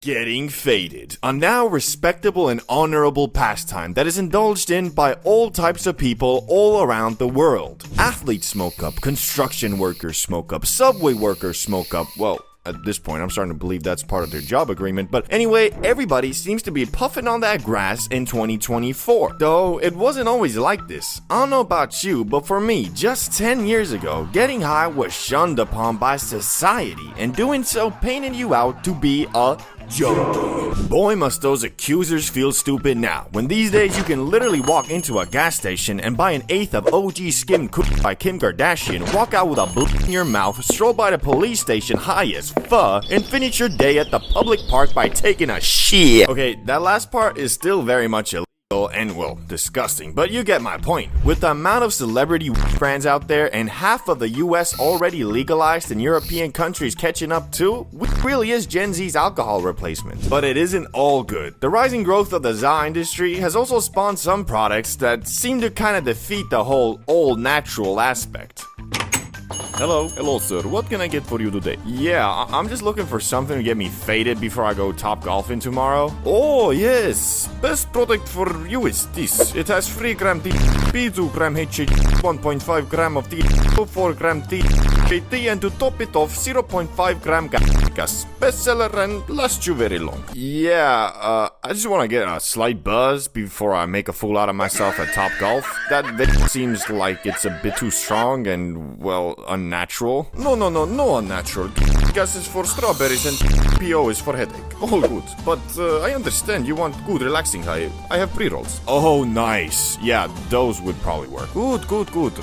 Getting faded, a now respectable and honorable pastime that is indulged in by all types of people all around the world. Athletes smoke up, construction workers smoke up, subway workers smoke up, well, at this point, I'm starting to believe that's part of their job agreement. But anyway, everybody seems to be puffing on that grass in 2024. Though, it wasn't always like this. I don't know about you, but for me, just 10 years ago, getting high was shunned upon by society, and doing so painted you out to be a junkie. Boy, must those accusers feel stupid now, when these days you can literally walk into a gas station and buy an eighth of OG skim cooked by Kim Kardashian, walk out with a blunt in your mouth, stroll by the police station high as fuck, and finish your day at the public park by taking a shit. Okay, that last part is still very much illegal and, well, disgusting, but you get my point. With the amount of celebrity brands out there and half of the US already legalized and European countries catching up too, weed really is Gen Z's alcohol replacement. But it isn't all good. The rising growth of the za industry has also spawned some products that seem to kind of defeat the whole all-natural aspect. Hello sir, what can I get for you today? Yeah, I'm just looking for something to get me faded before I go top golfing tomorrow. Oh yes, best product for you is this. It has 3 gram THC, 2 gram HHC, 1.5 gram of THC, 4 gram THC, and to top it off, 0.5 gram gas. Bestseller and lasts you very long. Yeah, I just want to get a slight buzz before I make a fool out of myself at top golf. That seems like it's a bit too strong and, well, unnatural. No unnatural. Gas is for strawberries and PO is for headache. All good. But I understand you want good relaxing high. I have pre-rolls. Oh, nice. Yeah, those would probably work. Good.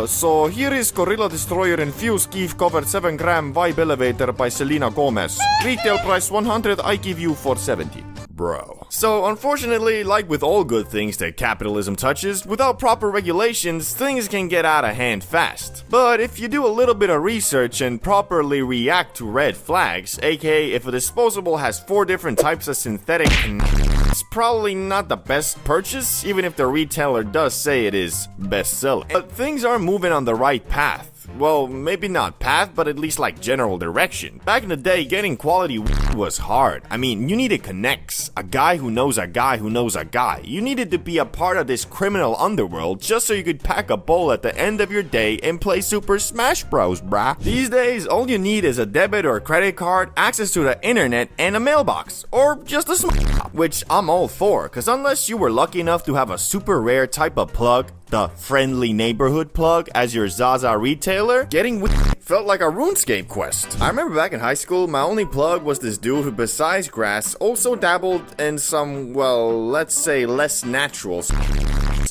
So here is Gorilla Destroyer Infused Keef covered 7 gram Vibe Elevator by Selena Gomez. Retail price 100, I give you 470. Bro. So unfortunately, like with all good things that capitalism touches, without proper regulations, things can get out of hand fast. But if you do a little bit of research and properly react to red flags, aka if a disposable has 4 different types of synthetic, it's probably not the best purchase, even if the retailer does say it is bestseller. But things are moving on the right path. Well, maybe not path, but at least like general direction. Back in the day, getting quality was hard. I mean, you needed connects. A guy who knows a guy who knows a guy. You needed to be a part of this criminal underworld just so you could pack a bowl at the end of your day and play Super Smash Bros, brah. These days, all you need is a debit or credit card, access to the internet, and a mailbox. Or just a smartphone, which I'm all for, cause unless you were lucky enough to have a super rare type of plug, the friendly neighborhood plug, as your Zaza retailer, getting weed felt like a RuneScape quest. I remember back in high school, my only plug was this dude who, besides grass, also dabbled in some, well, let's say less natural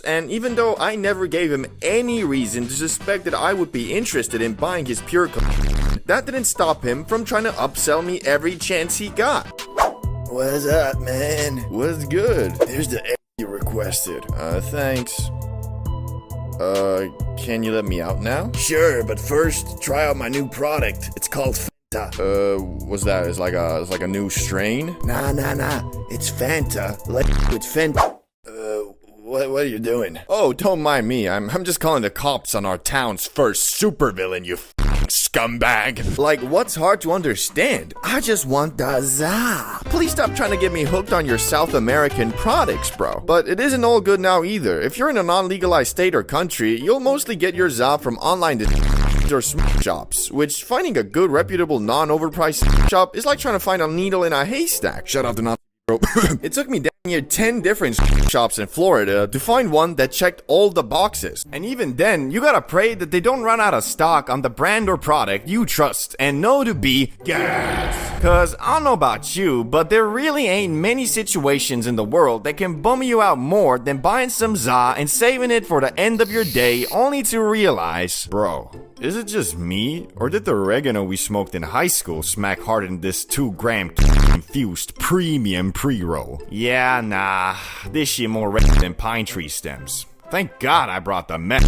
and even though I never gave him any reason to suspect that I would be interested in buying his pure that didn't stop him from trying to upsell me every chance he got. What's up, man? What's good? There's the you requested. Thanks. Can you let me out now? Sure, but first, try out my new product. It's called Fanta. What's that? It's like a new strain? Nah. It's Fanta. It's Fanta. What are you doing? Oh, don't mind me. I'm just calling the cops on our town's first supervillain, you scumbag. Like, what's hard to understand? I just want the za. Please stop trying to get me hooked on your South American products, bro. But it isn't all good now either. If you're in a non-legalized state or country, you'll mostly get your za from online or shops, which finding a good, reputable, non-overpriced shop is like trying to find a needle in a haystack. Shut up, bro. It took me down near 10 different shops in Florida to find one that checked all the boxes. And even then, you gotta pray that they don't run out of stock on the brand or product you trust and know to be gas. Cause I don't know about you, but there really ain't many situations in the world that can bum you out more than buying some za and saving it for the end of your day only to realize, bro, is it just me, or did the oregano we smoked in high school smack hard in this 2 gram infused premium pre-roll? Yeah, nah, this shit more red than pine tree stems. Thank God I brought the meth.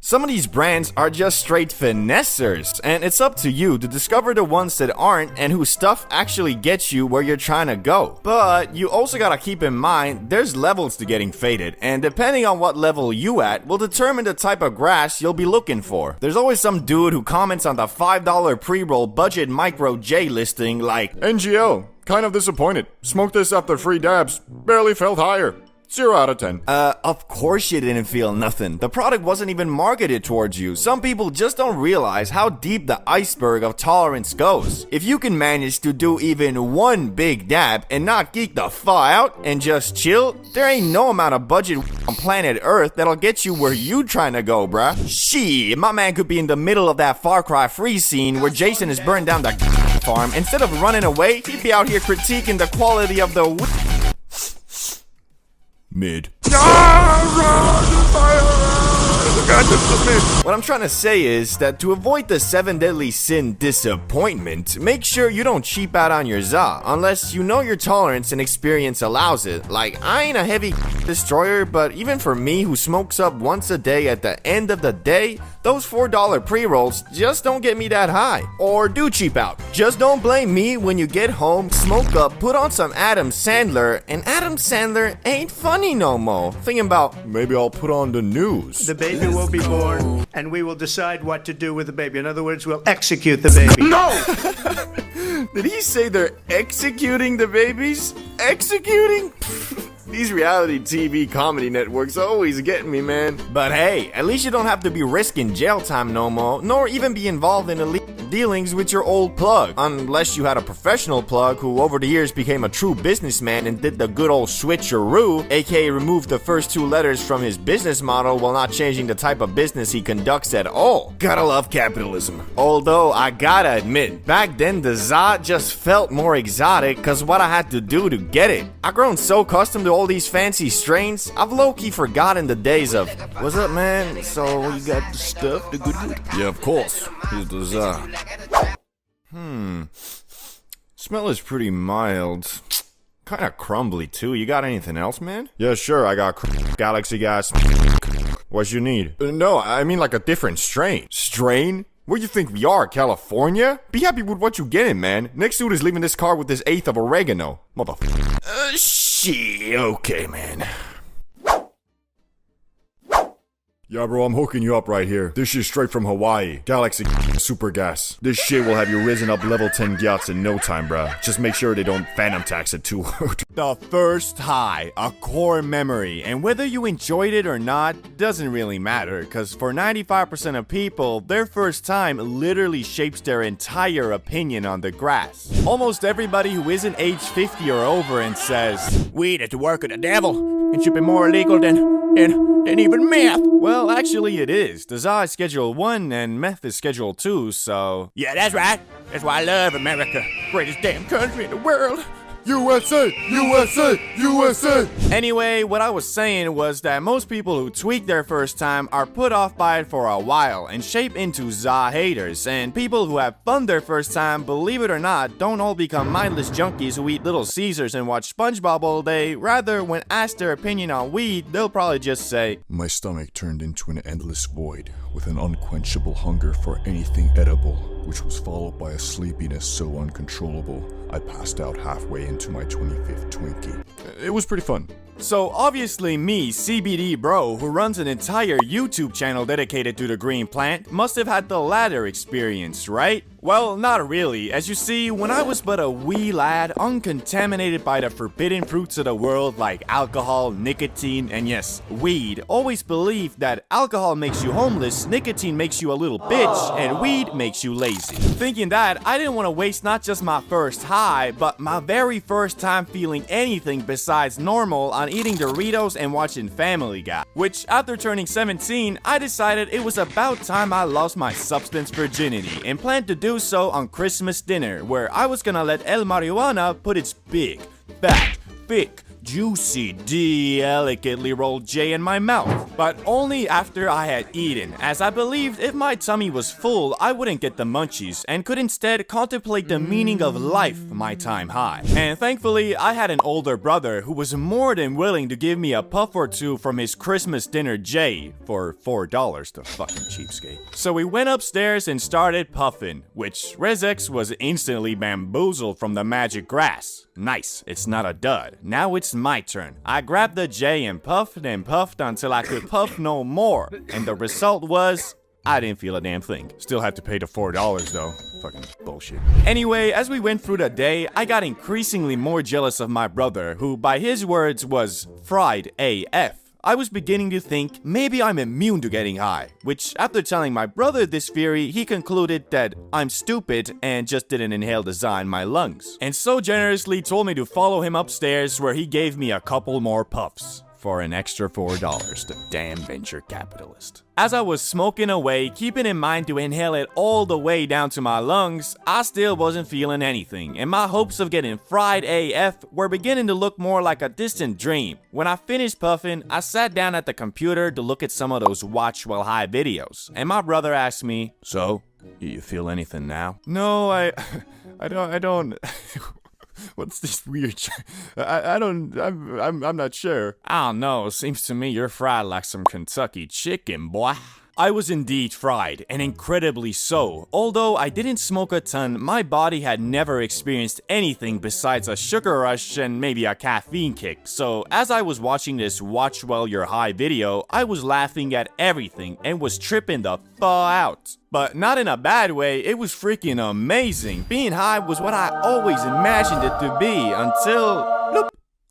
Some of these brands are just straight finessers, and it's up to you to discover the ones that aren't and whose stuff actually gets you where you're trying to go. But you also gotta keep in mind, there's levels to getting faded, and depending on what level you at will determine the type of grass you'll be looking for. There's always some dude who comments on the $5 pre-roll budget micro J listing like, NGO, kind of disappointed. Smoked this after 3 dabs. Barely felt higher. 0 out of 10. Of course you didn't feel nothing. The product wasn't even marketed towards you. Some people just don't realize how deep the iceberg of tolerance goes. If you can manage to do even one big dab and not geek the fuck out and just chill, there ain't no amount of budget on planet Earth that'll get you where you trying to go, bruh. Shit, my man could be in the middle of that Far Cry Free scene where Jason has burned down the farm. Instead of running away, he'd be out here critiquing the quality of the mid. What I'm trying to say is that to avoid the 7 deadly sin disappointment, make sure you don't cheap out on your za unless you know your tolerance and experience allows it. Like, I ain't a heavy destroyer, but even for me who smokes up once a day, at the end of the day, those $4 pre-rolls just don't get me that high. Or do cheap out. Just don't blame me when you get home, smoke up, put on some Adam Sandler, and Adam Sandler ain't funny no more. Thinking about, maybe I'll put on the news. The baby will be born, and we will decide what to do with the baby. In other words, we'll execute the baby. No! Did he say they're executing the babies? Executing? These reality TV comedy networks always getting me, man. But hey, at least you don't have to be risking jail time no more, nor even be involved in illegal dealings with your old plug. Unless you had a professional plug who over the years became a true businessman and did the good old switcheroo, aka removed the first 2 letters from his business model while not changing the type of business he conducts at all. Gotta love capitalism. Although, I gotta admit, back then the za just felt more exotic cause what I had to do to get it. I've grown so accustomed to all these fancy strains, I've low-key forgotten the days of, what's up, man? So, you got the stuff, the good? Yeah, of course. Here's the za. Smell is pretty mild. Kinda crumbly, too. You got anything else, man? Yeah, sure, I got Galaxy Gas. What you need? No, I mean like a different strain. Strain? Where you think we are, California? Be happy with what you getting, man. Next dude is leaving this car with this 1/8 of oregano. Motherfucker. Shit, okay, man. Yeah, bro, I'm hooking you up right here. This shit's straight from Hawaii. Galaxy Super Gas. This shit will have you risen up level 10 gyats in no time, bruh. Just make sure they don't phantom tax it too hard. The first high, a core memory, and whether you enjoyed it or not, doesn't really matter, cause for 95% of people, their first time literally shapes their entire opinion on the grass. Almost everybody who isn't age 50 or over and says, weed is the work of the devil, and should be more illegal than even meth. Well, actually it is. The za is Schedule 1 and meth is Schedule 2, so... Yeah, that's right. That's why I love America. Greatest damn country in the world. USA! USA! USA! Anyway, what I was saying was that most people who tweak their first time are put off by it for a while and shape into za haters, and people who have fun their first time, believe it or not, don't all become mindless junkies who eat Little Caesars and watch SpongeBob all day. Rather, when asked their opinion on weed, they'll probably just say, my stomach turned into an endless void with an unquenchable hunger for anything edible, which was followed by a sleepiness so uncontrollable I passed out halfway into my 25th Twinkie. It was pretty fun. So obviously me, ItsCbdBro, who runs an entire YouTube channel dedicated to the green plant, must have had the latter experience, right? Well, not really. As you see, when I was but a wee lad, uncontaminated by the forbidden fruits of the world like alcohol, nicotine, and yes, weed, always believed that alcohol makes you homeless, nicotine makes you a little bitch, and weed makes you lazy. Thinking that, I didn't want to waste not just my first high, but my very first time feeling anything besides normal on eating Doritos and watching Family Guy. Which, after turning 17, I decided it was about time I lost my substance virginity and planned to do so on Christmas dinner, where I was gonna let El Marijuana put its big, fat, thick, juicy, delicately rolled J in my mouth, but only after I had eaten, as I believed if my tummy was full, I wouldn't get the munchies and could instead contemplate the meaning of life my time high. And thankfully, I had an older brother who was more than willing to give me a puff or two from his Christmas dinner J for $4, the fucking cheapskate. So we went upstairs and started puffing, which Rezex was instantly bamboozled from the magic grass. Nice, it's not a dud. Now it's my turn. I grabbed the J and puffed until I could puff no more, and the result was I didn't feel a damn thing. Still had to pay the $4 though. Fucking bullshit. Anyway, as we went through the day, I got increasingly more jealous of my brother, who by his words was fried AF. I was beginning to think maybe I'm immune to getting high, which after telling my brother this theory, he concluded that I'm stupid and just didn't inhale the za in my lungs. And so generously told me to follow him upstairs where he gave me a couple more puffs. For an extra $4, the damn venture capitalist. As I was smoking away, keeping in mind to inhale it all the way down to my lungs, I still wasn't feeling anything, and my hopes of getting fried AF were beginning to look more like a distant dream. When I finished puffing, I sat down at the computer to look at some of those watch while high videos, and my brother asked me, "So, you feel anything now?" No, I don't. What's this weird I'm not sure. I don't know, seems to me you're fried like some Kentucky chicken, boy. I was indeed fried, and incredibly so. Although I didn't smoke a ton, my body had never experienced anything besides a sugar rush and maybe a caffeine kick. So as I was watching this watch while you're high video, I was laughing at everything and was tripping the out. But not in a bad way, it was freaking amazing. Being high was what I always imagined it to be until... bloop.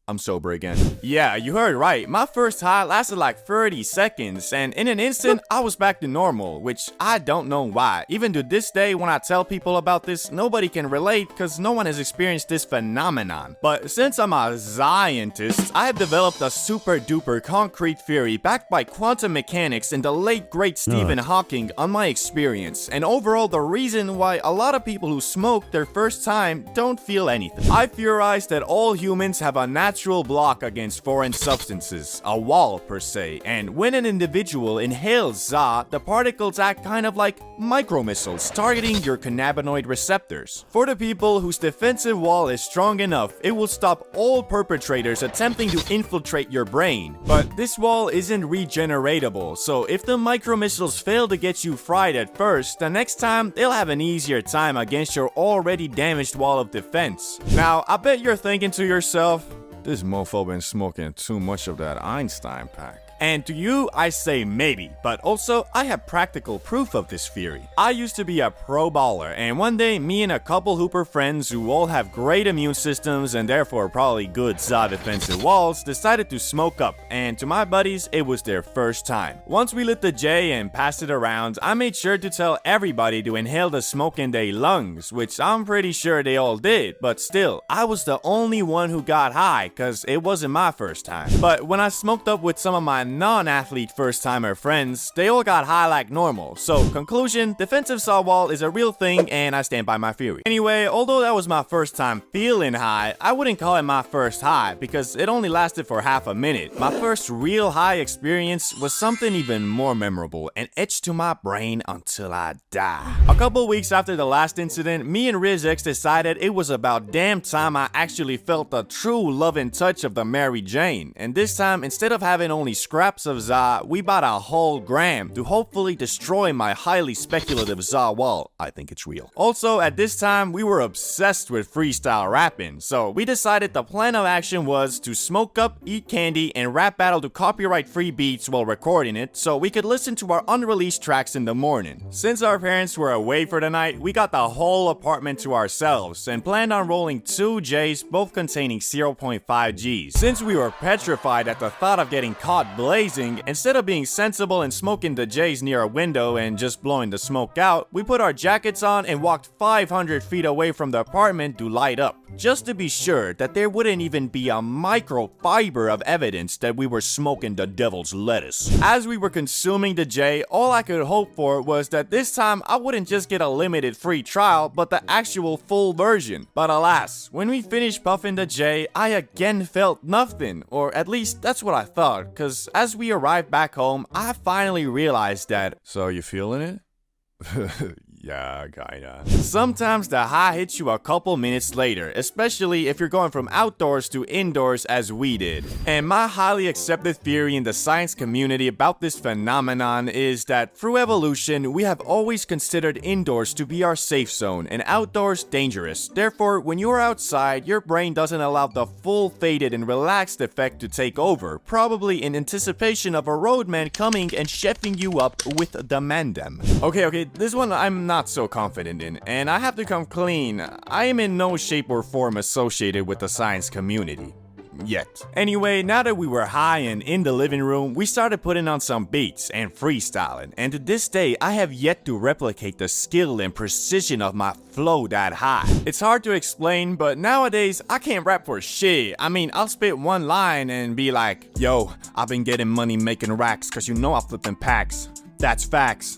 I'm sober again. Yeah, you heard right. My first high lasted like 30 seconds, and in an instant, I was back to normal, which I don't know why. Even to this day, when I tell people about this, nobody can relate because no one has experienced this phenomenon. But since I'm a scientist, I have developed a super duper concrete theory backed by quantum mechanics and the late great Stephen Hawking on my experience, and overall the reason why a lot of people who smoke their first time don't feel anything. I theorize that all humans have a natural block against foreign substances, a wall per se, and when an individual inhales za, the particles act kind of like micromissiles targeting your cannabinoid receptors. For the people whose defensive wall is strong enough, it will stop all perpetrators attempting to infiltrate your brain. But this wall isn't regeneratable, so if the micromissiles fail to get you fried at first, the next time they'll have an easier time against your already damaged wall of defense. Now, I bet you're thinking to yourself, this mofo been smoking too much of that Einstein pack. And to you, I say maybe, but also I have practical proof of this theory. I used to be a pro baller, and one day me and a couple hooper friends who all have great immune systems and therefore probably good za defensive walls decided to smoke up, and to my buddies, it was their first time. Once we lit the J and passed it around, I made sure to tell everybody to inhale the smoke in their lungs, which I'm pretty sure they all did, but still, I was the only one who got high, cause it wasn't my first time. But when I smoked up with some of my non-athlete first-timer friends, they all got high like normal. So, conclusion, defensive saw wall is a real thing and I stand by my theory. Anyway, although that was my first time feeling high, I wouldn't call it my first high because it only lasted for half a minute. My first real high experience was something even more memorable and etched to my brain until I die. A couple weeks after the last incident, me and Riz X decided it was about damn time I actually felt the true love and touch of the Mary Jane. And this time, instead of having only scraps of za, we bought a whole gram to hopefully destroy my highly speculative za wall. I think it's real. Also, at this time, we were obsessed with freestyle rapping, so we decided the plan of action was to smoke up, eat candy, and rap battle to copyright-free beats while recording it so we could listen to our unreleased tracks in the morning. Since our parents were away for the night, we got the whole apartment to ourselves and planned on rolling 2 J's, both containing 0.5 Gs. Since we were petrified at the thought of getting caught blazing, instead of being sensible and smoking the J's near a window and just blowing the smoke out, we put our jackets on and walked 500 feet away from the apartment to light up, just to be sure that there wouldn't even be a microfiber of evidence that we were smoking the devil's lettuce. As we were consuming the J, all I could hope for was that this time I wouldn't just get a limited free trial, but the actual full version. But alas, when we finished puffing the J, I again felt nothing, or at least that's what I thought, cause as we arrived back home, I finally realized that, so you feeling it? Yeah, kinda. Sometimes the high hits you a couple minutes later, especially if you're going from outdoors to indoors as we did. And my highly accepted theory in the science community about this phenomenon is that through evolution, we have always considered indoors to be our safe zone and outdoors dangerous. Therefore, when you're outside, your brain doesn't allow the full faded and relaxed effect to take over, probably in anticipation of a roadman coming and chefing you up with the mandem. Okay, this one I'm not so confident in, and I have to come clean. I am in no shape or form associated with the science community. Yet. Anyway, now that we were high and in the living room, we started putting on some beats and freestyling, and to this day, I have yet to replicate the skill and precision of my flow that high. It's hard to explain, but nowadays, I can't rap for shit. I mean, I'll spit one line and be like, yo, I've been getting money making racks, cause you know I'm flipping packs. That's facts.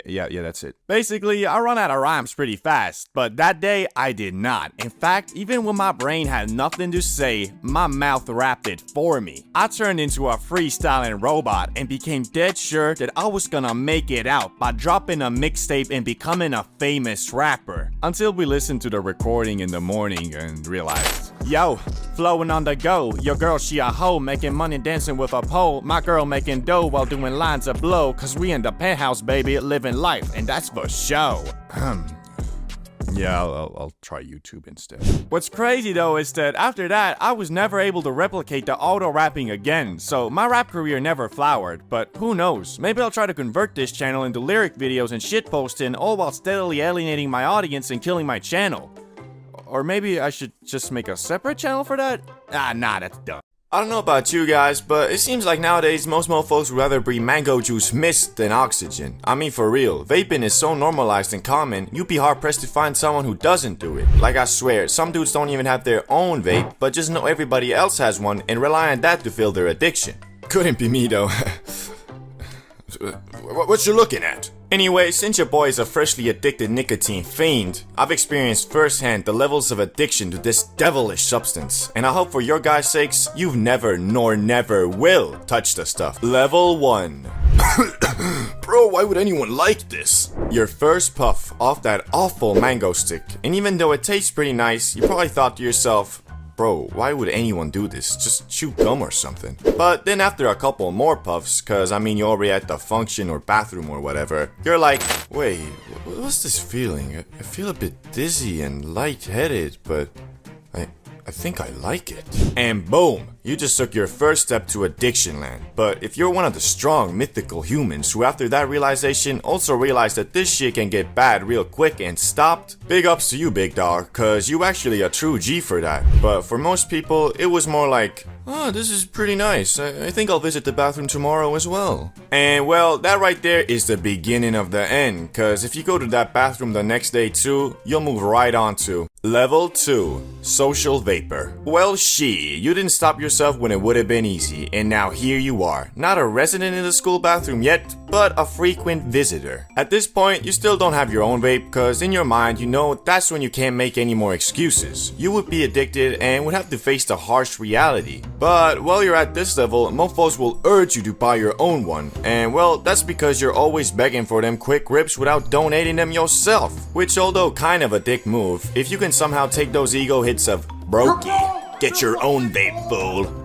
Yeah, that's it. Basically, I run out of rhymes pretty fast, but that day, I did not. In fact, even when my brain had nothing to say, my mouth rapped it for me. I turned into a freestyling robot and became dead sure that I was gonna make it out by dropping a mixtape and becoming a famous rapper. Until we listened to the recording in the morning and realized, yo, flowing on the go. Your girl, she a hoe, making money dancing with a pole. My girl making dough while doing lines of blow. Cause we in the penthouse, baby, living life, and that's for show. Yeah, I'll try YouTube instead. What's crazy though is that after that, I was never able to replicate the auto-rapping again, so my rap career never flowered, but who knows, maybe I'll try to convert this channel into lyric videos and shitposting, all while steadily alienating my audience and killing my channel. Or maybe I should just make a separate channel for that? Nah, that's dumb. I don't know about you guys, but it seems like nowadays most mofos would rather breathe mango juice mist than oxygen. I mean for real, vaping is so normalized and common, you'd be hard pressed to find someone who doesn't do it. Like I swear, some dudes don't even have their own vape, but just know everybody else has one and rely on that to fill their addiction. Couldn't be me though. What you looking at? Anyway, since your boy is a freshly addicted nicotine fiend, I've experienced firsthand the levels of addiction to this devilish substance, and I hope for your guys' sakes, you've never nor never will touch the stuff. Level 1. Bro, why would anyone like this? Your first puff off that awful mango stick, and even though it tastes pretty nice, you probably thought to yourself, bro, why would anyone do this? Just chew gum or something. But then after a couple more puffs, cause I mean you're already at the function or bathroom or whatever, you're like, wait, what's this feeling? I feel a bit dizzy and lightheaded, but I think I like it. And boom, you just took your first step to addiction land. But if you're one of the strong, mythical humans who after that realization also realized that this shit can get bad real quick and stopped, big ups to you, big dog, cause you actually a true G for that. But for most people, it was more like, oh, this is pretty nice. I think I'll visit the bathroom tomorrow as well. And well, that right there is the beginning of the end, cause if you go to that bathroom the next day too, you'll move right on to Level 2, Social Vapor. Well, you didn't stop yourself when it would have been easy, and now here you are, not a resident in the school bathroom yet, but a frequent visitor. At this point, you still don't have your own vape, cause in your mind, you know that's when you can't make any more excuses. You would be addicted and would have to face the harsh reality. But while you're at this level, mofos will urge you to buy your own one, and well, that's because you're always begging for them quick rips without donating them yourself. Which, although kind of a dick move, if you can somehow take those ego hits of brokey, get your own vape, fool.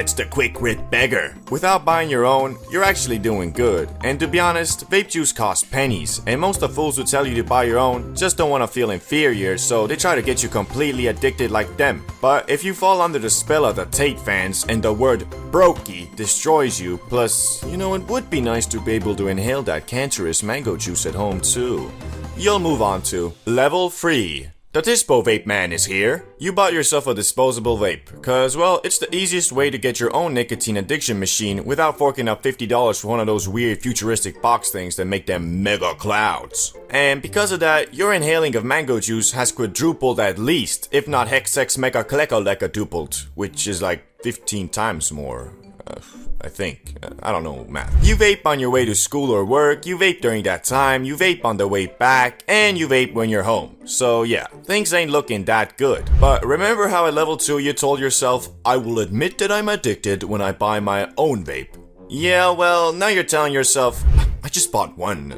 It's the quick rip beggar. Without buying your own, you're actually doing good. And to be honest, vape juice costs pennies, and most of the fools who tell you to buy your own just don't want to feel inferior, so they try to get you completely addicted like them. But if you fall under the spell of the Tate fans and the word brokey destroys you, plus, you know, it would be nice to be able to inhale that cancerous mango juice at home too. You'll move on to Level 3. The Dispo Vape Man is here. You bought yourself a disposable vape, cause well, it's the easiest way to get your own nicotine addiction machine without forking up $50 for one of those weird futuristic box things that make them mega clouds. And because of that, your inhaling of mango juice has quadrupled at least, if not hexex mega dupled, which is like 15 times more. I think. I don't know math. You vape on your way to school or work, you vape during that time, you vape on the way back, and you vape when you're home. So yeah, things ain't looking that good. But remember how at level 2 you told yourself, I will admit that I'm addicted when I buy my own vape. Yeah, well, now you're telling yourself, I just bought one.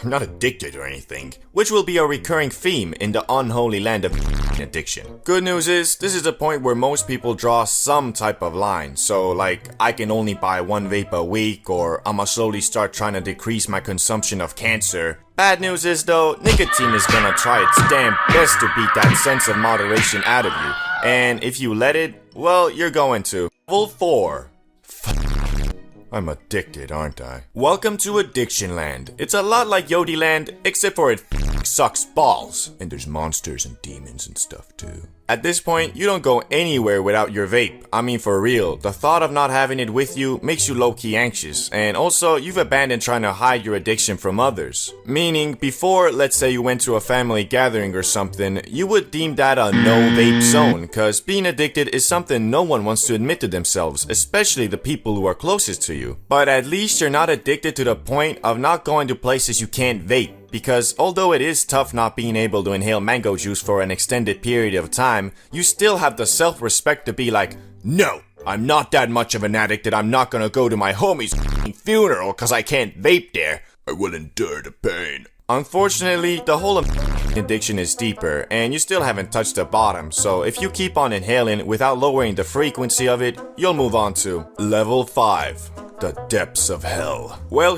I'm not addicted or anything. Which will be a recurring theme in the unholy land of addiction. Good news is, this is the point where most people draw some type of line. So like, I can only buy one vape a week, or I'ma slowly start trying to decrease my consumption of cancer. Bad news is though, nicotine is gonna try its damn best to beat that sense of moderation out of you. And if you let it, well, you're going to. Level 4. I'm addicted, aren't I? Welcome to Addiction Land. It's a lot like Yodi Land, except for it sucks balls. And there's monsters and demons and stuff too. At this point, you don't go anywhere without your vape. I mean, for real, the thought of not having it with you makes you low-key anxious. And also, you've abandoned trying to hide your addiction from others. Meaning, before, let's say you went to a family gathering or something, you would deem that a no-vape zone, cause being addicted is something no one wants to admit to themselves, especially the people who are closest to you. But at least you're not addicted to the point of not going to places you can't vape. Because although it is tough not being able to inhale mango juice for an extended period of time, you still have the self-respect to be like, no, I'm not that much of an addict that I'm not gonna go to my homie's funeral cause I can't vape there. I will endure the pain. Unfortunately, the whole addiction is deeper, and you still haven't touched the bottom, so if you keep on inhaling without lowering the frequency of it, you'll move on to Level 5. The depths of hell. Well,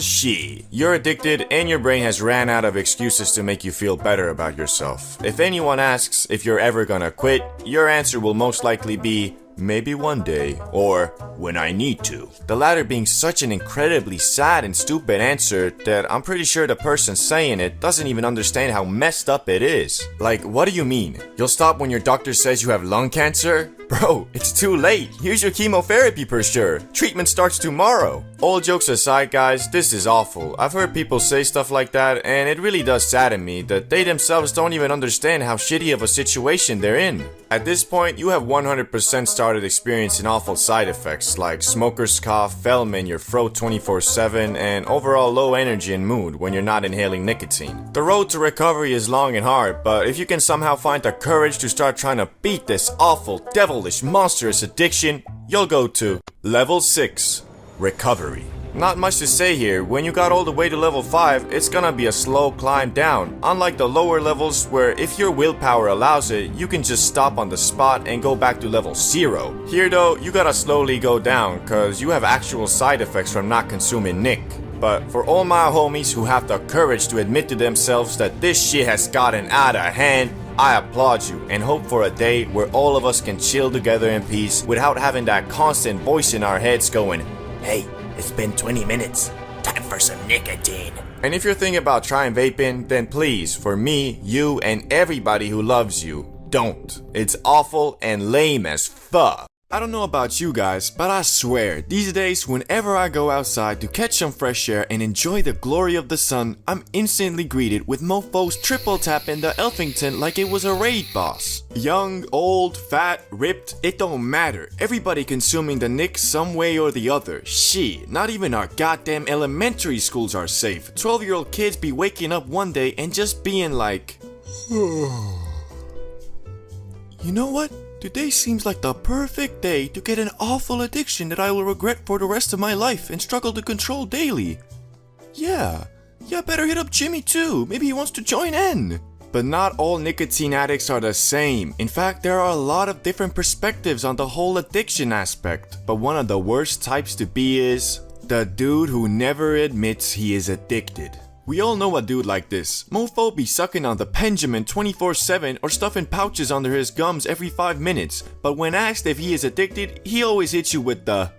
you're addicted and your brain has ran out of excuses to make you feel better about yourself. If anyone asks if you're ever gonna quit, your answer will most likely be, maybe one day, or when I need to. The latter being such an incredibly sad and stupid answer that I'm pretty sure the person saying it doesn't even understand how messed up it is. Like, what do you mean? You'll stop when your doctor says you have lung cancer? Bro, it's too late. Here's your chemotherapy brochure. Treatment starts tomorrow. All jokes aside, guys, this is awful. I've heard people say stuff like that, and it really does sadden me that they themselves don't even understand how shitty of a situation they're in. At this point, you have 100% started experiencing awful side effects like smoker's cough, phlegm in your throat 24/7, and overall low energy and mood when you're not inhaling nicotine. The road to recovery is long and hard, but if you can somehow find the courage to start trying to beat this awful, devilish, monstrous addiction, you'll go to Level 6. Recovery. Not much to say here. When you got all the way to level 5, it's gonna be a slow climb down, unlike the lower levels where if your willpower allows it, you can just stop on the spot and go back to level 0. Here though, you gotta slowly go down cause you have actual side effects from not consuming Nick. But for all my homies who have the courage to admit to themselves that this shit has gotten out of hand, I applaud you and hope for a day where all of us can chill together in peace without having that constant voice in our heads going, Hey, it's been 20 minutes. Time for some nicotine. And if you're thinking about trying vaping, then please, for me, you, and everybody who loves you, don't. It's awful and lame as fuck. I don't know about you guys, but I swear, these days whenever I go outside to catch some fresh air and enjoy the glory of the sun, I'm instantly greeted with mofos triple tapping the Elfington like it was a raid boss. Young, old, fat, ripped, it don't matter. Everybody consuming the Nick some way or the other. Shit, not even our goddamn elementary schools are safe. 12-year-old kids be waking up one day and just being like, you know what? Today seems like the perfect day to get an awful addiction that I will regret for the rest of my life and struggle to control daily. Yeah, better hit up Jimmy too. Maybe he wants to join in. But not all nicotine addicts are the same. In fact, there are a lot of different perspectives on the whole addiction aspect. But one of the worst types to be is the dude who never admits he is addicted. We all know a dude like this. Mofo be sucking on the Benjamin 24/7 or stuffing pouches under his gums every 5 minutes. But when asked if he is addicted, he always hits you with the,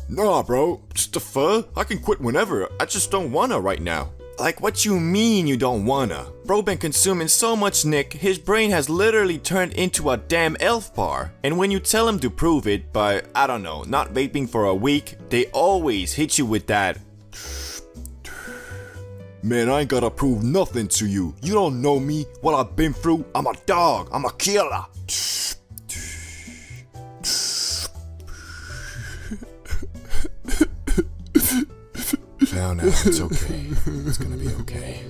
nah bro, just the fur. I can quit whenever, I just don't wanna right now. Like, what you mean you don't wanna? Bro been consuming so much Nick, his brain has literally turned into a damn elf bar. And when you tell him to prove it by, I don't know, not vaping for a week, they always hit you with that, man, I ain't gotta prove nothing to you. You don't know me, what I've been through. I'm a dog, I'm a killer. Now, it's okay. It's gonna be okay.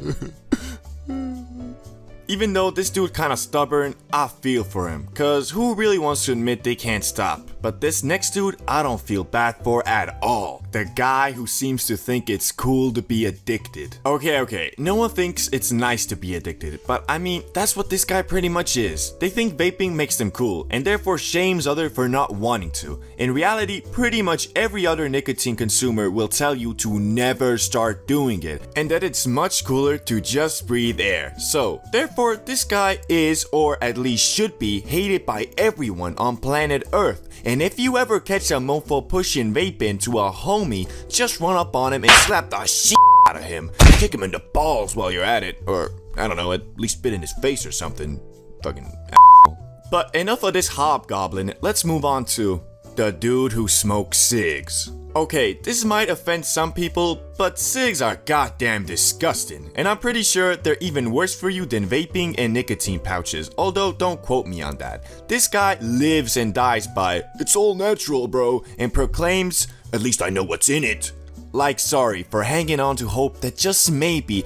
Even though this dude kinda stubborn, I feel for him. Cause who really wants to admit they can't stop? But this next dude, I don't feel bad for at all. The guy who seems to think it's cool to be addicted. Okay, no one thinks it's nice to be addicted, but I mean, that's what this guy pretty much is. They think vaping makes them cool, and therefore shames others for not wanting to. In reality, pretty much every other nicotine consumer will tell you to never start doing it, and that it's much cooler to just breathe air. So, therefore, this guy is, or at least should be, hated by everyone on planet Earth. And if you ever catch a mofo pushing vape into a homie, just run up on him and slap the shit out of him. Kick him in the balls while you're at it, or I don't know, at least spit in his face or something. Fucking asshole. But enough of this hobgoblin, let's move on to the dude who smokes cigs. Okay, this might offend some people, but cigs are goddamn disgusting, and I'm pretty sure they're even worse for you than vaping and nicotine pouches, although don't quote me on that. This guy lives and dies by, "It's all natural, bro," and proclaims, "At least I know what's in it." Like, sorry for hanging on to hope that just maybe,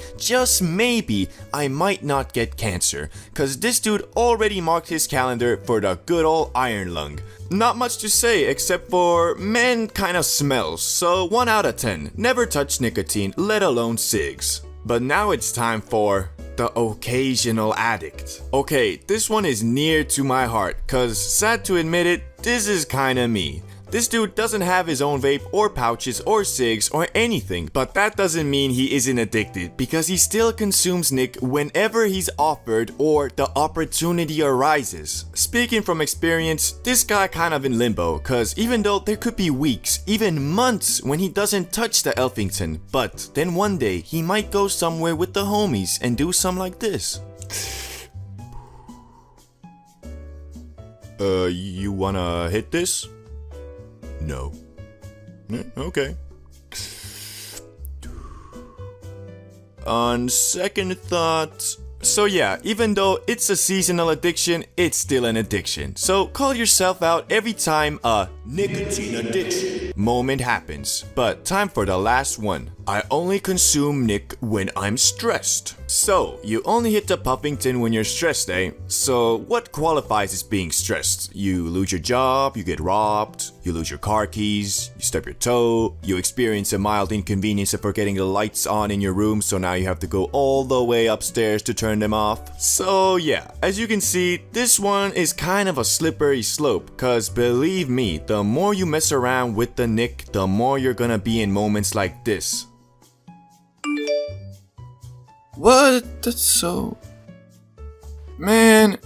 I might not get cancer, cause this dude already marked his calendar for the good old iron lung. Not much to say except for man kinda smells, so 1 out of 10, never touch nicotine, let alone cigs. But now it's time for the occasional addict. Okay, this one is near to my heart, cause sad to admit it, this is kinda me. This dude doesn't have his own vape or pouches or cigs or anything, but that doesn't mean he isn't addicted because he still consumes nic whenever he's offered or the opportunity arises. Speaking from experience, this guy kind of in limbo cause even though there could be weeks, even months when he doesn't touch the Elfington, but then one day he might go somewhere with the homies and do something like this. You wanna hit this? No. Okay. On second thought... So yeah, even though it's a seasonal addiction, it's still an addiction. So call yourself out every time a nicotine addiction moment happens. But time for the last one. I only consume nic when I'm stressed. So, you only hit the Puffington when you're stressed, eh? So, what qualifies as being stressed? You lose your job, you get robbed, you lose your car keys, you stub your toe, you experience a mild inconvenience of forgetting the lights on in your room, so now you have to go all the way upstairs to turn them off. So yeah, as you can see, this one is kind of a slippery slope, cause believe me, the more you mess around with the nic, the more you're gonna be in moments like this. What? That's so... Man...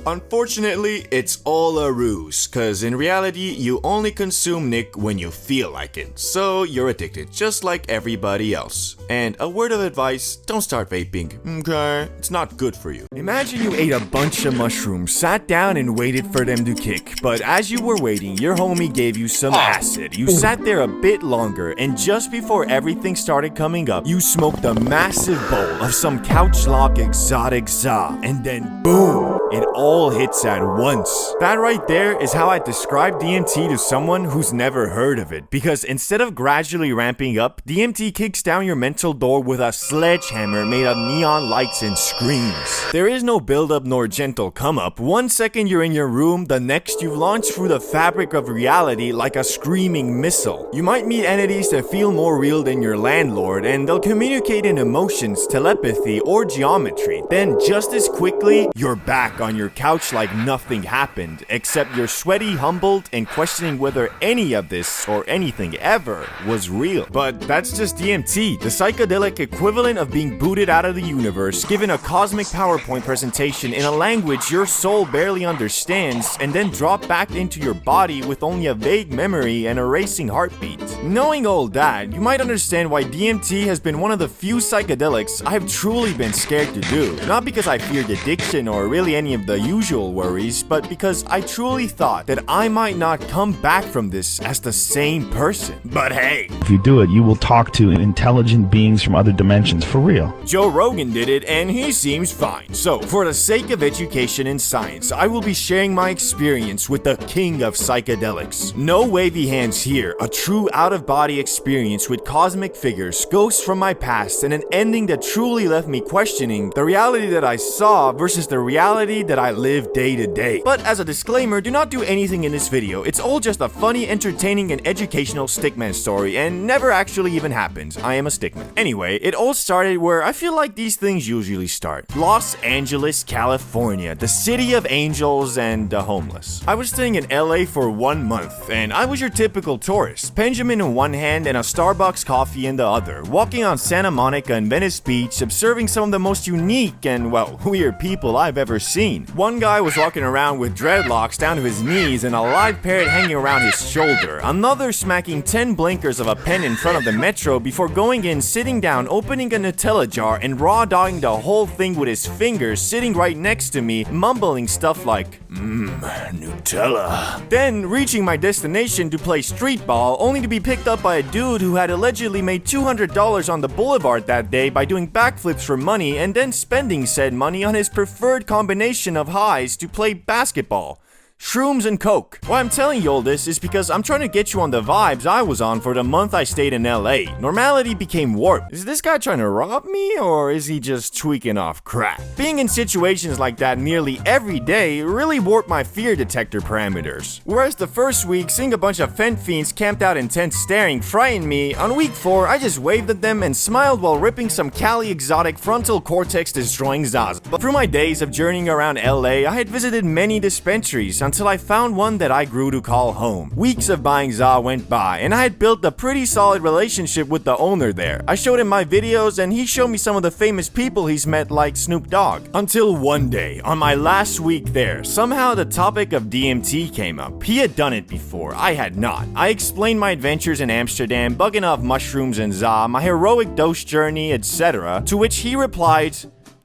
Unfortunately, it's all a ruse, cause in reality, you only consume nic when you feel like it, so you're addicted, just like everybody else. And a word of advice, don't start vaping, okay? It's not good for you. Imagine you ate a bunch of mushrooms, sat down and waited for them to kick, but as you were waiting, your homie gave you some acid. You sat there a bit longer, and just before everything started coming up, you smoked a massive bowl of some couch lock exotic za, and then boom! It all hits at once. That right there is how I describe DMT to someone who's never heard of it. Because instead of gradually ramping up, DMT kicks down your mental door with a sledgehammer made of neon lights and screams. There is no build-up nor gentle come-up. 1 second you're in your room, the next you've launched through the fabric of reality like a screaming missile. You might meet entities that feel more real than your landlord, and they'll communicate in emotions, telepathy, or geometry. Then just as quickly, you're back on your couch like nothing happened, except you're sweaty, humbled, and questioning whether any of this or anything ever was real. But that's just DMT, the psychedelic equivalent of being booted out of the universe, given a cosmic PowerPoint presentation in a language your soul barely understands, and then drop back into your body with only a vague memory and a racing heartbeat. Knowing all that, you might understand why DMT has been one of the few psychedelics I've truly been scared to do. Not because I feared addiction or really any of the usual worries, but because I truly thought that I might not come back from this as the same person. But hey, if you do it, you will talk to intelligent beings from other dimensions, for real. Joe Rogan did it and he seems fine. So, for the sake of education and science, I will be sharing my experience with the king of psychedelics. No wavy hands here, a true out-of-body experience with cosmic figures, ghosts from my past, and an ending that truly left me questioning the reality that I saw versus the reality reality that I live day to day. But as a disclaimer, do not do anything in this video. It's all just a funny, entertaining, and educational stickman story and never actually even happened. I am a stickman. Anyway, it all started where I feel like these things usually start. Los Angeles, California, the city of angels and the homeless. I was staying in LA for 1 month, and I was your typical tourist. Benjamin in one hand and a Starbucks coffee in the other, walking on Santa Monica and Venice Beach, observing some of the most unique and, well, weird people I've ever seen. One guy was walking around with dreadlocks down to his knees and a live parrot hanging around his shoulder. Another smacking 10 blinkers of a pen in front of the metro before going in, sitting down, opening a Nutella jar and raw dogging the whole thing with his fingers, sitting right next to me, mumbling stuff like, Nutella. Then reaching my destination to play street ball, only to be picked up by a dude who had allegedly made $200 on the boulevard that day by doing backflips for money and then spending said money on his preferred combination of highs to play basketball. Shrooms and coke. Why I'm telling you all this is because I'm trying to get you on the vibes I was on for the month I stayed in LA. Normality became warped. Is this guy trying to rob me, or is he just tweaking off crack? Being in situations like that nearly every day really warped my fear detector parameters. Whereas the first week, seeing a bunch of fent fiends camped out in tents staring frightened me, on week 4 I just waved at them and smiled while ripping some Cali exotic frontal cortex destroying Zaza. But through my days of journeying around LA, I had visited many dispensaries until I found one that I grew to call home. Weeks of buying za went by, and I had built a pretty solid relationship with the owner there. I showed him my videos, and he showed me some of the famous people he's met, like Snoop Dogg. Until one day, on my last week there, somehow the topic of DMT came up. He had done it before, I had not. I explained my adventures in Amsterdam, bugging off mushrooms and za, my heroic dose journey, etc., to which he replied,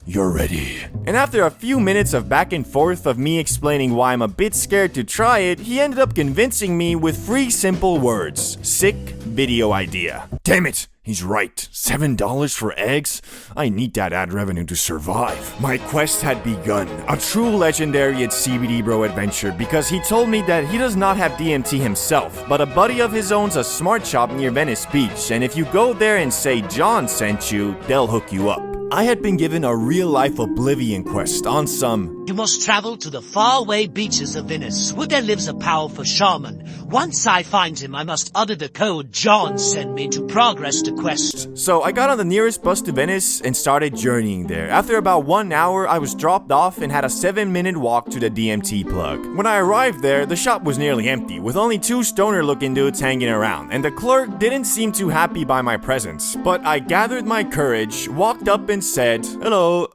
"You're ready." And after a few minutes of back and forth of me explaining why I'm a bit scared to try it, he ended up convincing me with 3 simple words. Sick video idea. Damn it! He's right. $7 for eggs? I need that ad revenue to survive. My quest had begun. A true legendary ItsCbdBro adventure, because he told me that he does not have DMT himself, but a buddy of his owns a smart shop near Venice Beach, and if you go there and say John sent you, they'll hook you up. I had been given a real-life oblivion quest on some... You must travel to the faraway beaches of Venice, where there lives a powerful shaman. Once I find him, I must utter the code John sent me to progress the quest. So I got on the nearest bus to Venice and started journeying there. After about 1 hour, I was dropped off and had a 7-minute walk to the DMT plug. When I arrived there, the shop was nearly empty, with only 2 stoner-looking dudes hanging around, and the clerk didn't seem too happy by my presence. But I gathered my courage, walked up and said, "Hello,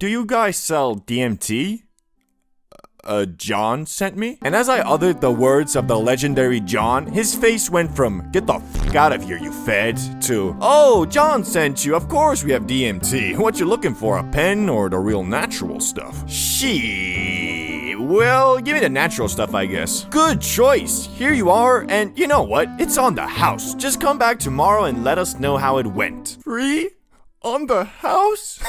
do you guys sell DMT?" John sent me? And as I uttered the words of the legendary John, his face went from, "Get the f*** out of here, you fed," to, "Oh, John sent you, of course we have DMT. What you looking for, a pen or the real natural stuff?" Shit. Well, give me the natural stuff, I guess. Good choice. Here you are, and you know what? It's on the house. Just come back tomorrow and let us know how it went. Free? On the house?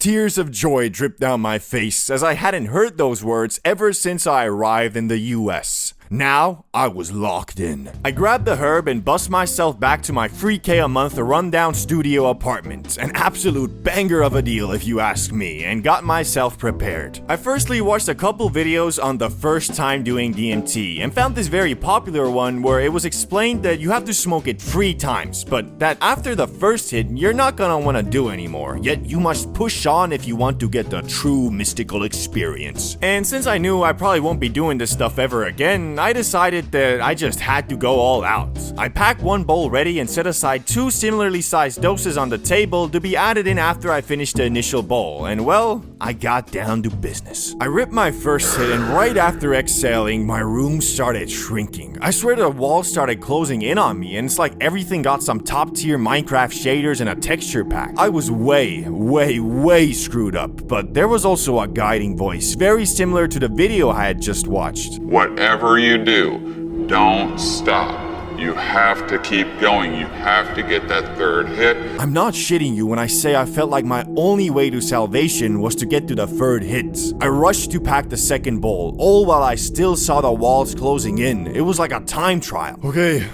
Tears of joy dripped down my face as I hadn't heard those words ever since I arrived in the US. Now, I was locked in. I grabbed the herb and bust myself back to my $3K a month rundown studio apartment. An absolute banger of a deal if you ask me, and got myself prepared. I firstly watched a couple videos on the first time doing DMT, and found this very popular one where it was explained that you have to smoke it 3 times, but that after the first hit, you're not gonna wanna do anymore, yet you must push on if you want to get the true mystical experience. And since I knew I probably won't be doing this stuff ever again, I decided that I just had to go all out. I packed 1 bowl ready and set aside 2 similarly sized doses on the table to be added in after I finished the initial bowl, and well, I got down to business. I ripped my first hit, and right after exhaling, my room started shrinking. I swear the walls started closing in on me, and it's like everything got some top tier Minecraft shaders and a texture pack. I was way screwed up, but there was also a guiding voice, very similar to the video I had just watched. Whatever you do, don't stop. You have to keep going. You have to get that 3rd hit. I'm not shitting you when I say I felt like my only way to salvation was to get to the 3rd hit. I rushed to pack the 2nd bowl, all while I still saw the walls closing in. It was like a time trial. Okay.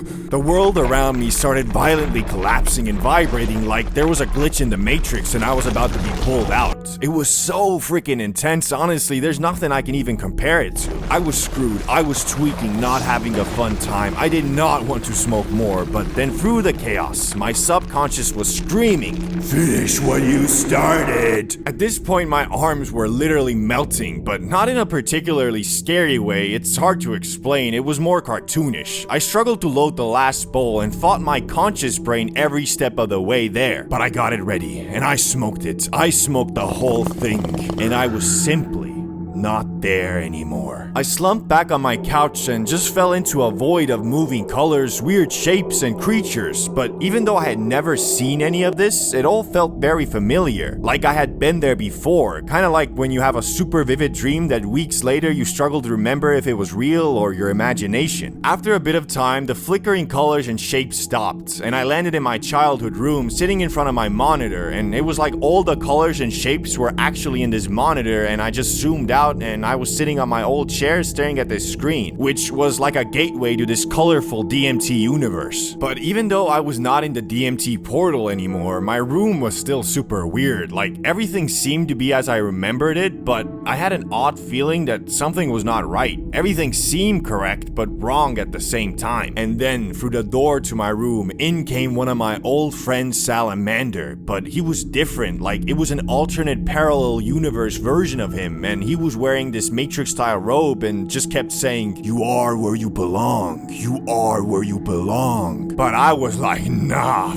The world around me started violently collapsing and vibrating like there was a glitch in the Matrix and I was about to be pulled out. It was so freaking intense, honestly, there's nothing I can even compare it to. I was screwed, I was tweaking, not having a fun time. I did not want to smoke more, but then through the chaos, my subconscious was screaming, "Finish what you started!" At this point, my arms were literally melting, but not in a particularly scary way. It's hard to explain, it was more cartoonish. I struggled to load the last bowl and fought my conscious brain every step of the way there. But I got it ready, and I smoked it. I smoked the whole thing, and I was simply not there anymore. I slumped back on my couch and just fell into a void of moving colors, weird shapes, and creatures. But even though I had never seen any of this, it all felt very familiar, like I had been there before, kind of like when you have a super vivid dream that weeks later you struggle to remember if it was real or your imagination. After a bit of time, the flickering colors and shapes stopped, and I landed in my childhood room, sitting in front of my monitor, and it was like all the colors and shapes were actually in this monitor, and I just zoomed out and I was sitting on my old chair staring at this screen, which was like a gateway to this colorful DMT universe. But even though I was not in the DMT portal anymore, my room was still super weird. Like, everything seemed to be as I remembered it, but I had an odd feeling that something was not right. Everything seemed correct, but wrong at the same time. And then, through the door to my room, in came one of my old friends, Salamander, but he was different. Like, it was an alternate parallel universe version of him, and he was wearing this Matrix-style robe and just kept saying, "You are where you belong. You are where you belong." But I was like, nah,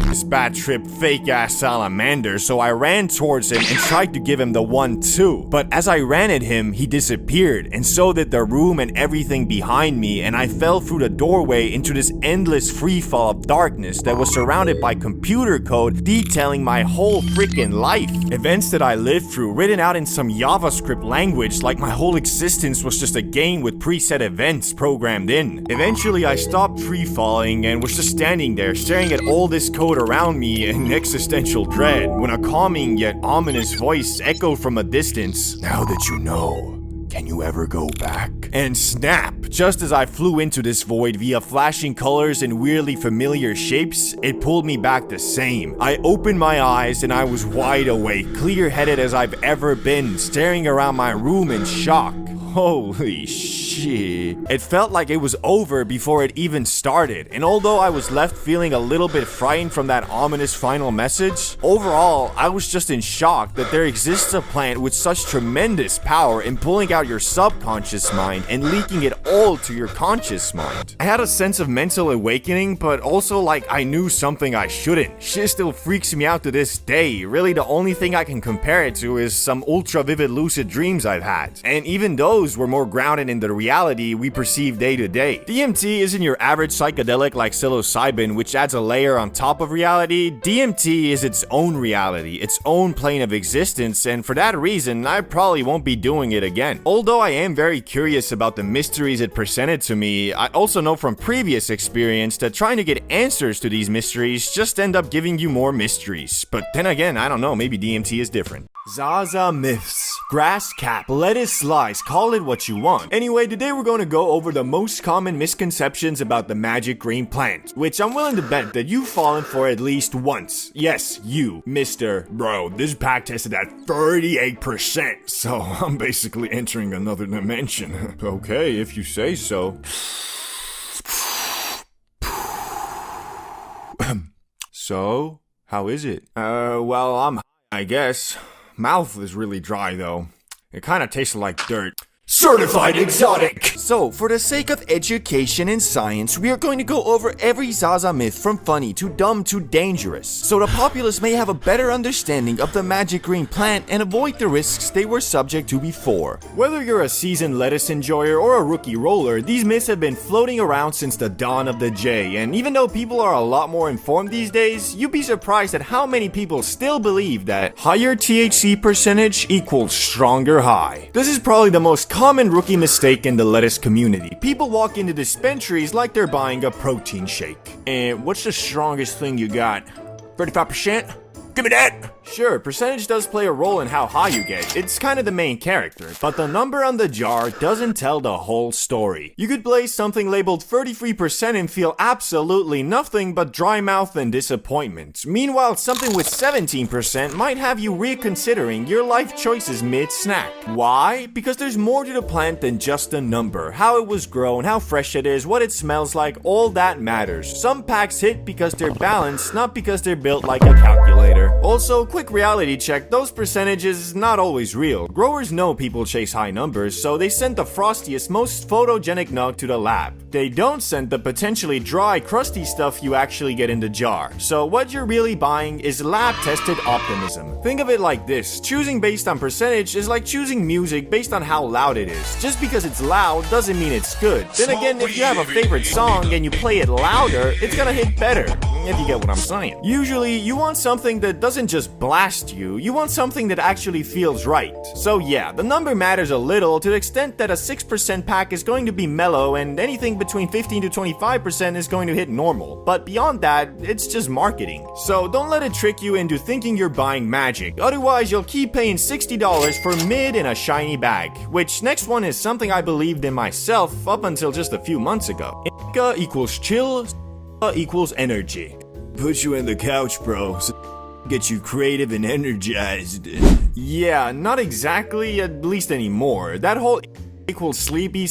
this bad trip fake-ass Salamander, so I ran towards him and tried to give him the 1-2. But as I ran at him, he disappeared, and so did the room and everything behind me, and I fell through the doorway into this endless freefall of darkness that was surrounded by computer code detailing my whole freaking life. Events that I lived through, written out in some JavaScript language, like my whole existence was just a game with preset events programmed in. Eventually, I stopped free-falling and was just standing there staring at all this code around me in existential dread when a calming yet ominous voice echoed from a distance, "Now that you know, can you ever go back?" And snap! Just as I flew into this void via flashing colors and weirdly familiar shapes, it pulled me back the same. I opened my eyes and I was wide awake, clear-headed as I've ever been, staring around my room in shock. Holy shit. It felt like it was over before it even started, and although I was left feeling a little bit frightened from that ominous final message, overall, I was just in shock that there exists a plant with such tremendous power in pulling out your subconscious mind and leaking it all to your conscious mind. I had a sense of mental awakening, but also like I knew something I shouldn't. Shit still freaks me out to this day. Really, the only thing I can compare it to is some ultra vivid lucid dreams I've had, and even those were more grounded in the reality we perceive day to day. DMT isn't your average psychedelic like psilocybin, which adds a layer on top of reality. DMT is its own reality, its own plane of existence, and for that reason, I probably won't be doing it again. Although I am very curious about the mysteries it presented to me, I also know from previous experience that trying to get answers to these mysteries just end up giving you more mysteries. But then again, I don't know, maybe DMT is different. Zaza myths. Grass cap, lettuce slice, call it what you want. Anyway, today we're going to go over the most common misconceptions about the magic green plant, which I'm willing to bet that you've fallen for at least once. Yes, you, Mr. Bro. This pack tested at 38%, so I'm basically entering another dimension. Okay, if you say so. So, how is it? Well, I'm high, I guess. Mouth is really dry though. It kinda tasted like dirt. Certified exotic! So, for the sake of education and science, we are going to go over every Zaza myth from funny to dumb to dangerous, so the populace may have a better understanding of the magic green plant and avoid the risks they were subject to before. Whether you're a seasoned lettuce enjoyer or a rookie roller, these myths have been floating around since the dawn of the J, and even though people are a lot more informed these days, you'd be surprised at how many people still believe that higher THC percentage equals stronger high. This is probably the most common rookie mistake in the lettuce community. People walk into dispensaries like they're buying a protein shake. And what's the strongest thing you got? 35%? Give me that! Sure, percentage does play a role in how high you get, it's kind of the main character, but the number on the jar doesn't tell the whole story. You could blaze something labeled 33% and feel absolutely nothing but dry mouth and disappointment. Meanwhile, something with 17% might have you reconsidering your life choices mid-snack. Why? Because there's more to the plant than just a number. How it was grown, how fresh it is, what it smells like, all that matters. Some packs hit because they're balanced, not because they're built like a calculator. Also, quick reality check, those percentages not always real. Growers know people chase high numbers, so they send the frostiest, most photogenic nug to the lab. They don't send the potentially dry, crusty stuff you actually get in the jar. So what you're really buying is lab-tested optimism. Think of it like this, choosing based on percentage is like choosing music based on how loud it is. Just because it's loud doesn't mean it's good. Then again, if you have a favorite song and you play it louder, it's gonna hit better, if you get what I'm saying. Usually, you want something that doesn't just blast you, you want something that actually feels right. So yeah, the number matters a little to the extent that a 6% pack is going to be mellow and anything between 15 to 25% is going to hit normal. But beyond that, it's just marketing. So don't let it trick you into thinking you're buying magic, otherwise you'll keep paying $60 for mid in a shiny bag. Which next one is something I believed in myself up until just a few months ago. Indica equals chill, equals energy. Put you in the couch, bro. Get you creative and energized. Yeah, not exactly, at least anymore. That whole equals sleepy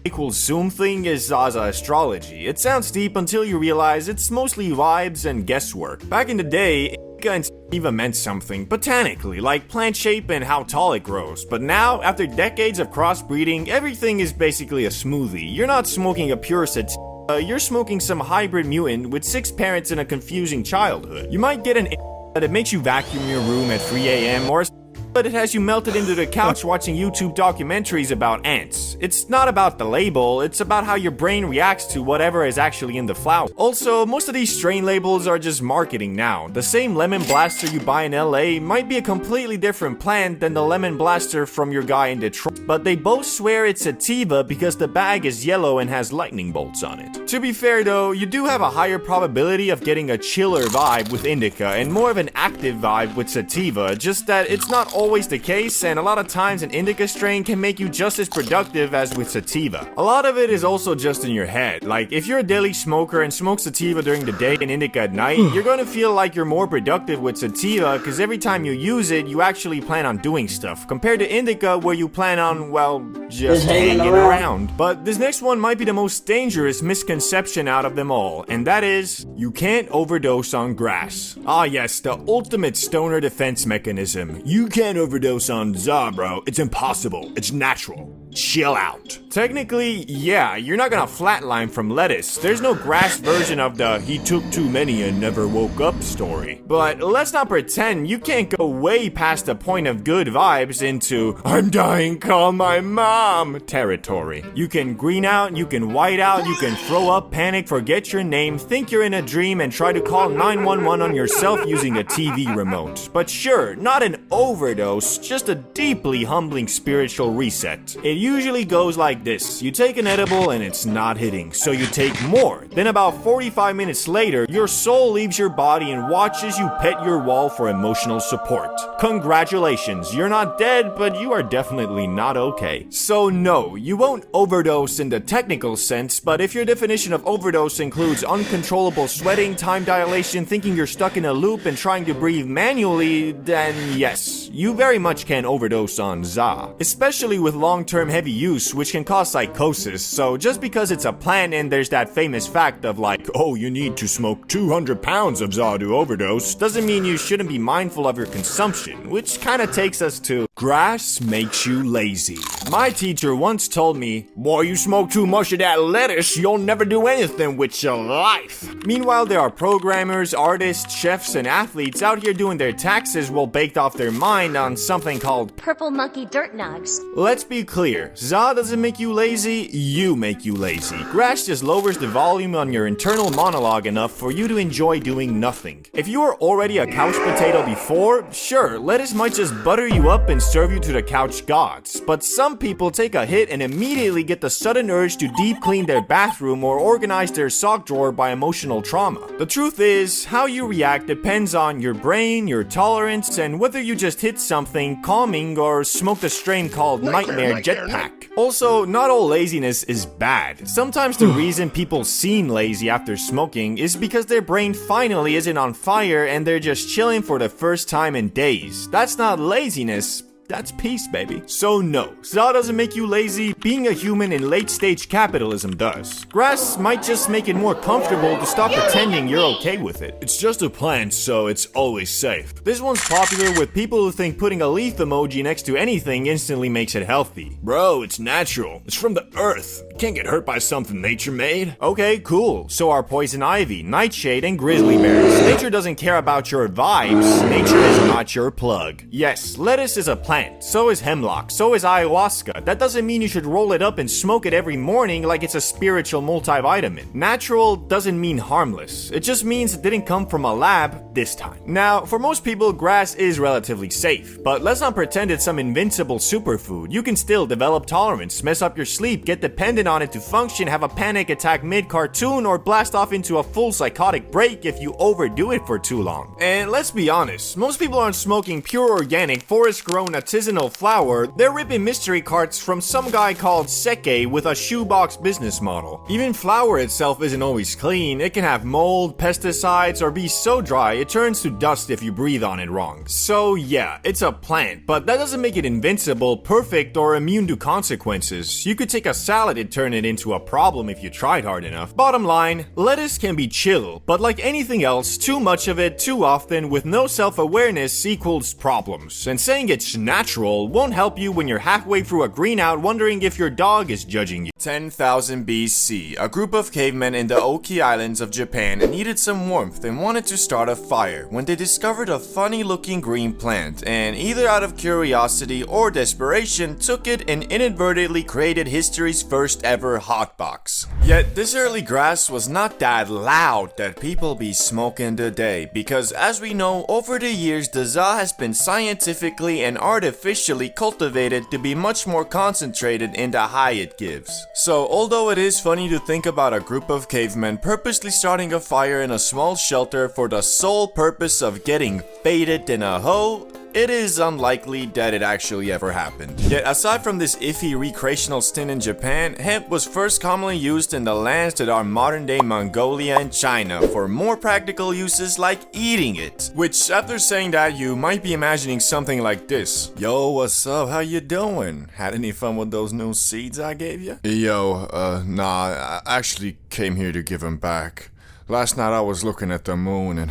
equals Zoom thing is Zaza astrology. It sounds deep until you realize it's mostly vibes and guesswork. Back in the day, indica and sativa meant something botanically, like plant shape and how tall it grows. But now, after decades of crossbreeding, everything is basically a smoothie. You're not smoking a pure sativa. You're smoking some hybrid mutant with 6 parents and a confusing childhood. You might get an that it makes you vacuum your room at 3 a.m. or but it has you melted into the couch watching YouTube documentaries about ants. It's not about the label, it's about how your brain reacts to whatever is actually in the flower. Also, most of these strain labels are just marketing now. The same lemon blaster you buy in LA might be a completely different plant than the lemon blaster from your guy in Detroit, but they both swear it's sativa because the bag is yellow and has lightning bolts on it. To be fair though, you do have a higher probability of getting a chiller vibe with indica and more of an active vibe with sativa, just that it's not always the case, and a lot of times an indica strain can make you just as productive as with sativa. A lot of it is also just in your head. Like, if you're a daily smoker and smoke sativa during the day and indica at night, you're gonna feel like you're more productive with sativa because every time you use it, you actually plan on doing stuff, compared to indica where you plan on, well, just hanging around. But this next one might be the most dangerous misconception out of them all, and that is, you can't overdose on grass. Ah yes, the ultimate stoner defense mechanism. You can't overdose on za, bro. It's impossible. It's natural. Chill out. Technically, yeah, you're not gonna flatline from lettuce. There's no grass version of the he took too many and never woke up story. But let's not pretend you can't go way past the point of good vibes into I'm dying, call my mom territory. You can green out, you can white out, you can throw up, panic, forget your name, think you're in a dream, and try to call 911 on yourself using a TV remote. But sure, not an overdose, just a deeply humbling spiritual reset. It usually goes like this. You take an edible and it's not hitting, so you take more. Then about 45 minutes later, your soul leaves your body and watches you pet your wall for emotional support. Congratulations, you're not dead, but you are definitely not okay. So no, you won't overdose in the technical sense, but if your definition of overdose includes uncontrollable sweating, time dilation, thinking you're stuck in a loop, and trying to breathe manually, then yes, you very much can overdose on za. Especially with long-term heavy use, which can cause psychosis. So just because it's a plant and there's that famous fact of like, oh, you need to smoke 200 pounds of za to overdose, doesn't mean you shouldn't be mindful of your consumption, which kind of takes us to grass makes you lazy. My teacher once told me, boy, you smoke too much of that lettuce, you'll never do anything with your life. Meanwhile, there are programmers, artists, chefs, and athletes out here doing their taxes while baked off their mind on something called Purple Monkey Dirt Nugs. Let's be clear, za doesn't make you lazy, you make you lazy. Grass just lowers the volume on your internal monologue enough for you to enjoy doing nothing. If you were already a couch potato before, sure, lettuce might just butter you up and serve you to the couch gods, but some people take a hit and immediately get the sudden urge to deep clean their bathroom or organize their sock drawer by emotional trauma. The truth is, how you react depends on your brain, your tolerance, and whether you just hit something calming or smoked a strain called Nightmare Jetpack. Also, not all laziness is bad. Sometimes the reason people seem lazy after smoking is because their brain finally isn't on fire and they're just chilling for the first time in days. That's not laziness. That's peace, baby. So no, ZA doesn't make you lazy. Being a human in late-stage capitalism does. Grass might just make it more comfortable to stop pretending you're okay with it. It's just a plant, so it's always safe. This one's popular with people who think putting a leaf emoji next to anything instantly makes it healthy. Bro, it's natural. It's from the earth. You can't get hurt by something nature made. Okay, cool. So are poison ivy, nightshade, and grizzly bears. Nature doesn't care about your vibes. Nature is not your plug. Yes, lettuce is a plant. So is hemlock, so is ayahuasca. That doesn't mean you should roll it up and smoke it every morning like it's a spiritual multivitamin. Natural doesn't mean harmless. It just means it didn't come from a lab this time. Now, for most people, grass is relatively safe, but let's not pretend it's some invincible superfood. You can still develop tolerance, mess up your sleep, get dependent on it to function, have a panic attack mid-cartoon, or blast off into a full psychotic break if you overdo it for too long. And let's be honest, most people aren't smoking pure organic, forest-grown artisanal flower. They're ripping mystery carts from some guy called Seke with a shoebox business model. Even flour itself isn't always clean. It can have mold, pesticides, or be so dry it turns to dust if you breathe on it wrong. So yeah, it's a plant, but that doesn't make it invincible, perfect, or immune to consequences. You could take a salad and turn it into a problem if you tried hard enough. Bottom line, lettuce can be chill, but like anything else, too much of it too often with no self-awareness equals problems. And saying it's natural won't help you when you're halfway through a green out wondering if your dog is judging you. 10,000 BC, a group of cavemen in the Oki Islands of Japan needed some warmth and wanted to start a fire when they discovered a funny looking green plant, and either out of curiosity or desperation took it and inadvertently created history's first ever hotbox. Yet this early grass was not that loud that people be smoking today, because as we know, over the years the ZA has been scientifically and artificially cultivated to be much more concentrated in the high it gives. So although it is funny to think about a group of cavemen purposely starting a fire in a small shelter for the sole purpose of getting faded in a hoe, it is unlikely that it actually ever happened. Yet aside from this iffy recreational stint in Japan, hemp was first commonly used in the lands that are modern day Mongolia and China for more practical uses like eating it. Which, after saying that, you might be imagining something like this. Yo, what's up? How you doing? Had any fun with those new seeds I gave you? Yo, nah, I actually came here to give them back. Last night I was looking at the moon and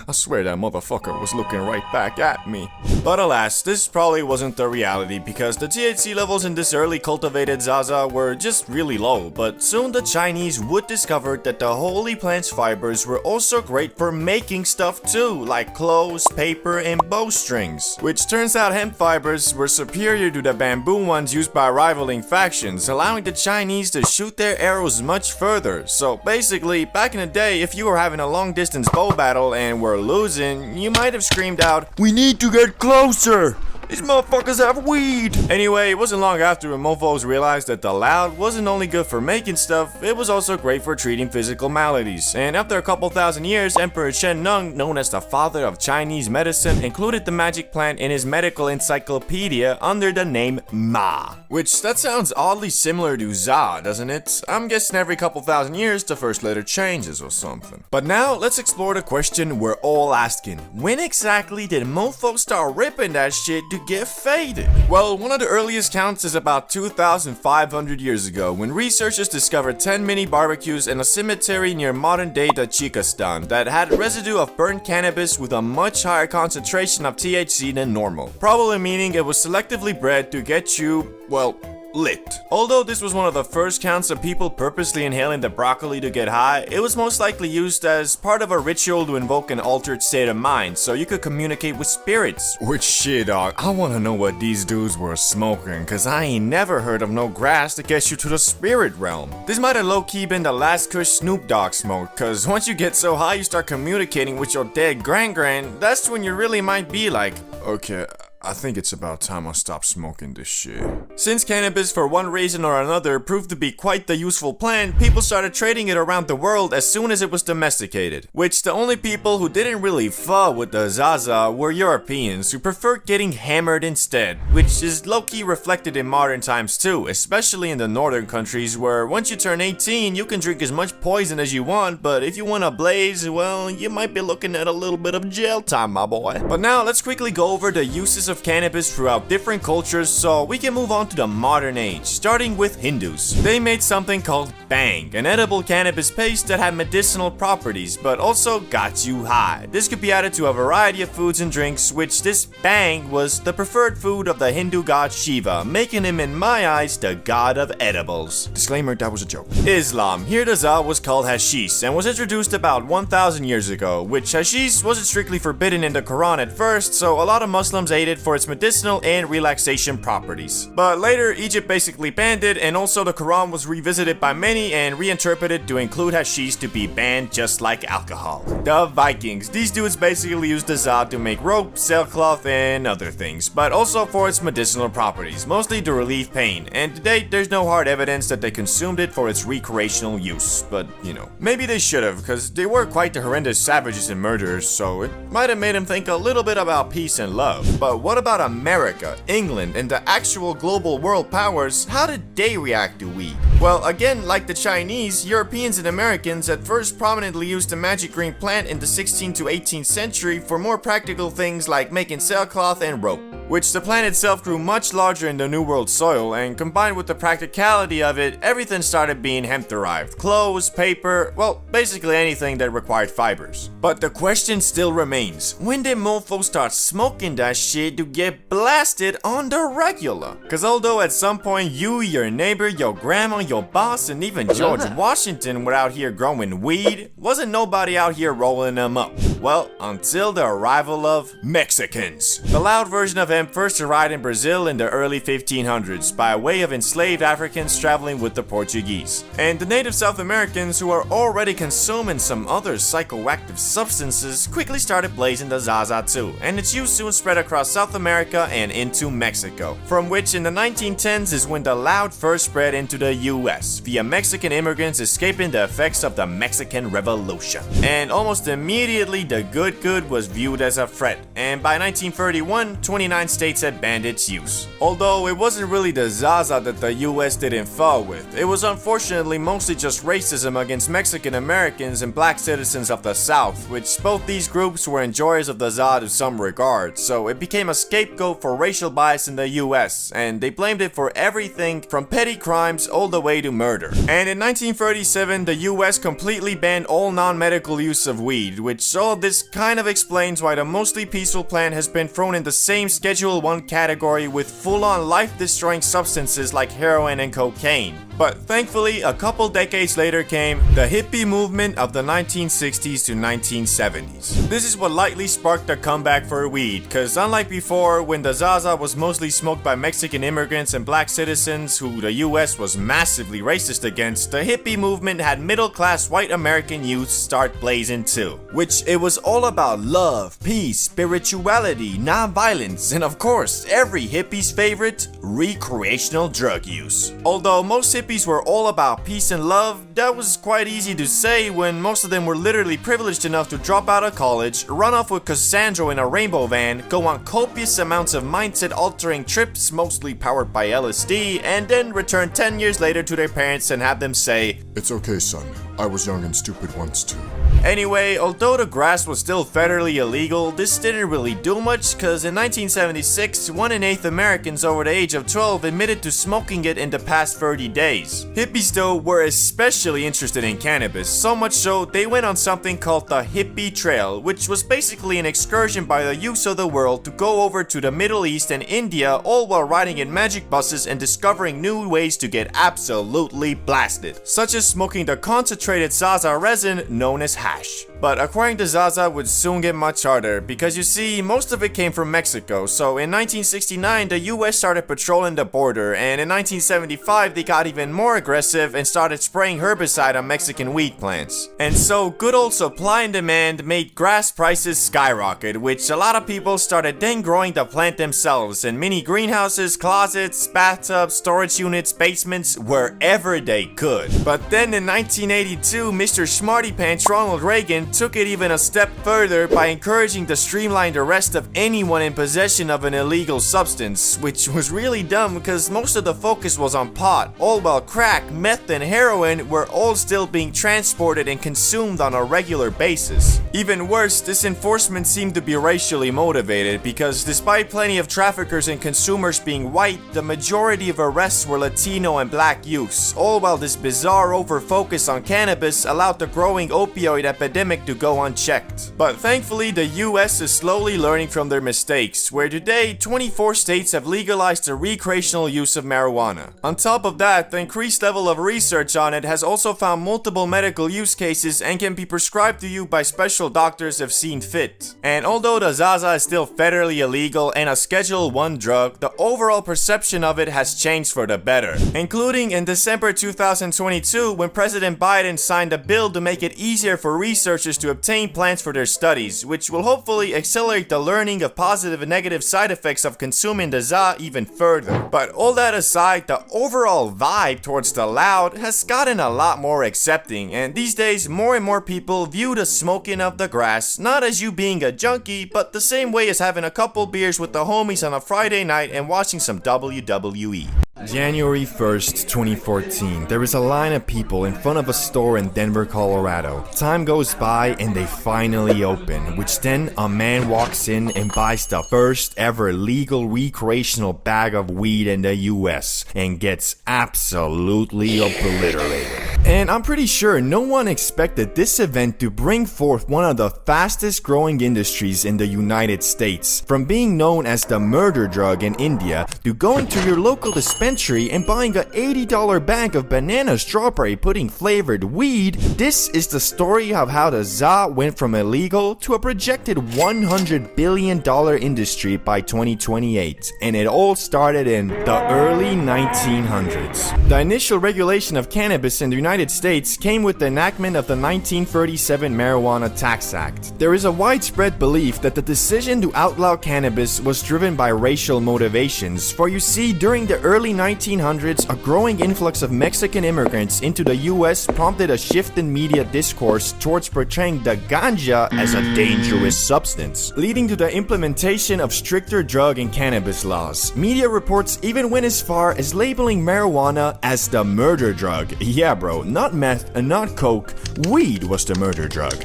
I swear that motherfucker was looking right back at me. But alas, this probably wasn't the reality because the THC levels in this early cultivated Zaza were just really low, but soon the Chinese would discover that the holy plant's fibers were also great for making stuff too, like clothes, paper, and bowstrings. Which turns out hemp fibers were superior to the bamboo ones used by rivaling factions, allowing the Chinese to shoot their arrows much further. So basically, back in the day, if you were having a long distance bow battle and were losing, you might have screamed out, "We need to get closer! These motherfuckers have weed!" Anyway, it wasn't long after when mofos realized that the loud wasn't only good for making stuff, it was also great for treating physical maladies. And after a couple thousand years, Emperor Shen Nung, known as the father of Chinese medicine, included the magic plant in his medical encyclopedia under the name Ma. Which, that sounds oddly similar to ZA, doesn't it? I'm guessing every couple thousand years the first letter changes or something. But now, let's explore the question we're all asking. When exactly did mofos start ripping that shit to get faded? Well, one of the earliest counts is about 2,500 years ago, when researchers discovered 10 mini barbecues in a cemetery near modern-day Tajikistan that had residue of burnt cannabis with a much higher concentration of THC than normal, probably meaning it was selectively bred to get you, well, lit. Although this was one of the first counts of people purposely inhaling the broccoli to get high, it was most likely used as part of a ritual to invoke an altered state of mind so you could communicate with spirits. Which shit, dog, I wanna know what these dudes were smoking, cause I ain't never heard of no grass that gets you to the spirit realm. This might have low-key been the last kush Snoop Dogg smoked, cause once you get so high you start communicating with your dead grand, that's when you really might be like, okay, I think it's about time I stop smoking this shit. Since cannabis, for one reason or another, proved to be quite the useful plant, people started trading it around the world as soon as it was domesticated. Which the only people who didn't really fuck with the Zaza were Europeans, who preferred getting hammered instead. Which is low-key reflected in modern times too, especially in the northern countries where once you turn 18, you can drink as much poison as you want, but if you want to blaze, well, you might be looking at a little bit of jail time, my boy. But now, let's quickly go over the uses of cannabis throughout different cultures so we can move on to the modern age, starting with Hindus. They made something called Bang, an edible cannabis paste that had medicinal properties, but also got you high. This could be added to a variety of foods and drinks, which this Bang was the preferred food of the Hindu god Shiva, making him in my eyes the god of edibles. Disclaimer, that was a joke. Islam. Here the Za was called hashish and was introduced about 1,000 years ago, which hashish wasn't strictly forbidden in the Quran at first, so a lot of Muslims ate it for its medicinal and relaxation properties. But later, Egypt basically banned it, and also the Quran was revisited by many and reinterpreted to include hashish to be banned just like alcohol. The Vikings. These dudes basically used the Za to make rope, sailcloth, and other things, but also for its medicinal properties, mostly to relieve pain, and to date, there's no hard evidence that they consumed it for its recreational use, but you know, maybe they should have, because they were quite the horrendous savages and murderers, so it might have made them think a little bit about peace and love. But what about America, England, and the actual global world powers? How did they react to weed? Well, again, like the Chinese, Europeans and Americans at first prominently used the magic green plant in the 16th to 18th century for more practical things like making sailcloth and rope, which the plant itself grew much larger in the New World soil, and combined with the practicality of it, everything started being hemp-derived. Clothes, paper, well, basically anything that required fibers. But the question still remains, when did mofos start smoking that shit to get blasted on the regular? Cause although at some point you, your neighbor, your grandma, your boss, and even George Washington were out here growing weed, wasn't nobody out here rolling them up. Well, until the arrival of Mexicans. The loud version of hemp first arrived in Brazil in the early 1500s by way of enslaved Africans traveling with the Portuguese. And the native South Americans, who are already consuming some other psychoactive substances, quickly started blazing the Zaza too, and its use soon spread across South America and into Mexico, from which in the 1910s is when the loud first spread into the US, via Mexican immigrants escaping the effects of the Mexican Revolution. And almost immediately the good was viewed as a threat, and by 1931, 29 states had banned its use. Although it wasn't really the Zaza that the US didn't fall with, it was unfortunately mostly just racism against Mexican Americans and black citizens of the South, which both these groups were enjoyers of the Za to some regard, so it became a scapegoat for racial bias in the US, and they blamed it for everything from petty crimes all the way to murder. And in 1937, the US completely banned all non-medical use of weed, which all of this kind of explains why the mostly peaceful plant has been thrown in the same Schedule 1 category with full-on life-destroying substances like heroin and cocaine. But thankfully, a couple decades later came the hippie movement of the 1960s to 1970s. This is what lightly sparked the comeback for weed, cause unlike before, when the Zaza was mostly smoked by Mexican immigrants and black citizens who the US was massively racist against, the hippie movement had middle-class white American youth start blazing too. Which it was all about love, peace, spirituality, non-violence, and of course, every hippie's favorite, recreational drug use. Although most hippies were all about peace and love, that was quite easy to say when most of them were literally privileged enough to drop out of college, run off with Cassandra in a rainbow van, go on copious amounts of mindset-altering trips, mostly powered by LSD, and then return 10 years later to their parents and have them say, It's okay, son. I was young and stupid once too. Anyway, although the grass was still federally illegal, this didn't really do much, cause in 1976, 1 in 8 Americans over the age of 12 admitted to smoking it in the past 30 days. Hippies though were especially interested in cannabis, so much so they went on something called the Hippie Trail, which was basically an excursion by the youths of the world to go over to the Middle East and India, all while riding in magic buses and discovering new ways to get absolutely blasted, such as smoking the concentrated Zaza resin known as hash. But acquiring the Zaza would soon get much harder, because you see, most of it came from Mexico, so in 1969 the US started patrolling the border, and in 1975 they got even more aggressive and started spraying herbicide on Mexican wheat plants. And so good old supply and demand made grass prices skyrocket, which a lot of people started then growing the plant themselves in mini greenhouses, closets, bathtubs, storage units, basements, wherever they could. But then in 1982, Mr. Smarty Pants Ronald Reagan took it even a step further by encouraging the streamlined arrest of anyone in possession of an illegal substance, which was really dumb because most of the focus was on pot, all while crack, meth, and heroin were all still being transported and consumed on a regular basis. Even worse, this enforcement seemed to be racially motivated because despite plenty of traffickers and consumers being white, the majority of arrests were Latino and black youths, all while this bizarre over-focus on cannabis allowed the growing opioid epidemic to go unchecked. But thankfully, the US is slowly learning from their mistakes, where today 24 states have legalized the recreational use of marijuana. On top of that, the increased level of research on it has also found multiple medical use cases and can be prescribed to you by special doctors if seen fit. And although the Zaza is still federally illegal and a Schedule 1 drug, the overall perception of it has changed for the better, including in December 2022 when President Biden signed a bill to make it easier for researchers to obtain plants for their studies, which will hopefully accelerate the learning of positive and negative side effects of consuming the Za even further. But all that aside, the overall vibe towards the loud has gotten a lot more accepting, and these days more and more people view the smoking of the grass not as you being a junkie, but the same way as having a couple beers with the homies on a Friday night and watching some WWE. January 1st, 2014, there is a line of people in front of a store in Denver, Colorado. Time goes by and they finally open, which then a man walks in and buys the first ever legal recreational bag of weed in the US and gets absolutely obliterated. And I'm pretty sure no one expected this event to bring forth one of the fastest growing industries in the United States. From being known as the murder drug in India to going to your local dispensary and buying an $80 bag of banana strawberry pudding flavored weed, this is the story of how the Za went from illegal to a projected $100 billion industry by 2028. And it all started in the early 1900s. The initial regulation of cannabis in the United States came with the enactment of the 1937 Marijuana Tax Act. There is a widespread belief that the decision to outlaw cannabis was driven by racial motivations, for you see, during the early 1900s, a growing influx of Mexican immigrants into the US prompted a shift in media discourse towards portraying the ganja as a dangerous substance, leading to the implementation of stricter drug and cannabis laws. Media reports even went as far as labeling marijuana as the murder drug. Yeah, bro, not meth and not coke, weed was the murder drug.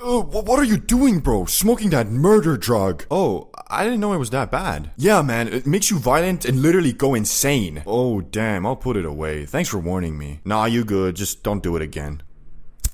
What are you doing, bro? Smoking that murder drug. Oh, I didn't know it was that bad. Yeah, man, it makes you violent and literally go insane. Oh, damn, I'll put it away. Thanks for warning me. Nah, you good, just don't do it again.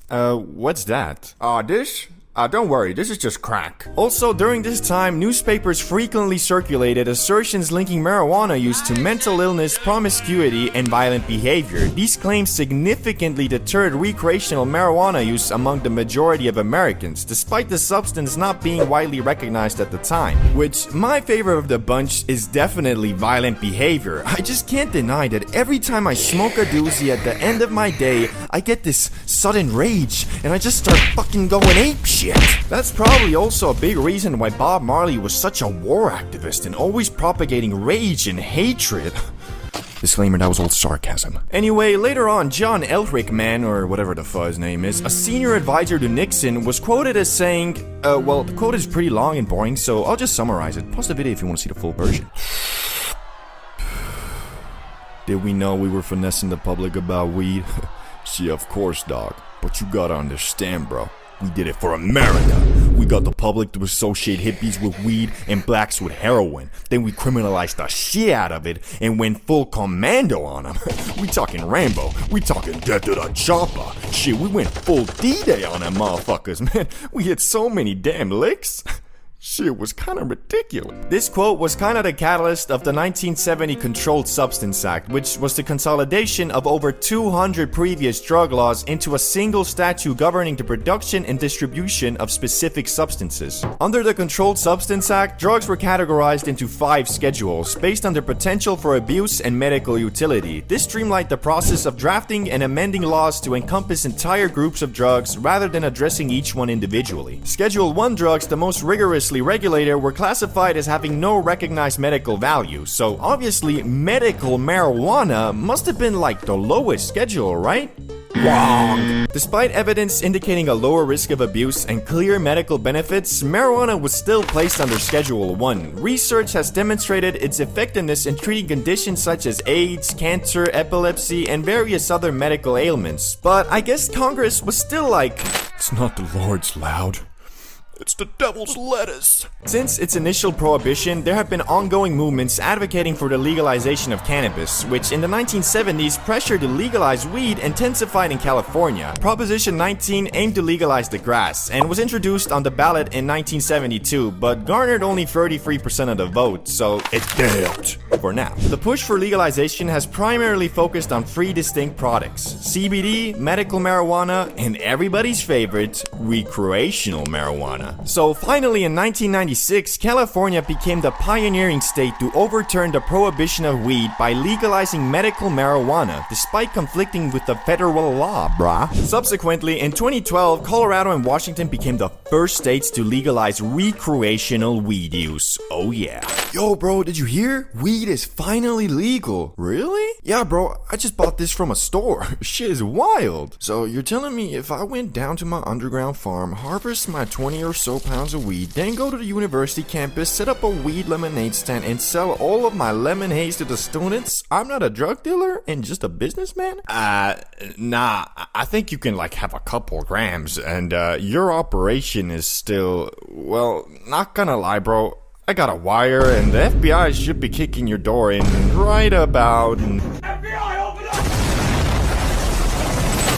What's that? This? Don't worry, this is just crack. Also, during this time, newspapers frequently circulated assertions linking marijuana use to mental illness, promiscuity, and violent behavior. These claims significantly deterred recreational marijuana use among the majority of Americans, despite the substance not being widely recognized at the time. Which, my favorite of the bunch is definitely violent behavior. I just can't deny that every time I smoke a doozy at the end of my day, I get this sudden rage, and I just start fucking going apeshit. That's probably also a big reason why Bob Marley was such a war activist and always propagating rage and hatred. Disclaimer, that was all sarcasm. Anyway, later on, John Ehrlichman, or whatever the fuck his name is, a senior advisor to Nixon, was quoted as saying, well, the quote is pretty long and boring, so I'll just summarize it. Pause the video if you want to see the full version. Did we know we were finessing the public about weed? See, of course, dog. But you gotta understand, bro. We did it for America. We got the public to associate hippies with weed and blacks with heroin. Then we criminalized the shit out of it and went full commando on them. We talking Rambo. We talking death to the chopper. Shit, we went full D-Day on them motherfuckers, man. We hit so many damn licks. Shit was kind of ridiculous. This quote was kind of the catalyst of the 1970 Controlled Substance Act, which was the consolidation of over 200 previous drug laws into a single statute governing the production and distribution of specific substances. Under the Controlled Substance Act, drugs were categorized into 5 schedules based on their potential for abuse and medical utility. This streamlined the process of drafting and amending laws to encompass entire groups of drugs rather than addressing each one individually. Schedule 1 drugs, the most rigorously regulated, were classified as having no recognized medical value, so obviously medical marijuana must have been like the lowest schedule, right? Wrong! Despite evidence indicating a lower risk of abuse and clear medical benefits, marijuana was still placed under Schedule 1. Research has demonstrated its effectiveness in treating conditions such as AIDS, cancer, epilepsy, and various other medical ailments. But I guess Congress was still like, it's not the Lord's loud. It's the devil's lettuce. Since its initial prohibition, there have been ongoing movements advocating for the legalization of cannabis, which in the 1970s pressure to legalize weed intensified in California. Proposition 19 aimed to legalize the grass and was introduced on the ballot in 1972, but garnered only 33% of the vote, so it failed for now. The push for legalization has primarily focused on 3 distinct products: CBD, medical marijuana, and everybody's favorite, recreational marijuana. So finally in 1996, California became the pioneering state to overturn the prohibition of weed by legalizing medical marijuana, despite conflicting with the federal law, brah. Subsequently, in 2012, Colorado and Washington became the first states to legalize recreational weed use. Oh yeah. Yo bro, did you hear? Weed is finally legal. Really? Yeah bro, I just bought this from a store. Shit is wild. So you're telling me if I went down to my underground farm, harvest my 20 or so pounds of weed, then go to the university campus, set up a weed lemonade stand, and sell all of my lemon haze to the students, I'm not a drug dealer and just a businessman? Nah, I think you can like have a couple grams, and your operation is still, well, not gonna lie bro, I got a wire and the FBI should be kicking your door in right about...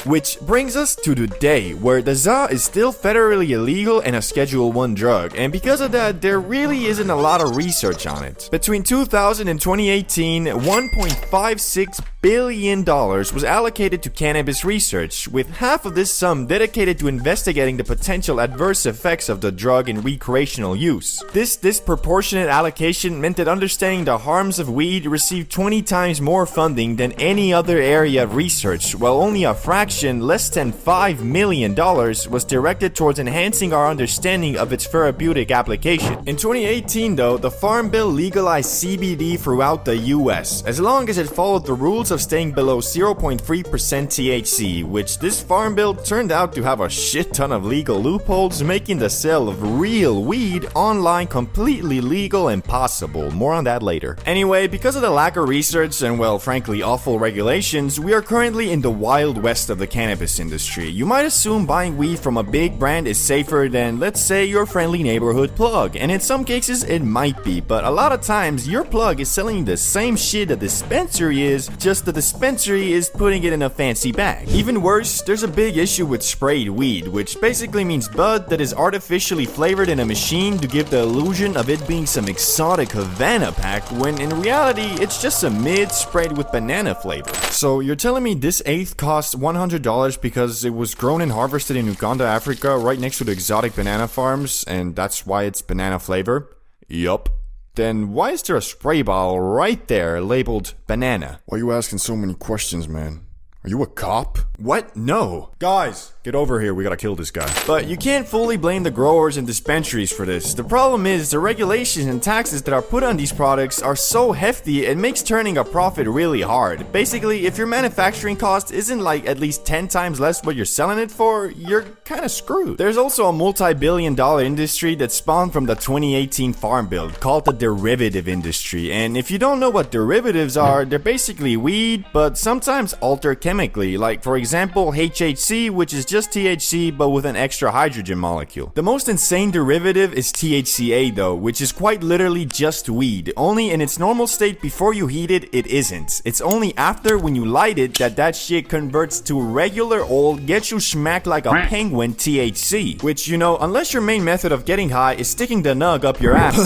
Which brings us to today, where the ZA is still federally illegal and a Schedule 1 drug, and because of that, there really isn't a lot of research on it. Between 2000 and 2018, $1.56 billion was allocated to cannabis research, with half of this sum dedicated to investigating the potential adverse effects of the drug in recreational use. This disproportionate allocation meant that understanding the harms of weed received 20 times more funding than any other area of research, while only a fraction, less than $5 million, was directed towards enhancing our understanding of its therapeutic application. In 2018 though, the Farm Bill legalized CBD throughout the US, as long as it followed the rules of staying below 0.3% THC, which this Farm Bill turned out to have a shit ton of legal loopholes, making the sale of real weed online completely legal and possible. More on that later. Anyway, because of the lack of research and, well, frankly awful regulations, we are currently in the wild west of the cannabis industry. You might assume buying weed from a big brand is safer than, let's say, your friendly neighborhood plug, and in some cases it might be, but a lot of times your plug is selling the same shit a dispensary is, just the dispensary is putting it in a fancy bag. Even worse, there's a big issue with sprayed weed, which basically means bud that is artificially flavored in a machine to give the illusion of it being some exotic Havana pack, when in reality it's just a mid sprayed with banana flavor. So you're telling me this eighth costs $100 because it was grown and harvested in Uganda, Africa, right next to the exotic banana farms, and that's why it's banana flavor? Yup. Then why is there a spray bottle right there labeled banana? Why are you asking so many questions, man? Are you a cop? What? No. Guys, get over here, we gotta kill this guy. But you can't fully blame the growers and dispensaries for this. The problem is the regulations and taxes that are put on these products are so hefty it makes turning a profit really hard. Basically, if your manufacturing cost isn't like at least 10 times less what you're selling it for, you're kinda screwed. There's also a multi-billion-dollar industry that spawned from the 2018 Farm Bill called the derivative industry, and if you don't know what derivatives are, they're basically weed, but sometimes alter chemicals chemically, like for example HHC, which is just THC but with an extra hydrogen molecule. The most insane derivative is THCA though, which is quite literally just weed, only in its normal state before you heat it, it isn't. It's only after when you light it that shit converts to regular old, get you smacked like a penguin THC, which, you know, unless your main method of getting high is sticking the nug up your ass.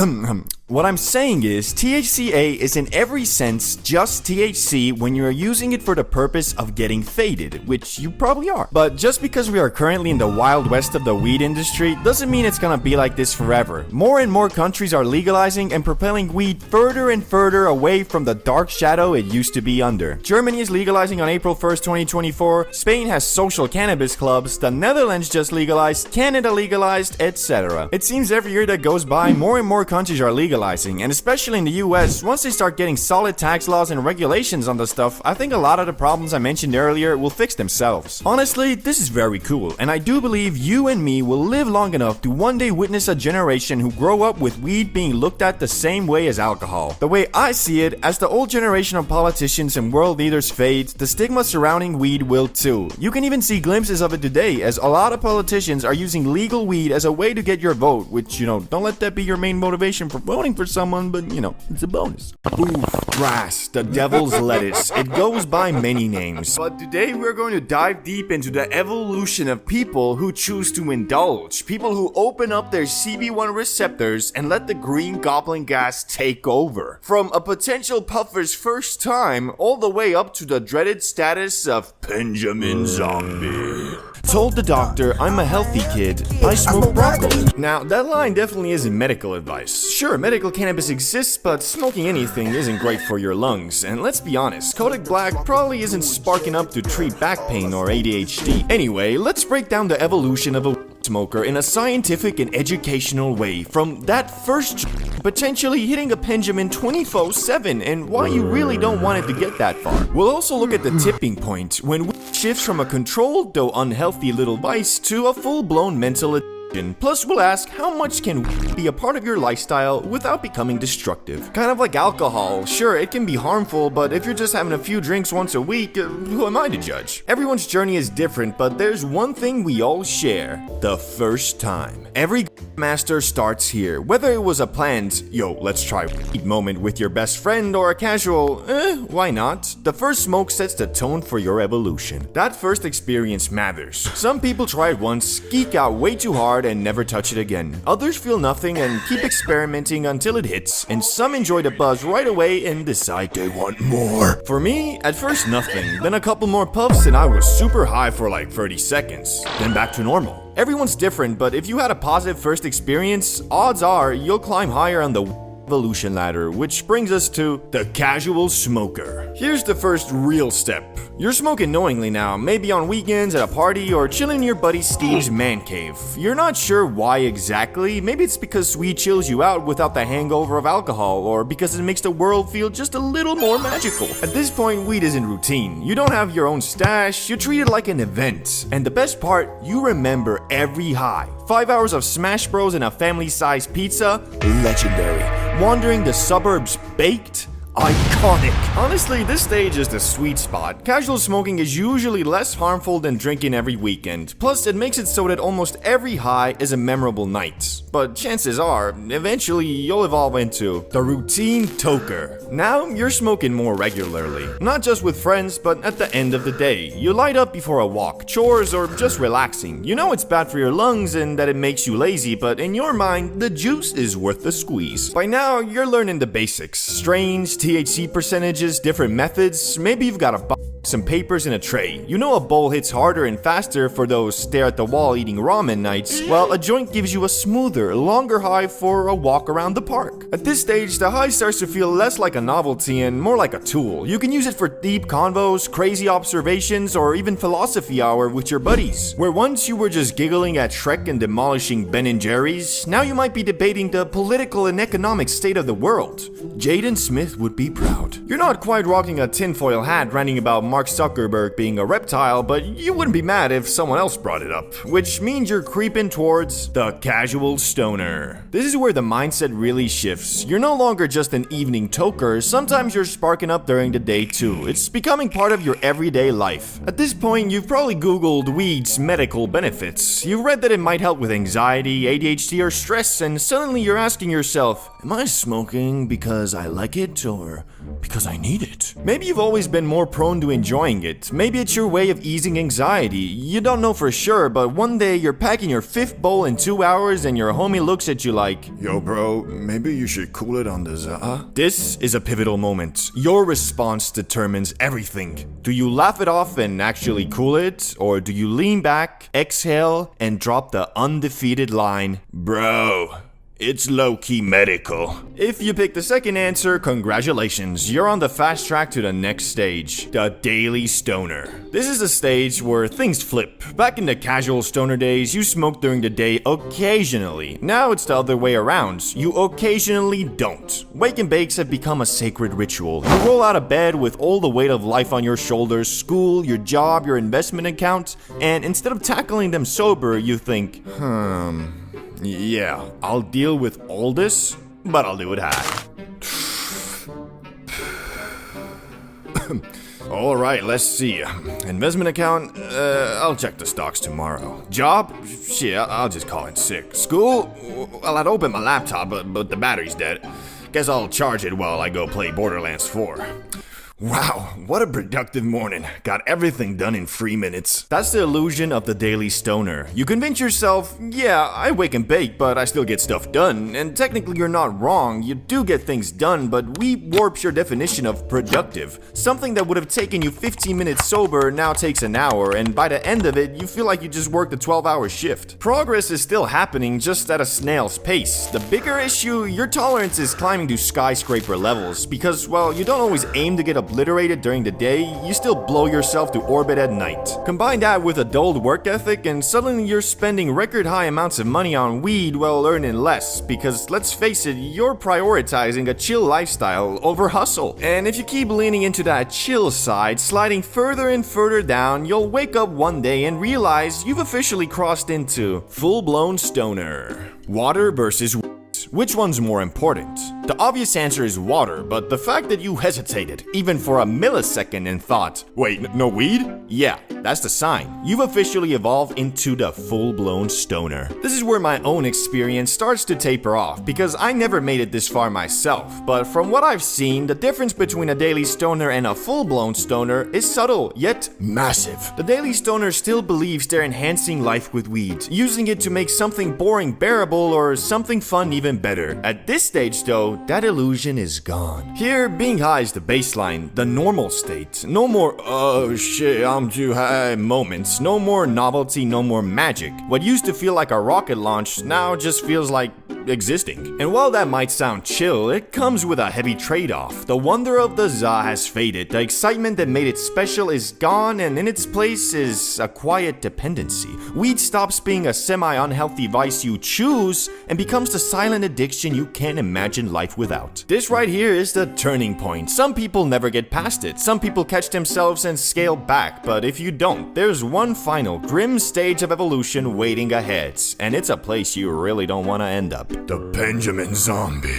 What I'm saying is, THCA is in every sense just THC when you're using it for the purpose of getting faded, which you probably are. But just because we are currently in the wild west of the weed industry doesn't mean it's gonna be like this forever. More and more countries are legalizing and propelling weed further and further away from the dark shadow it used to be under. Germany is legalizing on April 1st, 2024, Spain has social cannabis clubs, the Netherlands just legalized, Canada legalized, etc. It seems every year that goes by, more and more countries are legalizing. And especially in the US, once they start getting solid tax laws and regulations on the stuff, I think a lot of the problems I mentioned earlier will fix themselves. Honestly, this is very cool, and I do believe you and me will live long enough to one day witness a generation who grow up with weed being looked at the same way as alcohol. The way I see it, as the old generation of politicians and world leaders fades, the stigma surrounding weed will too. You can even see glimpses of it today, as a lot of politicians are using legal weed as a way to get your vote, which, you know, don't let that be your main motivation for voting for someone, but you know, it's a bonus. Oof, grass, the devil's lettuce. It goes by many names. But today we're going to dive deep into the evolution of people who choose to indulge. People who open up their CB1 receptors and let the green goblin gas take over. From a potential puffer's first time, all the way up to the dreaded status of Benjamin Zombie. Told the doctor I'm a healthy kid, I smoke broccoli. Now, that line definitely isn't medical advice. Sure, medical cannabis exists, but smoking anything isn't great for your lungs. And let's be honest, Kodak Black probably isn't sparking up to treat back pain or ADHD. Anyway, let's break down the evolution of a smoker in a scientific and educational way, from that first potentially hitting a pendulum 24/7 and why you really don't want it to get that far. We'll also look at the tipping point when weed shifts from a controlled though unhealthy little vice to a full-blown mental addiction. Plus, we'll ask how much can weed be a part of your lifestyle without becoming destructive. Kind of like alcohol. Sure, it can be harmful, but if you're just having a few drinks once a week, who am I to judge? Everyone's journey is different, but there's one thing we all share: the first time. Every master starts here, whether it was a planned, yo, let's try weed moment with your best friend, or a casual, why not? The first smoke sets the tone for your evolution. That first experience matters. Some people try it once, geek out way too hard, and never touch it again. Others feel nothing and keep experimenting until it hits, and some enjoy the buzz right away and decide they want more. For me, at first nothing, then a couple more puffs and I was super high for like 30 seconds, then back to normal. Everyone's different, but if you had a positive first experience, odds are you'll climb higher on the evolution ladder, which brings us to the casual smoker. Here's the first real step. You're smoking knowingly now, maybe on weekends at a party or chilling in your buddy Steve's man cave. You're not sure why exactly. Maybe it's because weed chills you out without the hangover of alcohol, or because it makes the world feel just a little more magical. At this point, weed isn't routine. You don't have your own stash, you treat it like an event. And the best part, you remember every high. 5 hours of Smash Bros and a family-sized pizza? Legendary. Wandering the suburbs baked? Iconic. Honestly, this stage is the sweet spot. Casual smoking is usually less harmful than drinking every weekend. Plus, it makes it so that almost every high is a memorable night. But chances are, eventually you'll evolve into the routine toker. Now, you're smoking more regularly. Not just with friends, but at the end of the day. You light up before a walk, chores, or just relaxing. You know it's bad for your lungs and that it makes you lazy, but in your mind, the juice is worth the squeeze. By now, you're learning the basics. Strains, THC percentages, different methods. Maybe you've got some papers in a tray. You know a bowl hits harder and faster for those stare at the wall eating ramen nights, while a joint gives you a smoother, longer high for a walk around the park. At this stage, the high starts to feel less like a novelty and more like a tool. You can use it for deep convos, crazy observations, or even philosophy hour with your buddies. Where once you were just giggling at Shrek and demolishing Ben & Jerry's, now you might be debating the political and economic state of the world. Jaden Smith would be proud. You're not quite rocking a tinfoil hat ranting about Mark Zuckerberg being a reptile, but you wouldn't be mad if someone else brought it up, which means you're creeping towards the casual stoner. This is where the mindset really shifts. You're no longer just an evening toker, sometimes you're sparking up during the day too. It's becoming part of your everyday life. At this point, you've probably Googled weed's medical benefits. You've read that it might help with anxiety, ADHD, or stress, and suddenly you're asking yourself, am I smoking because I like it or because I need it? Maybe you've always been more prone to enjoying it. Maybe it's your way of easing anxiety. You don't know for sure, but one day you're packing your 5th bowl in 2 hours and your homie looks at you like, Yo, bro, maybe you should cool it on the za. this is a pivotal moment. Your response determines everything. Do you laugh it off and actually cool it, or do you lean back, exhale, and drop the undefeated line, bro, it's low-key medical? If you pick the second answer, congratulations, you're on the fast track to the next stage, the daily stoner. This is a stage where things flip. Back in the casual stoner days, you smoked during the day occasionally. Now it's the other way around. You occasionally don't. Wake and bakes have become a sacred ritual. You roll out of bed with all the weight of life on your shoulders, school, your job, your investment account, and instead of tackling them sober, you think, yeah, I'll deal with all this, but I'll do it high. Alright, let's see. Investment account, I'll check the stocks tomorrow. Job? Shit, I'll just call in sick. School? Well, I'd open my laptop, but the battery's dead. Guess I'll charge it while I go play Borderlands 4. Wow, what a productive morning. Got everything done in 3 minutes. That's the illusion of the daily stoner. You convince yourself, yeah, I wake and bake, but I still get stuff done. And technically you're not wrong, you do get things done, but weed warps your definition of productive. Something that would have taken you 15 minutes sober now takes an hour, and by the end of it, you feel like you just worked a 12-hour shift. Progress is still happening, just at a snail's pace. The bigger issue, your tolerance is climbing to skyscraper levels, because, well, you don't always aim to get obliterated during the day, you still blow yourself to orbit at night. Combine that with a dulled work ethic and suddenly you're spending record high amounts of money on weed while earning less, because let's face it, you're prioritizing a chill lifestyle over hustle. And if you keep leaning into that chill side, sliding further and further down, you'll wake up one day and realize you've officially crossed into full-blown stoner. Water versus weed. Which one's more important? The obvious answer is water, but the fact that you hesitated, even for a millisecond, and thought, wait, no weed? Yeah, that's the sign. You've officially evolved into the full-blown stoner. This is where my own experience starts to taper off, because I never made it this far myself, but from what I've seen, the difference between a daily stoner and a full-blown stoner is subtle, yet massive. The daily stoner still believes they're enhancing life with weed, using it to make something boring bearable or something fun even better. At this stage though, that illusion is gone. Here, being high is the baseline, the normal state. No more, oh shit, I'm too high moments. No more novelty, no more magic. What used to feel like a rocket launch now just feels like existing. And while that might sound chill, it comes with a heavy trade-off. The wonder of the za has faded, the excitement that made it special is gone, and in its place is a quiet dependency. Weed stops being a semi-unhealthy vice you choose and becomes the silent addiction you can't imagine life without. This right here is the turning point. Some people never get past it. Some people catch themselves and scale back, but if you don't, there's one final grim stage of evolution waiting ahead, and it's a place you really don't want to end up. The Benjamin Zombie.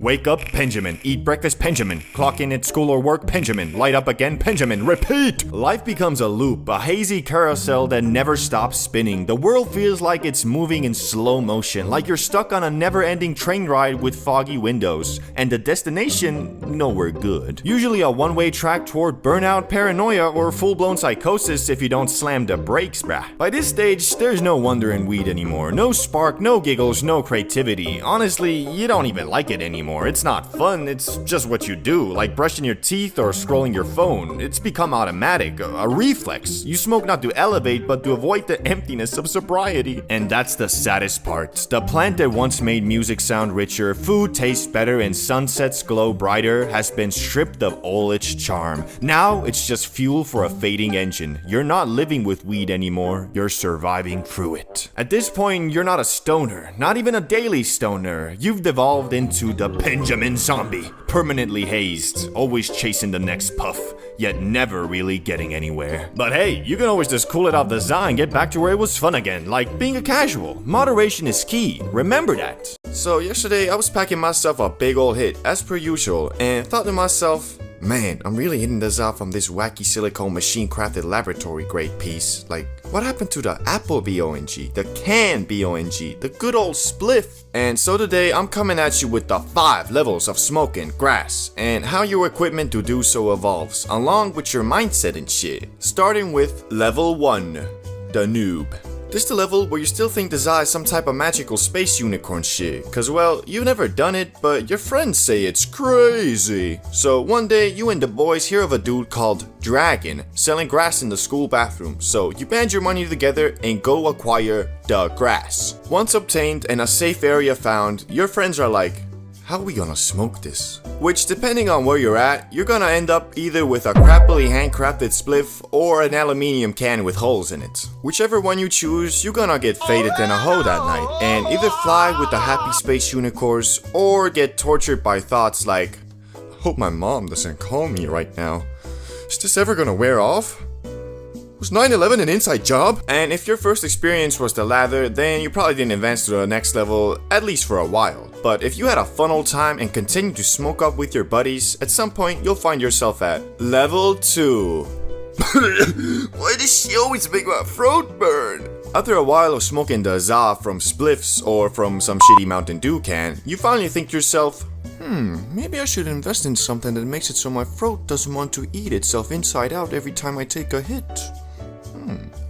Wake up, Benjamin. Eat breakfast, Benjamin. Clock in at school or work, Benjamin. Light up again, Benjamin. Repeat! Life becomes a loop, a hazy carousel that never stops spinning. The world feels like it's moving in slow motion, like you're stuck on a never-ending train ride with foggy windows, and the destination, nowhere good. Usually a one-way track toward burnout, paranoia, or full-blown psychosis if you don't slam the brakes, brah. By this stage, there's no wonder in weed anymore. No spark, no giggles, no creativity. Honestly, you don't even like it anymore. It's not fun, it's just what you do, like brushing your teeth or scrolling your phone. It's become automatic, a reflex. You smoke not to elevate, but to avoid the emptiness of sobriety. And that's the saddest part. The plant that once made music sound richer, food taste better, and sunsets glow brighter has been stripped of all its charm. Now, it's just fuel for a fading engine. You're not living with weed anymore, you're surviving through it. At this point, you're not a stoner, not even a daily stoner. You've devolved into the Benjamin Zombie. Permanently hazed, always chasing the next puff, yet never really getting anywhere. But hey, you can always just cool it off the za and get back to where it was fun again, like being a casual. Moderation is key, remember that. So yesterday I was packing myself a big ol' hit, as per usual, and thought to myself, man, I'm really hitting the za from this wacky silicone machine-crafted laboratory-grade piece. Like, what happened to the apple BONG, the can BONG, the good old spliff? And so today, I'm coming at you with the 5 levels of smoking grass, and how your equipment to do so evolves, along with your mindset and shit. Starting with level 1, the noob. This is the level where you still think the za is some type of magical space unicorn shit, cause well, you've never done it, but your friends say it's crazy. So one day, you and the boys hear of a dude called Dragon selling grass in the school bathroom, so you band your money together and go acquire the grass. Once obtained and a safe area found, your friends are like, how are we gonna smoke this? Which, depending on where you're at, you're gonna end up either with a crappily handcrafted spliff or an aluminium can with holes in it. Whichever one you choose, you're gonna get faded in a hole that night, and either fly with the happy space unicorns or get tortured by thoughts like, hope my mom doesn't call me right now. Is this ever gonna wear off? Was 9/11 an inside job? And if your first experience was the latter, then you probably didn't advance to the next level, at least for a while. But if you had a fun old time and continued to smoke up with your buddies, at some point you'll find yourself at level 2. Why does she always make my throat burn? After a while of smoking the za from spliffs or from some shitty Mountain Dew can, you finally think to yourself, maybe I should invest in something that makes it so my throat doesn't want to eat itself inside out every time I take a hit.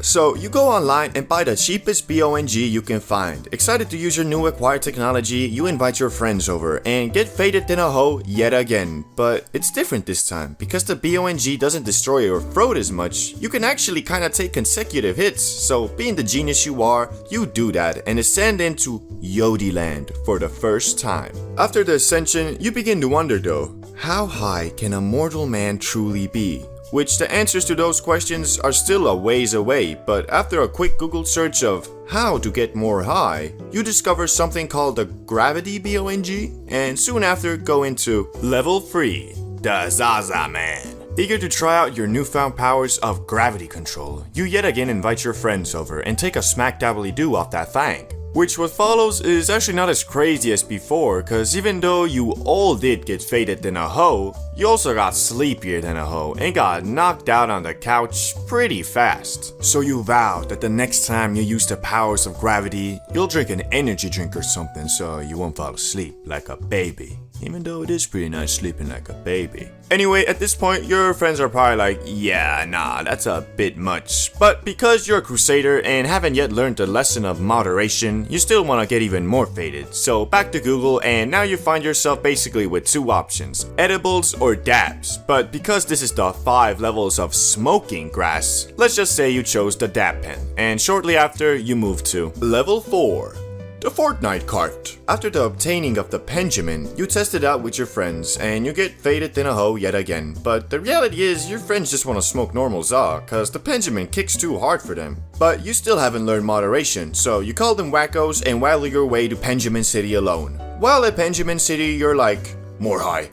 So you go online and buy the cheapest BONG you can find. Excited to use your new acquired technology, you invite your friends over and get faded in a hole yet again. But it's different this time, because the BONG doesn't destroy your throat as much. You can actually kinda take consecutive hits, so being the genius you are, you do that and ascend into Yodi Land for the first time. After the ascension, you begin to wonder though, how high can a mortal man truly be? Which the answers to those questions are still a ways away, but after a quick Google search of how to get more high, you discover something called the gravity BONG, and soon after go into level 3, the Zaza Man. Eager to try out your newfound powers of gravity control, you yet again invite your friends over and take a smack dabbly do off that thing. Which what follows is actually not as crazy as before, cause even though you all did get faded in a hoe, you also got sleepier than a hoe and got knocked out on the couch pretty fast. So you vow that the next time you use the powers of gravity, you'll drink an energy drink or something so you won't fall asleep like a baby. Even though it is pretty nice sleeping like a baby. Anyway, at this point, your friends are probably like, yeah, nah, that's a bit much. But because you're a crusader and haven't yet learned the lesson of moderation, you still want to get even more faded. So back to Google, and now you find yourself basically with 2 options, edibles or dabs. But because this is the 5 levels of smoking grass, let's just say you chose the dab pen. And shortly after, you move to level 4. The Fortnite cart. After the obtaining of the Benjamin, you test it out with your friends and you get faded in a hoe yet again. But the reality is your friends just want to smoke normal za cause the Benjamin kicks too hard for them. But you still haven't learned moderation, so you call them wackos and waddle your way to Benjamin City alone. While at Benjamin City, you're like, more high,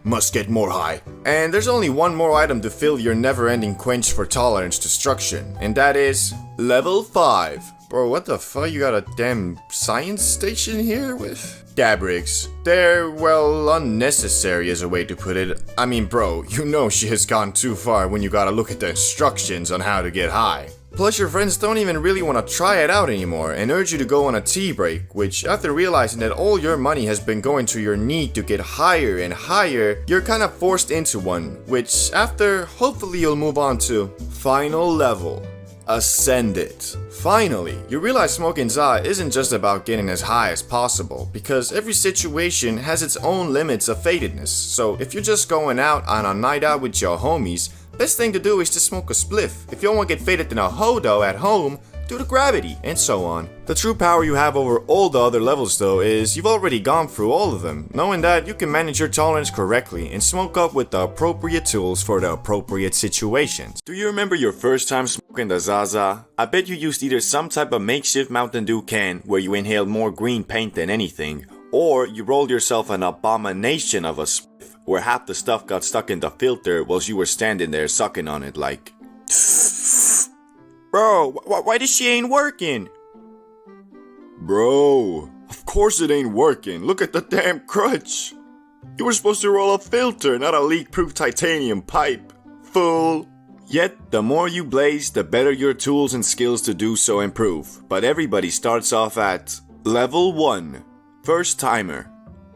must get more high. And there's only one more item to fill your never-ending quench for tolerance destruction, and that is level 5. Bro, what the fuck? You got a damn science station here with dab rigs? They're, well, unnecessary is a way to put it. I mean, bro, you know she has gone too far when you gotta look at the instructions on how to get high. Plus, your friends don't even really want to try it out anymore and urge you to go on a tea break, which, after realizing that all your money has been going to your need to get higher and higher, you're kind of forced into one, which, after, hopefully you'll move on to final level. Ascend it. Finally, you realize smoking za isn't just about getting as high as possible, because every situation has its own limits of fadedness. So if you're just going out on a night out with your homies, best thing to do is to smoke a spliff. If you don't want to get faded in a hodo at home, do the gravity, and so on. The true power you have over all the other levels though is you've already gone through all of them, knowing that you can manage your tolerance correctly and smoke up with the appropriate tools for the appropriate situations. Do you remember your first time smoking the Zaza? I bet you used either some type of makeshift Mountain Dew can where you inhaled more green paint than anything, Or you rolled yourself an abomination of a spliff where half the stuff got stuck in the filter whilst you were standing there sucking on it like... Bro, why this shit ain't working? Bro, of course it ain't working. Look at the damn crutch. You were supposed to roll a filter, not a leak-proof titanium pipe. Fool. Yet, the more you blaze, the better your tools and skills to do so improve. But everybody starts off at Level 1. First timer.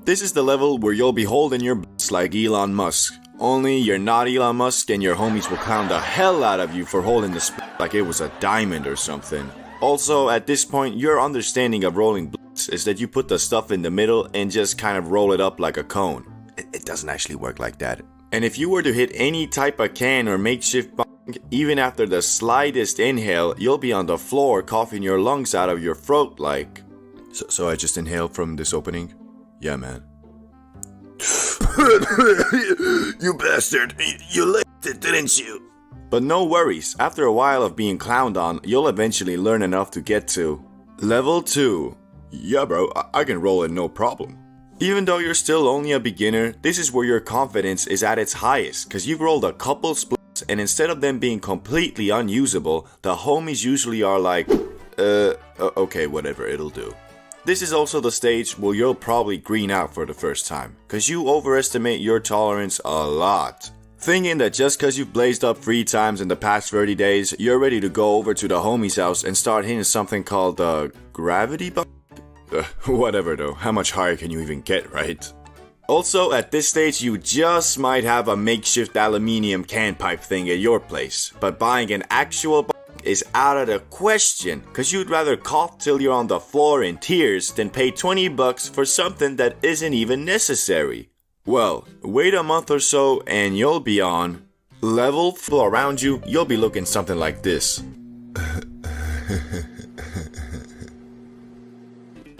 This is the level where you'll be holding your butts like Elon Musk. Only you're not Elon Musk and your homies will clown the hell out of you for holding the split like it was a diamond or something. Also, at this point, your understanding of rolling blitz is that you put the stuff in the middle and just kind of roll it up like a cone. It doesn't actually work like that. And if you were to hit any type of can or makeshift bong, even after the slightest inhale, you'll be on the floor coughing your lungs out of your throat like... So I just inhaled from this opening? Yeah, man. You bastard. You licked it, didn't you? But no worries, after a while of being clowned on, you'll eventually learn enough to get to Level 2. Yeah bro, I can roll it no problem. Even though you're still only a beginner, this is where your confidence is at its highest, cause you've rolled a couple splits and instead of them being completely unusable, the homies usually are like, okay, whatever, it'll do. This is also the stage where you'll probably green out for the first time, cause you overestimate your tolerance a lot. Thinking that just cause you've blazed up 3 times in the past 30 days, you're ready to go over to the homie's house and start hitting something called the gravity bug? Whatever though, how much higher can you even get, right? Also, at this stage you just might have a makeshift aluminium can pipe thing at your place, but buying an actual bug is out of the question, cause you'd rather cough till you're on the floor in tears than pay 20 bucks for something that isn't even necessary. Well, wait a month or so and you'll be on Level 4. Around you, you'll be looking something like this.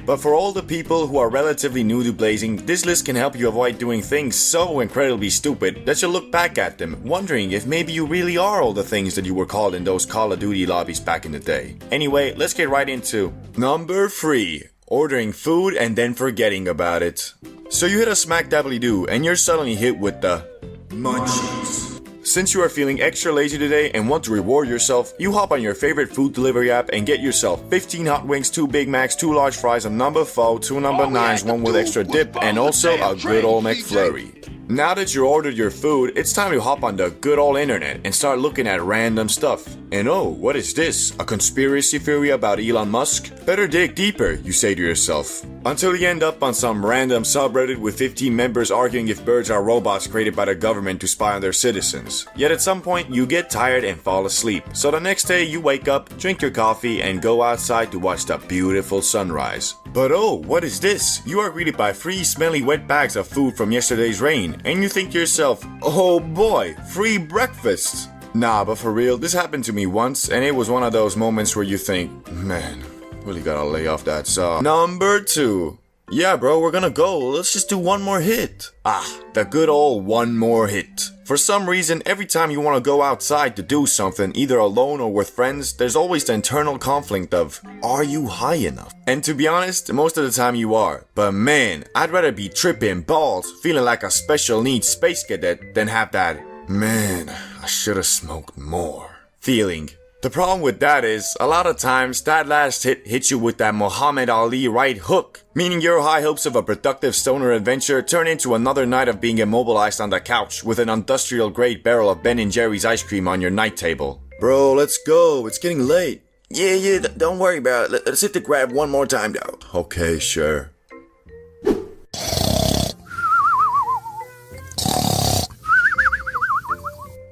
But for all the people who are relatively new to blazing, this list can help you avoid doing things so incredibly stupid that you'll look back at them, wondering if maybe you really are all the things that you were called in those Call of Duty lobbies back in the day. Anyway, let's get right into Number 3. Ordering food and then forgetting about it. So you hit a smack dabbly do and you're suddenly hit with the munchies. Since you are feeling extra lazy today and want to reward yourself, you hop on your favorite food delivery app and get yourself 15 hot wings, 2 Big Macs, 2 large fries, a number 4, 2 number 9s, 1 with extra dip, and also a good old McFlurry. Now that you ordered your food, it's time to hop on the good old internet and start looking at random stuff. And oh, what is this? A conspiracy theory about Elon Musk? Better dig deeper, you say to yourself. Until you end up on some random subreddit with 15 members arguing if birds are robots created by the government to spy on their citizens. Yet at some point, you get tired and fall asleep. So the next day, you wake up, drink your coffee, and go outside to watch the beautiful sunrise. But oh, what is this? You are greeted by 3 smelly wet bags of food from yesterday's rain, and you think to yourself, oh boy, free breakfast. Nah, but for real, this happened to me once, and it was one of those moments where you think, man, really gotta lay off that sauce. Number 2. Yeah bro, we're gonna go, let's just do one more hit. Ah, the good old one more hit. For some reason, every time you want to go outside to do something, either alone or with friends, there's always the internal conflict of, are you high enough? And to be honest, most of the time you are. But man, I'd rather be tripping balls, feeling like a special needs space cadet, than have that, man, I should've smoked more feeling. The problem with that is, a lot of times, that last hit hits you with that Muhammad Ali right hook, meaning your high hopes of a productive stoner adventure turn into another night of being immobilized on the couch with an industrial grade barrel of Ben & Jerry's ice cream on your night table. Bro, let's go. It's getting late. Yeah, don't worry about it. Let's hit the grab one more time, though. Okay, sure.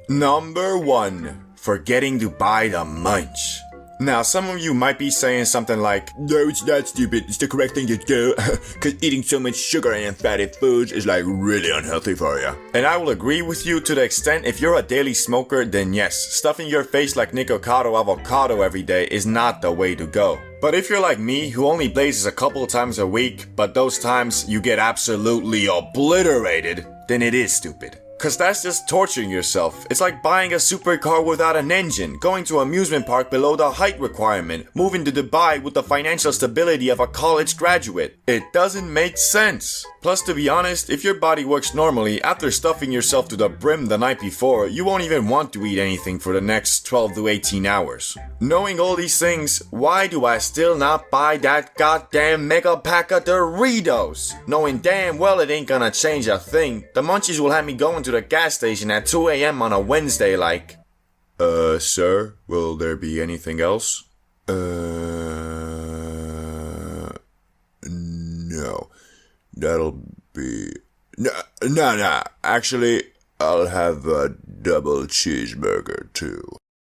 Number 1. Forgetting to buy the munch. Now, some of you might be saying something like, no, it's not stupid, it's the correct thing to do, cause eating so much sugar and fatty foods is like really unhealthy for you. And I will agree with you to the extent if you're a daily smoker, then yes, stuffing your face like Nicocado avocado every day is not the way to go. But if you're like me, who only blazes a couple times a week, but those times you get absolutely obliterated, then it is stupid. Cause that's just torturing yourself. It's like buying a supercar without an engine, going to an amusement park below the height requirement, moving to Dubai with the financial stability of a college graduate. It doesn't make sense. Plus, to be honest, if your body works normally, after stuffing yourself to the brim the night before, you won't even want to eat anything for the next 12 to 18 hours. Knowing all these things, why do I still not buy that goddamn mega pack of Doritos? Knowing damn well it ain't gonna change a thing. The munchies will have me going to the gas station at 2 a.m. on a Wednesday like, sir, will there be anything else? No. That'll be... No. Actually, I'll have a double cheeseburger too.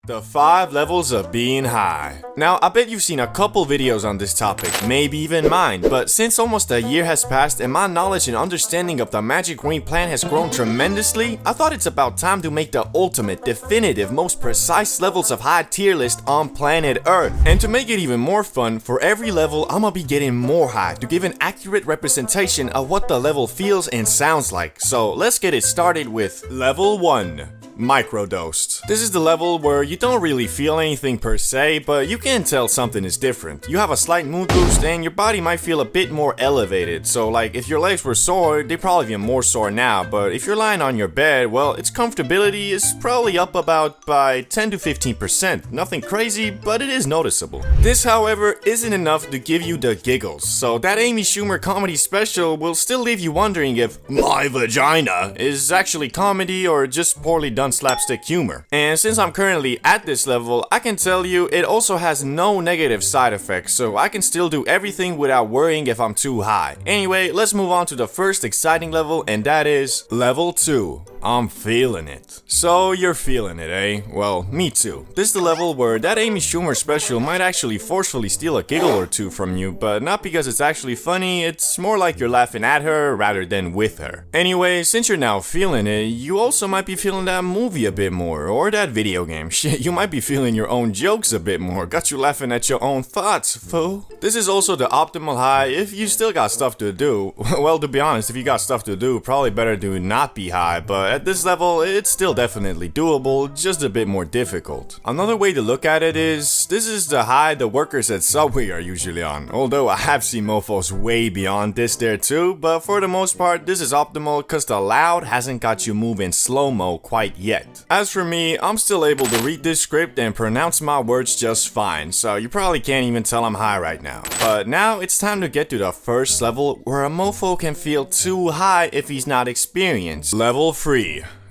The 5 levels of being high. Now, I bet you've seen a couple videos on this topic, maybe even mine, but since almost a year has passed and my knowledge and understanding of the magic green plant has grown tremendously, I thought it's about time to make the ultimate, definitive, most precise levels of high tier list on planet Earth. And to make it even more fun, for every level, I'ma be getting more high to give an accurate representation of what the level feels and sounds like. So let's get it started with level 1. Microdosed. This is the level where you don't really feel anything per se, but you can tell something is different. You have a slight mood boost and your body might feel a bit more elevated. So like if your legs were sore, they're probably even more sore now, but if you're lying on your bed, well, its comfortability is probably up about by 10 to 15%. Nothing crazy, but it is noticeable. This, however, isn't enough to give you the giggles, so that Amy Schumer comedy special will still leave you wondering if my vagina is actually comedy or just poorly done slapstick humor. And since I'm currently at this level, I can tell you it also has no negative side effects, so I can still do everything without worrying if I'm too high. Anyway, let's move on to the first exciting level, and that is level 2. I'm feeling it. So you're feeling it, eh? Well, me too. This is the level where that Amy Schumer special might actually forcefully steal a giggle or two from you, but not because it's actually funny, it's more like you're laughing at her rather than with her. Anyway, since you're now feeling it, you also might be feeling that movie a bit more, or that video game. Shit, you might be feeling your own jokes a bit more. Got you laughing at your own thoughts, fool. This is also the optimal high if you still got stuff to do. Well, to be honest, if you got stuff to do, probably better to not be high, but at this level, it's still definitely doable, just a bit more difficult. Another way to look at it is, this is the high the workers at Subway are usually on. Although I have seen mofos way beyond this there too, but for the most part, this is optimal cause the loud hasn't got you moving slow-mo quite yet. As for me, I'm still able to read this script and pronounce my words just fine, so you probably can't even tell I'm high right now. But now it's time to get to the first level where a mofo can feel too high if he's not experienced. Level 3.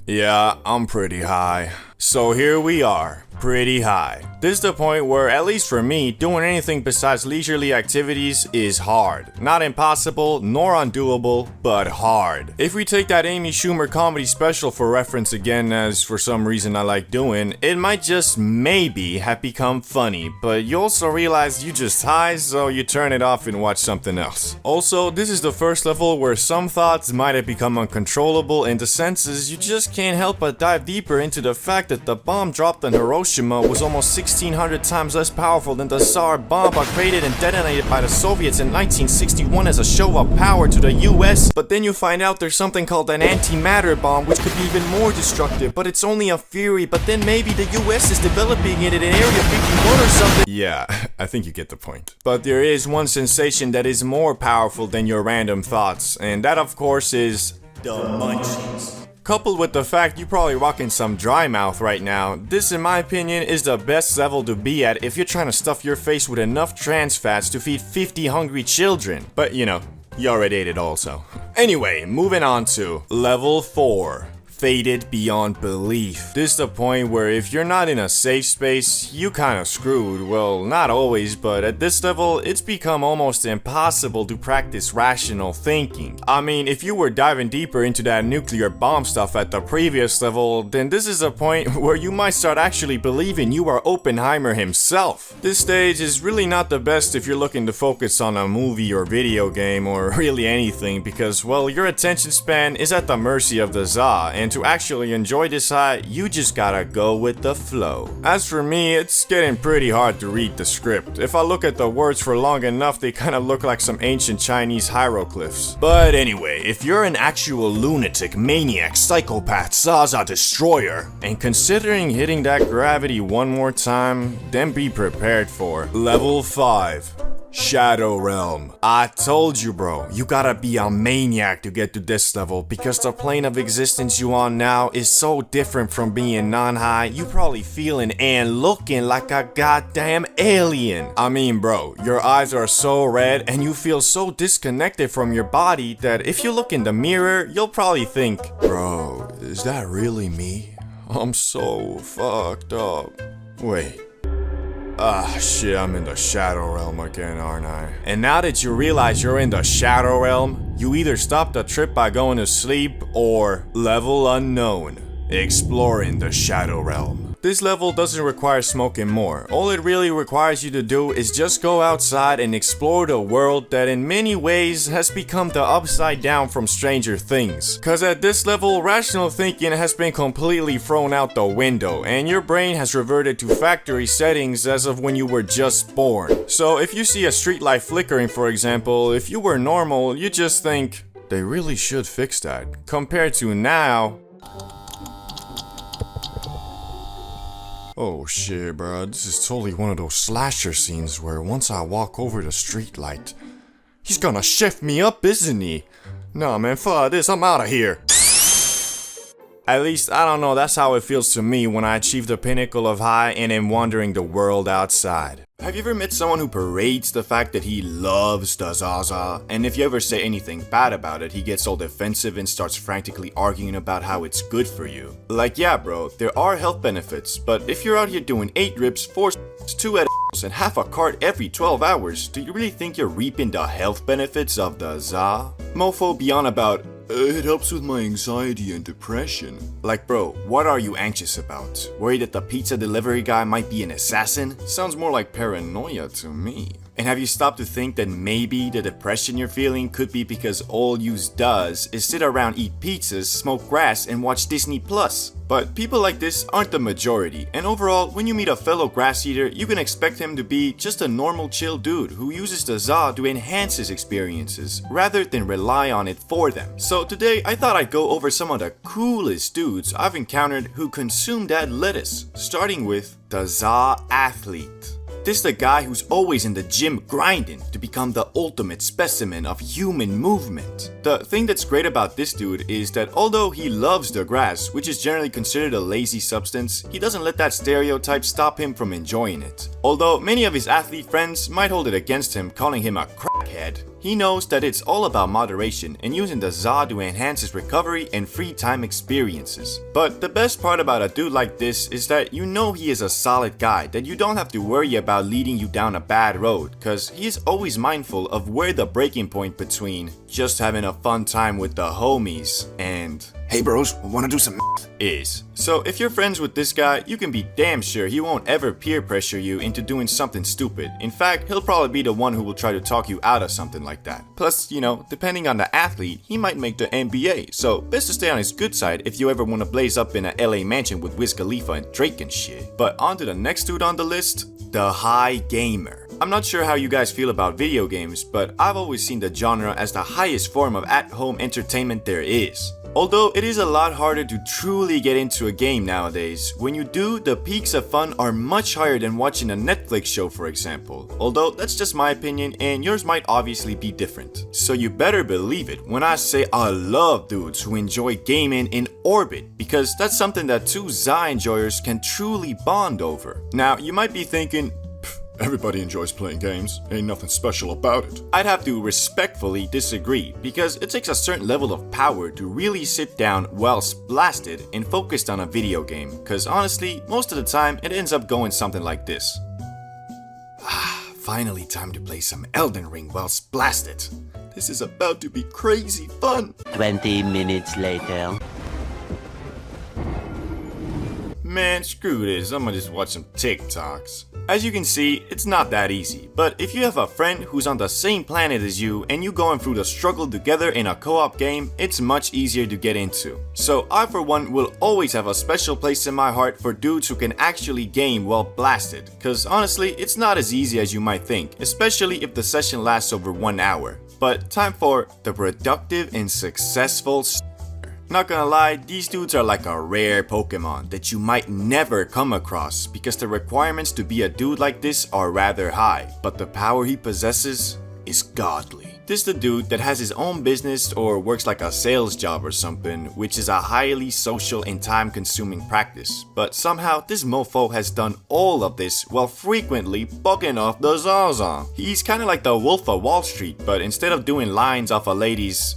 Yeah, I'm pretty high. So here we are, pretty high. This is the point where, at least for me, doing anything besides leisurely activities is hard. Not impossible, nor undoable, but hard. If we take that Amy Schumer comedy special for reference again, as for some reason I like doing, it might just maybe have become funny, but you also realize you just high, so you turn it off and watch something else. Also, this is the first level where some thoughts might have become uncontrollable in the senses you just can't help but dive deeper into the fact that the bomb dropped on Hiroshima was almost 1,600 times less powerful than the Tsar bomb created and detonated by the Soviets in 1961 as a show of power to the US. But then you find out there's something called an antimatter bomb which could be even more destructive, but it's only a theory, but then maybe the US is developing it in Area 51 or something. Yeah, I think you get the point. But there is one sensation that is more powerful than your random thoughts, and that of course is the munchies. Coupled with the fact you're probably rocking some dry mouth right now, this in my opinion is the best level to be at if you're trying to stuff your face with enough trans fats to feed 50 hungry children. But you know, you already ate it also. Anyway, moving on to level 4. Faded beyond belief. This is the point where if you're not in a safe space, you kinda screwed. Well, not always, but at this level, it's become almost impossible to practice rational thinking. I mean, if you were diving deeper into that nuclear bomb stuff at the previous level, then this is a point where you might start actually believing you are Oppenheimer himself. This stage is really not the best if you're looking to focus on a movie or video game or really anything because, well, your attention span is at the mercy of the Za, and And to actually enjoy this high, you just gotta go with the flow. As for me, it's getting pretty hard to read the script. If I look at the words for long enough, they kinda look like some ancient Chinese hieroglyphs. But anyway, if you're an actual lunatic, maniac, psychopath, Zaza destroyer, and considering hitting that gravity one more time, then be prepared for Level 5. Shadow Realm. I told you, bro, you gotta be a maniac to get to this level because the plane of existence you on now is so different from being non-high. You probably feeling and looking like a goddamn alien. I mean, bro, your eyes are so red and you feel so disconnected from your body that if you look in the mirror, you'll probably think, bro, is that really me? I'm so fucked up. Wait. Ah, shit, I'm in the Shadow Realm again, aren't I? And now that you realize you're in the Shadow Realm, you either stop the trip by going to sleep or Level Unknown, exploring the Shadow Realm. This level doesn't require smoking more. All it really requires you to do is just go outside and explore the world that in many ways has become the upside down from Stranger Things. Cause at this level, rational thinking has been completely thrown out the window and your brain has reverted to factory settings as of when you were just born. So if you see a streetlight flickering, for example, if you were normal, you just think, they really should fix that. Compared to now, oh shit, bro, this is totally one of those slasher scenes where once I walk over the streetlight, he's gonna shift me up, isn't he? Nah, man, fuck this, I'm out of here. At least, I don't know, that's how it feels to me when I achieve the pinnacle of high and am wandering the world outside. Have you ever met someone who parades the fact that he loves the Zaza? And if you ever say anything bad about it, he gets all defensive and starts frantically arguing about how it's good for you. Like, yeah, bro, there are health benefits, but if you're out here doing 8 rips, 4 2 edibles, and half a cart every 12 hours, do you really think you're reaping the health benefits of the Za? Mofo beyond about, it helps with my anxiety and depression. Like, bro, what are you anxious about? Worried that the pizza delivery guy might be an assassin? Sounds more like paranoia to me. And have you stopped to think that maybe the depression you're feeling could be because all you does is sit around, eat pizzas, smoke grass, and watch Disney Plus? But people like this aren't the majority, and overall, when you meet a fellow grass eater, you can expect him to be just a normal chill dude who uses the Za to enhance his experiences, rather than rely on it for them. So today, I thought I'd go over some of the coolest dudes I've encountered who consume that lettuce, starting with the Za Athlete. This is the guy who's always in the gym grinding to become the ultimate specimen of human movement. The thing that's great about this dude is that although he loves the grass, which is generally considered a lazy substance, he doesn't let that stereotype stop him from enjoying it. Although many of his athlete friends might hold it against him, calling him a crackhead, he knows that it's all about moderation and using the Za to enhance his recovery and free time experiences. But the best part about a dude like this is that you know he is a solid guy that you don't have to worry about leading you down a bad road, cause he is always mindful of where the breaking point between just having a fun time with the homies and Hey bros, wanna do some is. So if you're friends with this guy, you can be damn sure he won't ever peer pressure you into doing something stupid. In fact, he'll probably be the one who will try to talk you out of something like that. Plus, you know, depending on the athlete, he might make the NBA, so best to stay on his good side if you ever want to blaze up in a LA mansion with Wiz Khalifa and Drake and shit. But on to the next dude on the list, the High Gamer. I'm not sure how you guys feel about video games, but I've always seen the genre as the highest form of at-home entertainment there is. Although it is a lot harder to truly get into a game nowadays, when you do, the peaks of fun are much higher than watching a Netflix show, for example. Although that's just my opinion and yours might obviously be different. So you better believe it when I say I love dudes who enjoy gaming in orbit, because that's something that two Za enjoyers can truly bond over. Now you might be thinking, everybody enjoys playing games, ain't nothing special about it. I'd have to respectfully disagree, because it takes a certain level of power to really sit down well blasted and focused on a video game, cause honestly, most of the time it ends up going something like this. Finally time to play some Elden Ring while blasted. This is about to be crazy fun. 20 minutes later. Man, screw this, I'ma just watch some TikToks. As you can see, it's not that easy, but if you have a friend who's on the same planet as you and you going through the struggle together in a co-op game, it's much easier to get into. So I for one will always have a special place in my heart for dudes who can actually game while blasted, cause honestly, it's not as easy as you might think, especially if the session lasts over 1 hour. But time for the productive and successful Not gonna lie, these dudes are like a rare Pokemon that you might never come across because the requirements to be a dude like this are rather high, but the power he possesses is godly. This the dude that has his own business or works like a sales job or something, which is a highly social and time-consuming practice. But somehow this mofo has done all of this while frequently bugging off the Zaza. He's kinda like the Wolf of Wall Street, but instead of doing lines off a lady's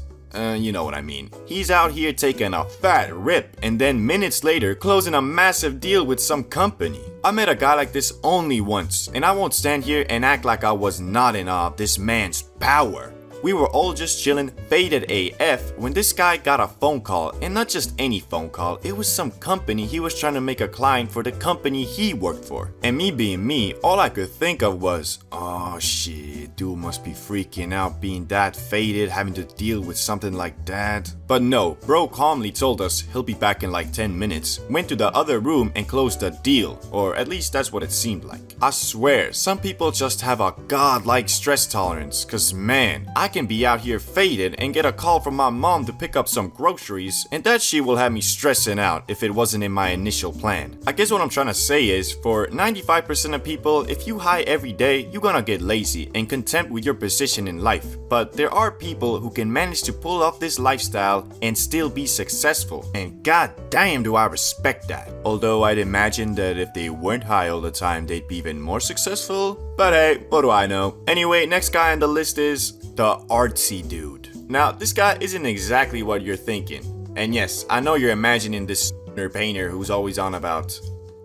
you know what I mean. He's out here taking a fat rip and then minutes later closing a massive deal with some company. I met a guy like this only once, and I won't stand here and act like I was not in awe of this man's power. We were all just chilling, faded AF, when this guy got a phone call, and not just any phone call, it was some company he was trying to make a client for the company he worked for. And me being me, all I could think of was, oh shit, dude must be freaking out being that faded, having to deal with something like that. But no, bro calmly told us he'll be back in like 10 minutes, went to the other room and closed the deal, or at least that's what it seemed like. I swear, some people just have a godlike stress tolerance, cause man, I can be out here faded and get a call from my mom to pick up some groceries, and that shit will have me stressing out if it wasn't in my initial plan. I guess what I'm trying to say is, for 95% of people, if you high every day, you're gonna get lazy and content with your position in life. But there are people who can manage to pull off this lifestyle and still be successful, and god damn do I respect that. Although I'd imagine that if they weren't high all the time, they'd be even more successful. But hey, what do I know? Anyway, next guy on the list is the artsy dude. Now, this guy isn't exactly what you're thinking. And yes, I know you're imagining this painter who's always on about,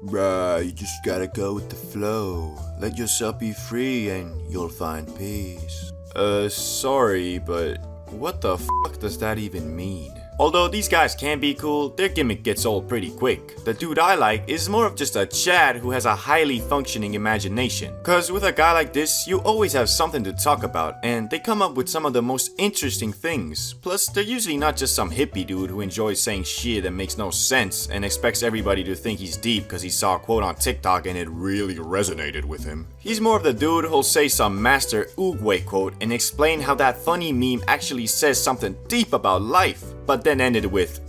bruh, you just gotta go with the flow. Let yourself be free and you'll find peace. Sorry, but what the fuck does that even mean? Although these guys can be cool, their gimmick gets old pretty quick. The dude I like is more of just a Chad who has a highly functioning imagination. Cause with a guy like this, you always have something to talk about, and they come up with some of the most interesting things. Plus, they're usually not just some hippie dude who enjoys saying shit that makes no sense and expects everybody to think he's deep cause he saw a quote on TikTok and it really resonated with him. He's more of the dude who'll say some master Oogway quote and explain how that funny meme actually says something deep about life, but then ended with,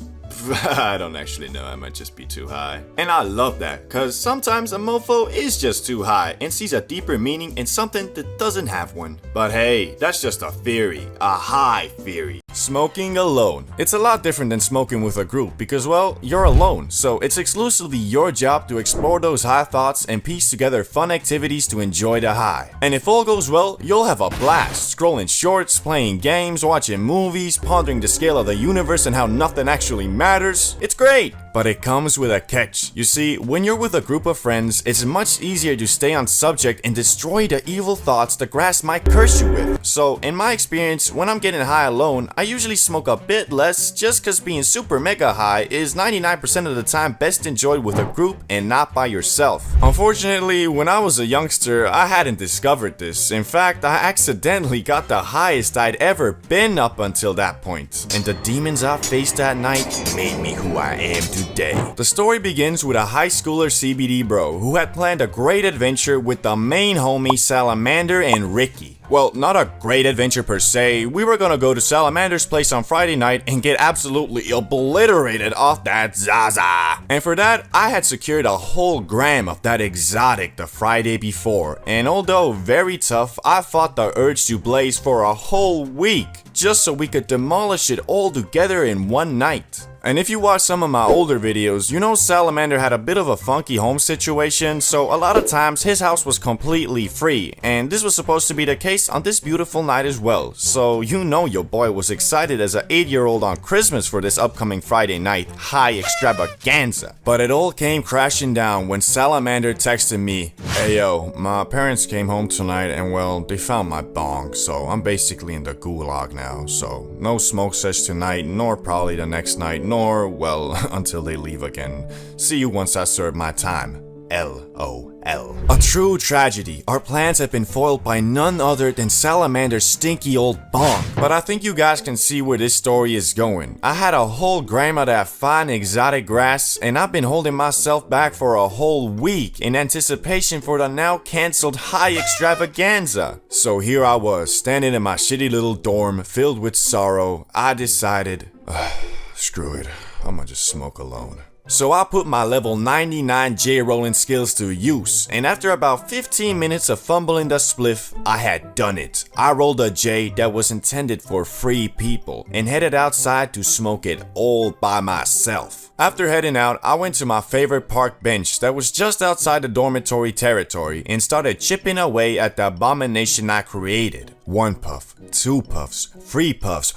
I don't actually know, I might just be too high. And I love that, cause sometimes a mofo is just too high and sees a deeper meaning in something that doesn't have one. But hey, that's just a theory, a high theory. Smoking alone. It's a lot different than smoking with a group because, well, you're alone, so it's exclusively your job to explore those high thoughts and piece together fun activities to enjoy the high. And if all goes well, you'll have a blast, scrolling shorts, playing games, watching movies, pondering the scale of the universe and how nothing actually matters. It's great! But it comes with a catch. You see, when you're with a group of friends, it's much easier to stay on subject and destroy the evil thoughts the grass might curse you with. So, in my experience, when I'm getting high alone, I usually smoke a bit less just cause being super mega high is 99% of the time best enjoyed with a group and not by yourself. Unfortunately, when I was a youngster, I hadn't discovered this. In fact, I accidentally got the highest I'd ever been up until that point. And the demons I faced that night made me who I am today. The story begins with a high schooler CBD bro who had planned a great adventure with the main homie Salamander and Ricky. Well, not a great adventure per se. We were gonna go to Salamander's place on Friday night and get absolutely obliterated off that Zaza. And for that, I had secured a whole gram of that exotic the Friday before. And although very tough, I fought the urge to blaze for a whole week just so we could demolish it all together in one night. And if you watch some of my older videos, you know Salamander had a bit of a funky home situation, so a lot of times his house was completely free, and this was supposed to be the case on this beautiful night as well. So you know your boy was excited as an 8-year-old on Christmas for this upcoming Friday night high extravaganza. But it all came crashing down when Salamander texted me, "Hey yo, my parents came home tonight and well, they found my bong, so I'm basically in the gulag now, so no smoke sesh tonight, nor probably the next night, nor, well, until they leave again. See you once I serve my time. LOL. A true tragedy. Our plans have been foiled by none other than Salamander's stinky old bong. But I think you guys can see where this story is going. I had a whole gram of that fine exotic grass, and I've been holding myself back for a whole week in anticipation for the now cancelled high extravaganza. So here I was, standing in my shitty little dorm, filled with sorrow. I decided, screw it, I'm gonna just smoke alone. So I put my level 99 J-rolling skills to use, and after about 15 minutes of fumbling the spliff, I had done it. I rolled a J that was intended for free people, and headed outside to smoke it all by myself. After heading out, I went to my favorite park bench that was just outside the dormitory territory and started chipping away at the abomination I created. 1 puff, 2 puffs, 3 puffs.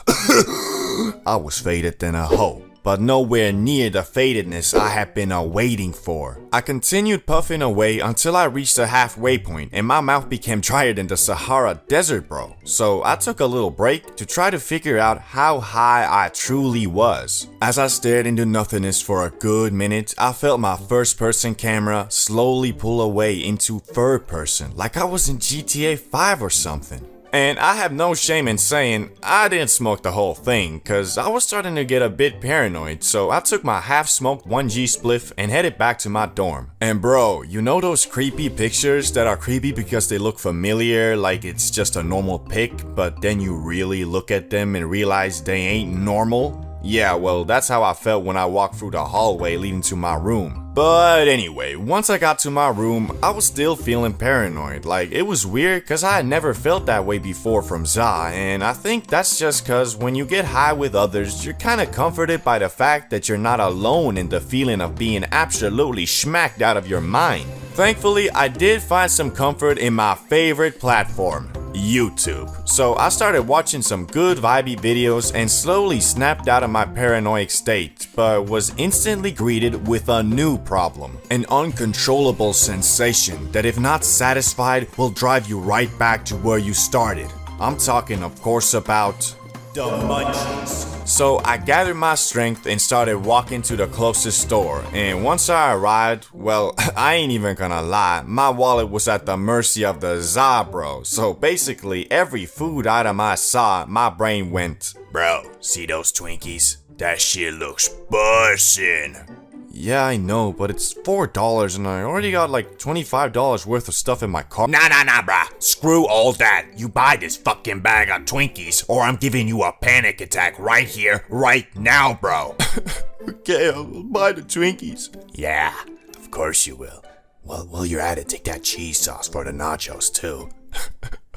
I was faded than a hoe, but nowhere near the fadedness I had been waiting for. I continued puffing away until I reached the halfway point and my mouth became drier than the Sahara Desert, bro. So I took a little break to try to figure out how high I truly was. As I stared into nothingness for a good minute, I felt my first person camera slowly pull away into third person, like I was in GTA 5 or something. And I have no shame in saying I didn't smoke the whole thing, cause I was starting to get a bit paranoid, so I took my half-smoked 1G spliff and headed back to my dorm. And bro, you know those creepy pictures that are creepy because they look familiar, like it's just a normal pic, but then you really look at them and realize they ain't normal? Yeah, well, that's how I felt when I walked through the hallway leading to my room. But anyway, once I got to my room, I was still feeling paranoid. Like, it was weird cause I had never felt that way before from Za, and I think that's just cause when you get high with others, you're kinda comforted by the fact that you're not alone in the feeling of being absolutely smacked out of your mind. Thankfully, I did find some comfort in my favorite platform, YouTube. So I started watching some good vibey videos and slowly snapped out of my paranoid state, but was instantly greeted with a new problem. An uncontrollable sensation that if not satisfied will drive you right back to where you started. I'm talking of course about the munchies. So I gathered my strength and started walking to the closest store, and once I arrived, well, I ain't even gonna lie, my wallet was at the mercy of the ItsCbdBro. So basically every food item I saw, my brain went, bro, see those Twinkies? That shit looks bussin'. Yeah, I know, but it's $4 and I already got like $25 worth of stuff in my car. Nah, bruh. Screw all that. You buy this fucking bag of Twinkies or I'm giving you a panic attack right here, right now, bro. Okay, I'll buy the Twinkies. Yeah, of course you will. Well, while you're at it, take that cheese sauce for the nachos, too.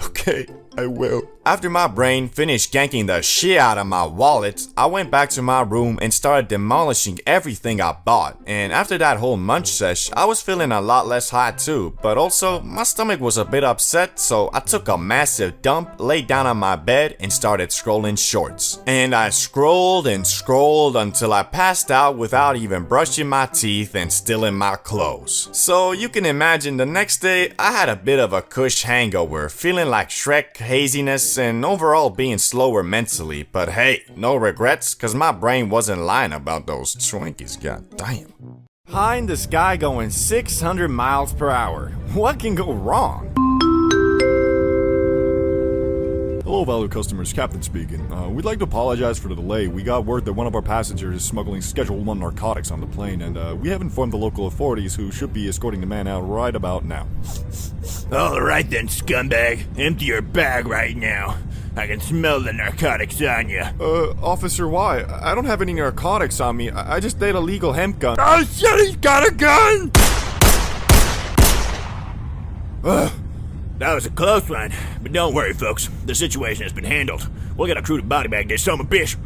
Okay, I will. After my brain finished ganking the shit out of my wallet, I went back to my room and started demolishing everything I bought. And after that whole munch sesh, I was feeling a lot less high too, but also my stomach was a bit upset, so I took a massive dump, laid down on my bed, and started scrolling shorts. And I scrolled and scrolled until I passed out without even brushing my teeth and still in my clothes. So you can imagine the next day, I had a bit of a kush hangover, feeling like Shrek, haziness, and overall being slower mentally, but hey, no regrets, cause my brain wasn't lying about those Twinkies, goddamn. High in the sky going 600 miles per hour. What can go wrong? Hello, valued customers, Captain speaking. We'd like to apologize for the delay. We got word that one of our passengers is smuggling Schedule 1 narcotics on the plane, and we have informed the local authorities who should be escorting the man out right about now. Alright then, scumbag. Empty your bag right now. I can smell the narcotics on you. Officer, why? I don't have any narcotics on me. I just ate a legal hemp gun. Oh shit, he's got a gun! That was a close one, but don't worry, folks. The situation has been handled. We'll get a crew to body bag this son of a bitch.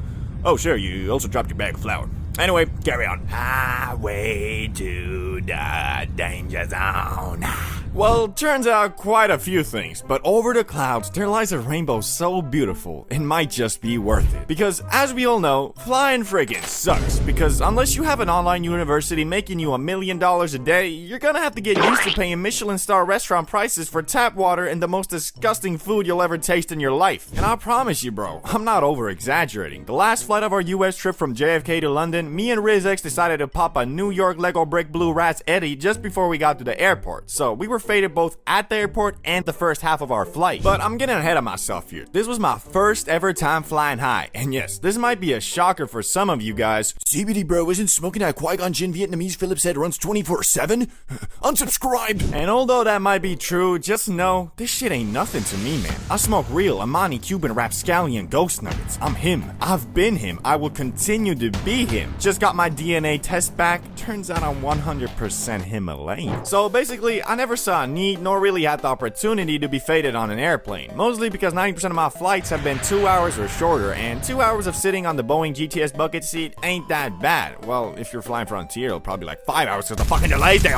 Oh, sure, you also dropped your bag of flour. Anyway, carry on. Highway to the danger zone. Well, turns out quite a few things, but over the clouds there lies a rainbow so beautiful it might just be worth it. Because as we all know, flying friggin' sucks, because unless you have an online university making you $1 million a day, you're gonna have to get used to paying Michelin star restaurant prices for tap water and the most disgusting food you'll ever taste in your life. And I promise you, bro, I'm not over exaggerating. The last flight of our US trip from JFK to London, me and RizX decided to pop a New York Lego brick blue Rats Eddie just before we got to the airport. So we were faded both at the airport and the first half of our flight. But I'm getting ahead of myself here. This was my first ever time flying high. And yes, this might be a shocker for some of you guys. CBDBro isn't smoking that Qui-Gon Jinn Vietnamese Phillips head runs 24/7? Unsubscribed! And although that might be true, just know, this shit ain't nothing to me, man. I smoke real Amani Cuban Rapscallion Ghost Nuggets. I'm him. I've been him. I will continue to be him. Just got my DNA test back. Turns out I'm 100% Himalayan. So basically, I never saw a need nor really had the opportunity to be faded on an airplane. Mostly because 90% of my flights have been 2 hours or shorter, and 2 hours of sitting on the Boeing GTS bucket seat ain't that bad. Well, if you're flying Frontier, it'll probably be like 5 hours because the fucking delays there.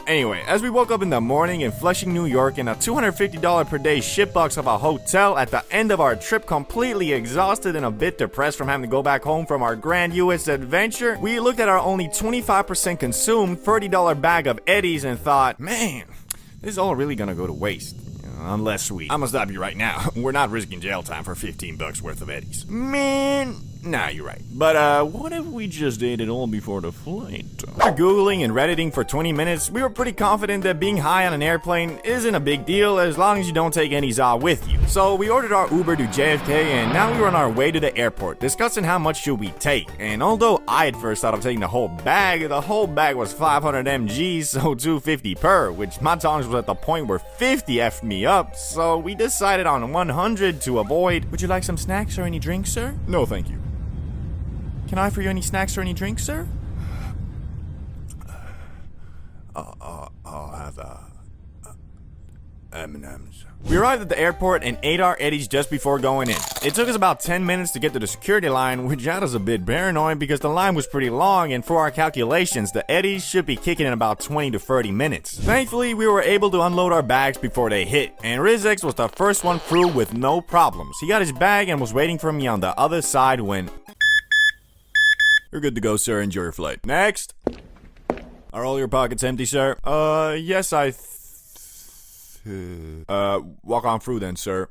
Anyway, as we woke up in the morning in Flushing, New York in a $250 per day shitbox of a hotel at the end of our trip, completely exhausted and a bit depressed from having to go back home from our grand US adventure, we looked at our only 25% consumed $30 bag of Eddies and thought, man, this is all really gonna go to waste. Unless we... I'm gonna stop you right now. We're not risking jail time for $15 worth of Eddies. Man... Nah, you're right. But, what if we just ate it all before the flight? After Googling and Redditing for 20 minutes, we were pretty confident that being high on an airplane isn't a big deal as long as you don't take any Za with you. So we ordered our Uber to JFK and now we were on our way to the airport, discussing how much should we take. And although I at first thought of taking the whole bag was 500 mg, so $250 per, which my tolerance was at the point where 50 effed me up, so we decided on 100 to avoid. Would you like some snacks or any drinks, sir? No, thank you. Can I offer you any snacks or any drinks, sir? I'll have, M&M's. We arrived at the airport and ate our Eddies just before going in. It took us about 10 minutes to get to the security line, which had us a bit paranoid because the line was pretty long, and for our calculations, the Eddies should be kicking in about 20 to 30 minutes. Thankfully, we were able to unload our bags before they hit, and RizX was the first one through with no problems. He got his bag and was waiting for me on the other side when... You're good to go, sir. Enjoy your flight. Next. Are all your pockets empty, sir? Yes, Walk on through then, sir.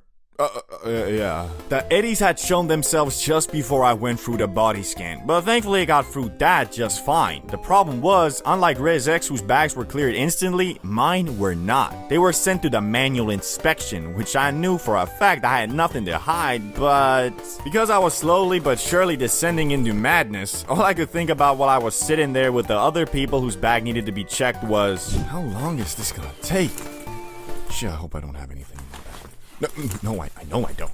Yeah. The Eddies had shown themselves just before I went through the body scan, but thankfully I got through that just fine. The problem was, unlike RizX whose bags were cleared instantly, mine were not. They were sent to the manual inspection, which I knew for a fact I had nothing to hide, but because I was slowly but surely descending into madness, all I could think about while I was sitting there with the other people whose bag needed to be checked was, how long is this gonna take? Shit, I hope I don't have anything. No, I know I don't.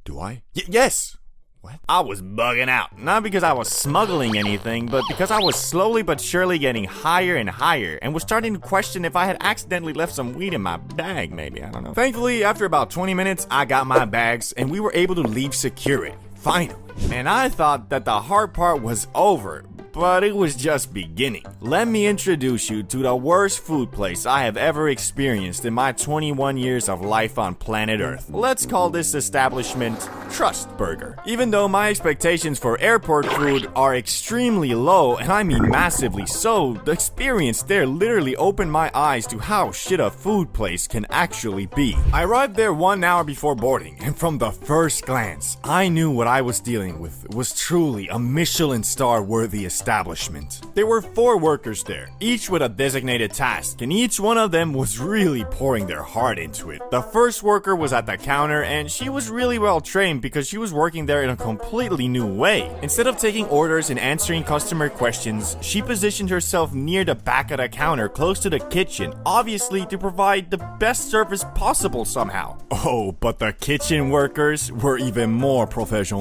Do I? Yes! What? I was bugging out. Not because I was smuggling anything, but because I was slowly but surely getting higher and higher, and was starting to question if I had accidentally left some weed in my bag, maybe, I don't know. Thankfully, after about 20 minutes, I got my bags, and we were able to leave security. Finally. And I thought that the hard part was over, but it was just beginning. Let me introduce you to the worst food place I have ever experienced in my 21 years of life on planet Earth. Let's call this establishment Trust Burger. Even though my expectations for airport food are extremely low, and I mean massively so, the experience there literally opened my eyes to how shit a food place can actually be. I arrived there 1 hour before boarding, and from the first glance, I knew what I was dealing with was truly a Michelin star worthy establishment. There were 4 workers there, each with a designated task, and each one of them was really pouring their heart into it. The first worker was at the counter, and she was really well trained because she was working there in a completely new way. Instead of taking orders and answering customer questions, she positioned herself near the back of the counter, close to the kitchen, obviously to provide the best service possible somehow. Oh, but the kitchen workers were even more professional.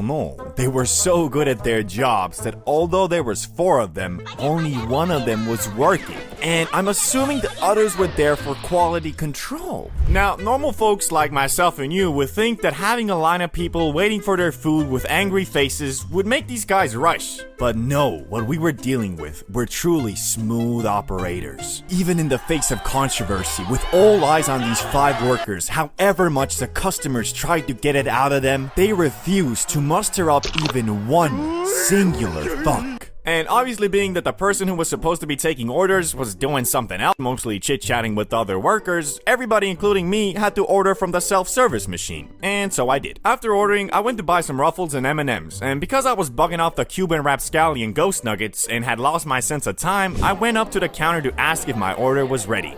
They were so good at their jobs that although there was 4 of them, only one of them was working. And I'm assuming the others were there for quality control. Now, normal folks like myself and you would think that having a line of people waiting for their food with angry faces would make these guys rush. But no, what we were dealing with were truly smooth operators. Even in the face of controversy, with all eyes on these 5 workers, however much the customers tried to get it out of them, they refused to muster up even one singular fuck. And obviously, being that the person who was supposed to be taking orders was doing something else, mostly chit-chatting with other workers, everybody, including me, had to order from the self-service machine. And so I did. After ordering, I went to buy some Ruffles and M&Ms, and because I was bugging off the Cuban rapscallion ghost nuggets and had lost my sense of time, I went up to the counter to ask if my order was ready.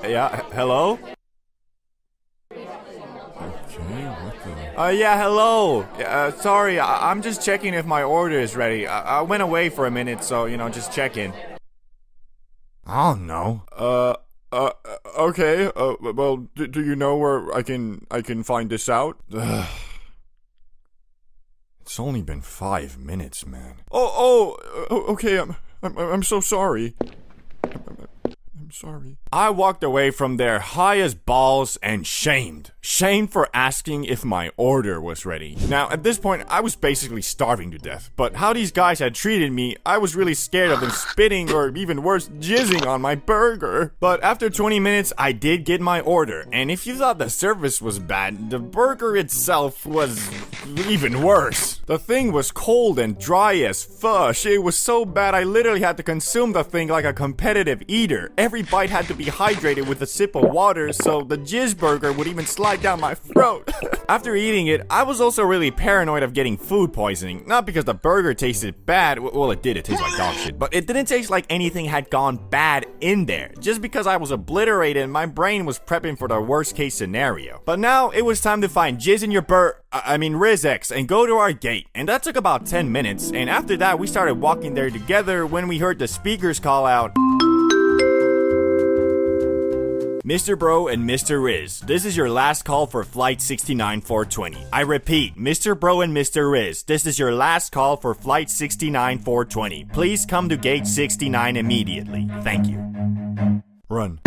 Yeah, hello? Yeah, hello. Sorry, I'm just checking if my order is ready. I went away for a minute, so, just checking. I don't know. Okay, well, do you know where I can find this out? It's only been 5 minutes, man. Okay, I'm so sorry. I'm sorry. I walked away from there high as balls and shamed. Shamed for asking if my order was ready. Now, at this point, I was basically starving to death. But how these guys had treated me, I was really scared of them spitting or even worse, jizzing on my burger. But after 20 minutes, I did get my order. And if you thought the service was bad, the burger itself was even worse. The thing was cold and dry as fush. It was so bad I literally had to consume the thing like a competitive eater. Every bite had to be hydrated with a sip of water, so the jizz burger would even slide down my throat. After eating it, I was also really paranoid of getting food poisoning. Not because the burger tasted bad, well it did, it tasted like dog shit, but it didn't taste like anything had gone bad in there. Just because I was obliterated and my brain was prepping for the worst case scenario. But now, it was time to find jizz in your RizX and go to our gate. And that took about 10 minutes, and after that we started walking there together when we heard the speakers call out, Mr. Bro and Mr. Riz, this is your last call for flight 69420. I repeat, Mr. Bro and Mr. Riz, this is your last call for flight 69420. Please come to gate 69 immediately. Thank you. Run.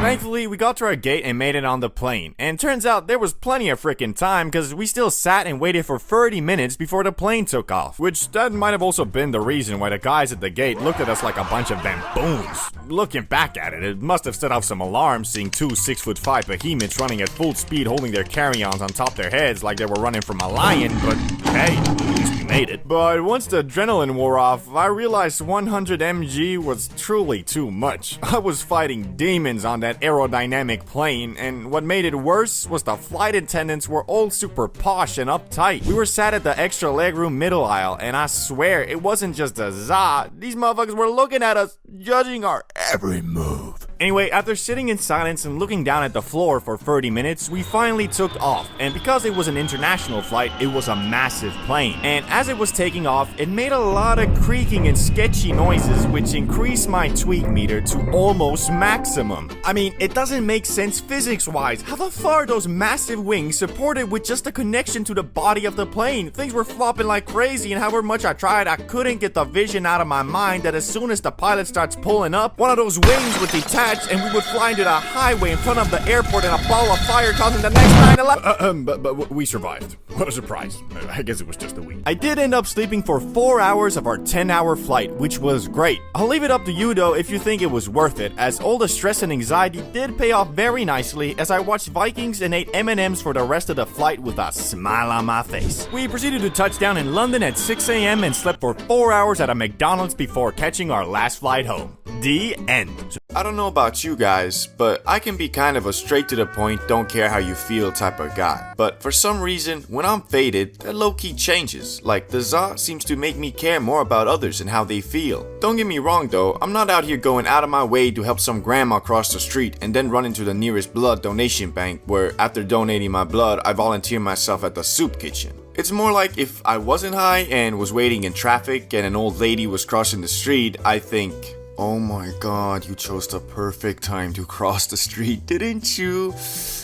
Thankfully, we got to our gate and made it on the plane. And turns out there was plenty of freaking time because we still sat and waited for 30 minutes before the plane took off. Which that might have also been the reason why the guys at the gate looked at us like a bunch of baboons. Looking back at it, it must have set off some alarms seeing 2 6'5" behemoths running at full speed holding their carry-ons on top their heads like they were running from a lion, but hey, at least we made it. But once the adrenaline wore off, I realized 100 mg was truly too much. I was fighting demons on that aerodynamic plane, and what made it worse was the flight attendants were all super posh and uptight. We were sat at the extra legroom middle aisle, and I swear it wasn't just a za. These motherfuckers were looking at us, judging our every move. Anyway, after sitting in silence and looking down at the floor for 30 minutes, we finally took off. And because it was an international flight, it was a massive plane. And as it was taking off, it made a lot of creaking and sketchy noises, which increased my tweak meter to almost maximum. I mean, it doesn't make sense physics-wise. How the fuck are those massive wings supported with just a connection to the body of the plane? Things were flopping like crazy, and however much I tried, I couldn't get the vision out of my mind that as soon as the pilot starts pulling up, one of those wings would detach and we would fly into the highway in front of the airport in a ball of fire causing the next 9/11. But we survived. What a surprise. I guess it was just a week. I did end up sleeping for 4 hours of our 10-hour flight, which was great. I'll leave it up to you though if you think it was worth it, as all the stress and anxiety did pay off very nicely as I watched Vikings and ate M&Ms for the rest of the flight with a smile on my face. We proceeded to touch down in London at 6 a.m. and slept for 4 hours at a McDonald's before catching our last flight home. The end. I don't know about you guys, but I can be kind of a straight to the point, don't care how you feel type of guy. But for some reason, when I'm faded, that low-key changes. Like, the za seems to make me care more about others and how they feel. Don't get me wrong though, I'm not out here going out of my way to help some grandma cross the street and then run into the nearest blood donation bank where after donating my blood, I volunteer myself at the soup kitchen. It's more like if I wasn't high and was waiting in traffic and an old lady was crossing the street, I think, oh my god, you chose the perfect time to cross the street, didn't you?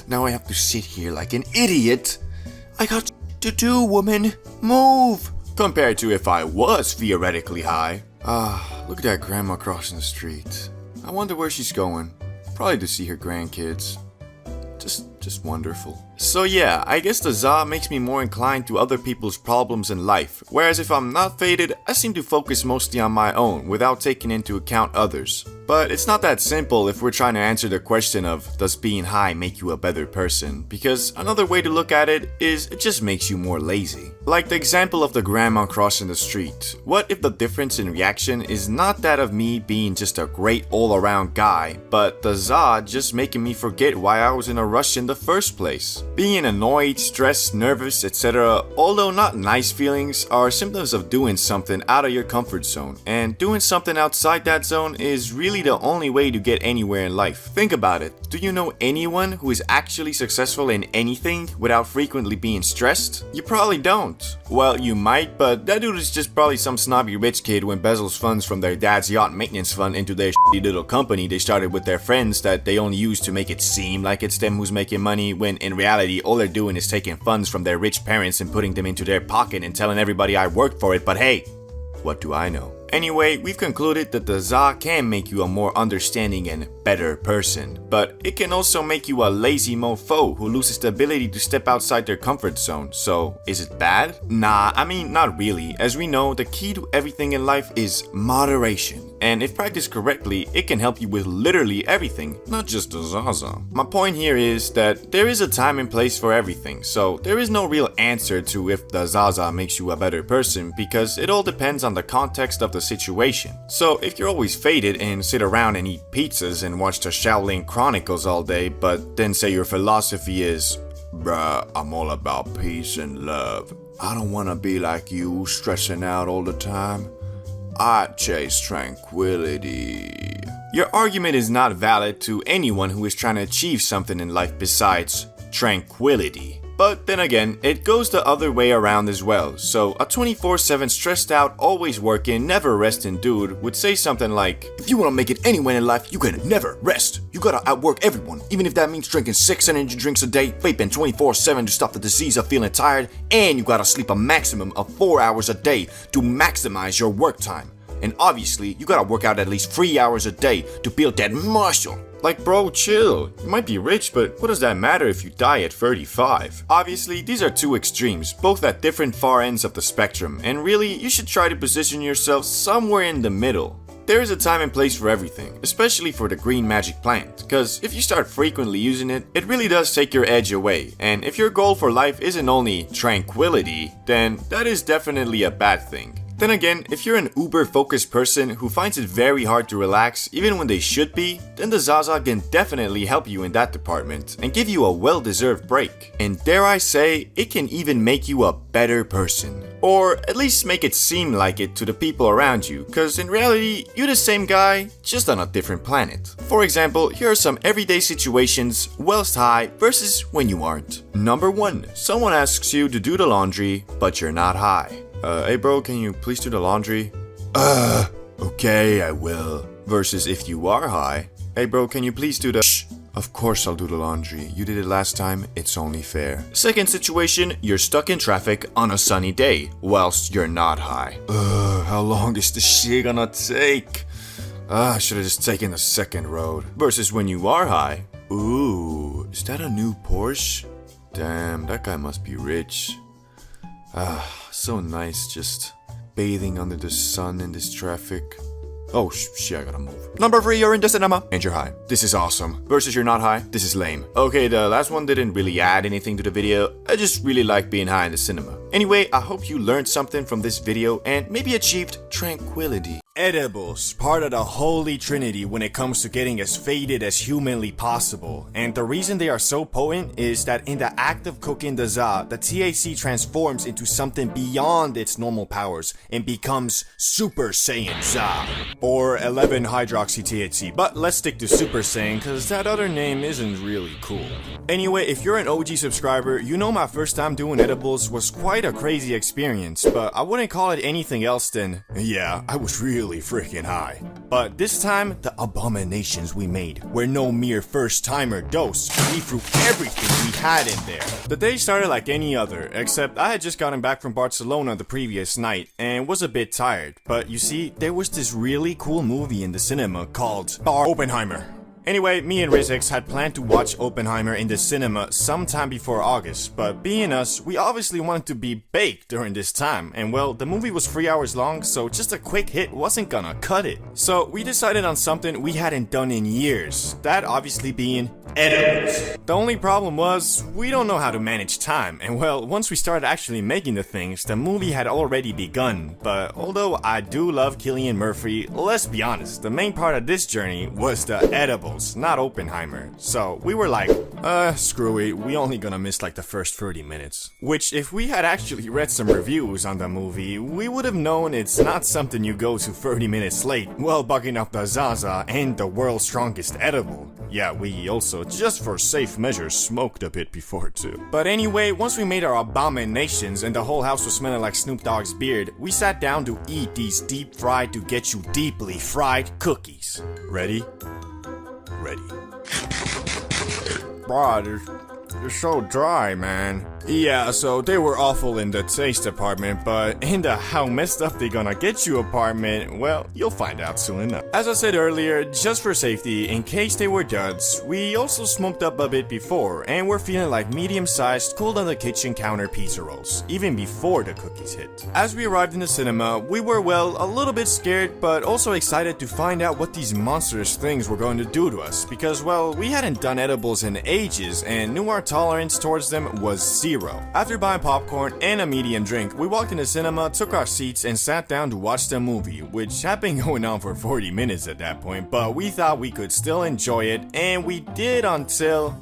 Now I have to sit here like an idiot. I got to do, woman. Move! Compared to if I was theoretically high. Look at that grandma crossing the street. I wonder where she's going. Probably to see her grandkids. Just wonderful. So yeah, I guess the za makes me more inclined to other people's problems in life, whereas if I'm not faded, I seem to focus mostly on my own without taking into account others. But it's not that simple if we're trying to answer the question of, does being high make you a better person? Because another way to look at it is, it just makes you more lazy. Like the example of the grandma crossing the street. What if the difference in reaction is not that of me being just a great all-around guy, but the za just making me forget why I was in a rush in the first place? Being annoyed, stressed, nervous, etc., although not nice feelings, are symptoms of doing something out of your comfort zone, and doing something outside that zone is really the only way to get anywhere in life. Think about it. Do you know anyone who is actually successful in anything without frequently being stressed? You probably don't. Well, you might, but that dude is just probably some snobby rich kid who embezzles funds from their dad's yacht maintenance fund into their shitty little company they started with their friends that they only use to make it seem like it's them who's making money, when in reality all they're doing is taking funds from their rich parents and putting them into their pocket and telling everybody I worked for it, but hey, what do I know? Anyway, we've concluded that the za can make you a more understanding and better person, but it can also make you a lazy mofo who loses the ability to step outside their comfort zone. So, is it bad? Nah, I mean, not really. As we know, the key to everything in life is moderation. And if practiced correctly, it can help you with literally everything, not just the zaza. My point here is that there is a time and place for everything, so there is no real answer to if the zaza makes you a better person, because it all depends on the context of the situation. So if you're always faded and sit around and eat pizzas and watch the Shaolin Chronicles all day, but then say your philosophy is, bruh, I'm all about peace and love. I don't wanna be like you, stressing out all the time. I chase tranquility. Your argument is not valid to anyone who is trying to achieve something in life besides tranquility. But then again, it goes the other way around as well. So a 24/7 stressed out, always working, never resting dude would say something like, if you want to make it anywhere in life, you can never rest. You gotta outwork everyone, even if that means drinking 6 energy drinks a day, vaping 24/7 to stop the disease of feeling tired, and you gotta sleep a maximum of 4 hours a day to maximize your work time. And obviously, you gotta work out at least 3 hours a day to build that muscle. Like, bro, chill. You might be rich, but what does that matter if you die at 35? Obviously, these are two extremes, both at different far ends of the spectrum, and really, you should try to position yourself somewhere in the middle. There is a time and place for everything, especially for the green magic plant, because if you start frequently using it, it really does take your edge away, and if your goal for life isn't only tranquility, then that is definitely a bad thing. Then again, if you're an uber-focused person who finds it very hard to relax even when they should be, then the Zaza can definitely help you in that department and give you a well-deserved break. And dare I say, it can even make you a better person. Or at least make it seem like it to the people around you, cause in reality, you're the same guy, just on a different planet. For example, here are some everyday situations whilst high versus when you aren't. Number 1, someone asks you to do the laundry, but you're not high. Hey bro, can you please do the laundry? Okay, I will. Versus if you are high. Hey bro, can you please do the Shh. Of course I'll do the laundry. You did it last time, it's only fair. Second situation, you're stuck in traffic on a sunny day, whilst you're not high. How long is this shit gonna take? I should've just taken the second road. Versus when you are high. Ooh, is that a new Porsche? Damn, that guy must be rich. So nice just bathing under the sun in this traffic. Oh shit, I gotta move. Number 3, you're in the cinema and you're high. This is awesome. Versus you're not high, this is lame. Okay, the last one didn't really add anything to the video. I just really like being high in the cinema. Anyway, I hope you learned something from this video and maybe achieved tranquility. Edibles, part of the holy trinity when it comes to getting as faded as humanly possible. And the reason they are so potent is that in the act of cooking the za, the THC transforms into something beyond its normal powers and becomes Super Saiyan Za, or 11-hydroxy-THC. But let's stick to Super Saiyan cause that other name isn't really cool. Anyway, if you're an OG subscriber, you know my first time doing edibles was quite a crazy experience, but I wouldn't call it anything else than, yeah, I was really really freaking high. But this time, the abominations we made were no mere first-timer dose. We threw everything we had in there. The day started like any other, except I had just gotten back from Barcelona the previous night and was a bit tired. But you see, there was this really cool movie in the cinema called Oppenheimer. Anyway, me and Rizix had planned to watch Oppenheimer in the cinema sometime before August, but being us, we obviously wanted to be baked during this time, and well, the movie was 3 hours long, so just a quick hit wasn't gonna cut it. So we decided on something we hadn't done in years, that obviously being edibles. The only problem was, we don't know how to manage time, and well, once we started actually making the things, the movie had already begun. But although I do love Cillian Murphy, let's be honest, the main part of this journey was the edibles, not Oppenheimer. So we were like, screw it, we only gonna miss like the first 30 minutes. Which, if we had actually read some reviews on the movie, we would have known it's not something you go to 30 minutes late while bugging up the Zaza and the world's strongest edible. Yeah, we also, just for safe measures, smoked a bit before too. But anyway, once we made our abominations and the whole house was smelling like Snoop Dogg's beard, we sat down to eat these deep fried to get you deeply fried cookies. Ready? Ready. Bruh, they're so dry, man. Yeah, so they were awful in the taste department, but in the how messed up they gonna get you apartment, well, you'll find out soon enough. As I said earlier, just for safety, in case they were duds, we also smoked up a bit before, and we're feeling like medium-sized, cooled on the kitchen counter pizza rolls, even before the cookies hit. As we arrived in the cinema, we were, well, a little bit scared, but also excited to find out what these monstrous things were going to do to us, because, well, we hadn't done edibles in ages, and knew our tolerance towards them was zero. After buying popcorn and a medium drink, we walked in the cinema, took our seats, and sat down to watch the movie, which had been going on for 40 minutes at that point, but we thought we could still enjoy it, and we did until...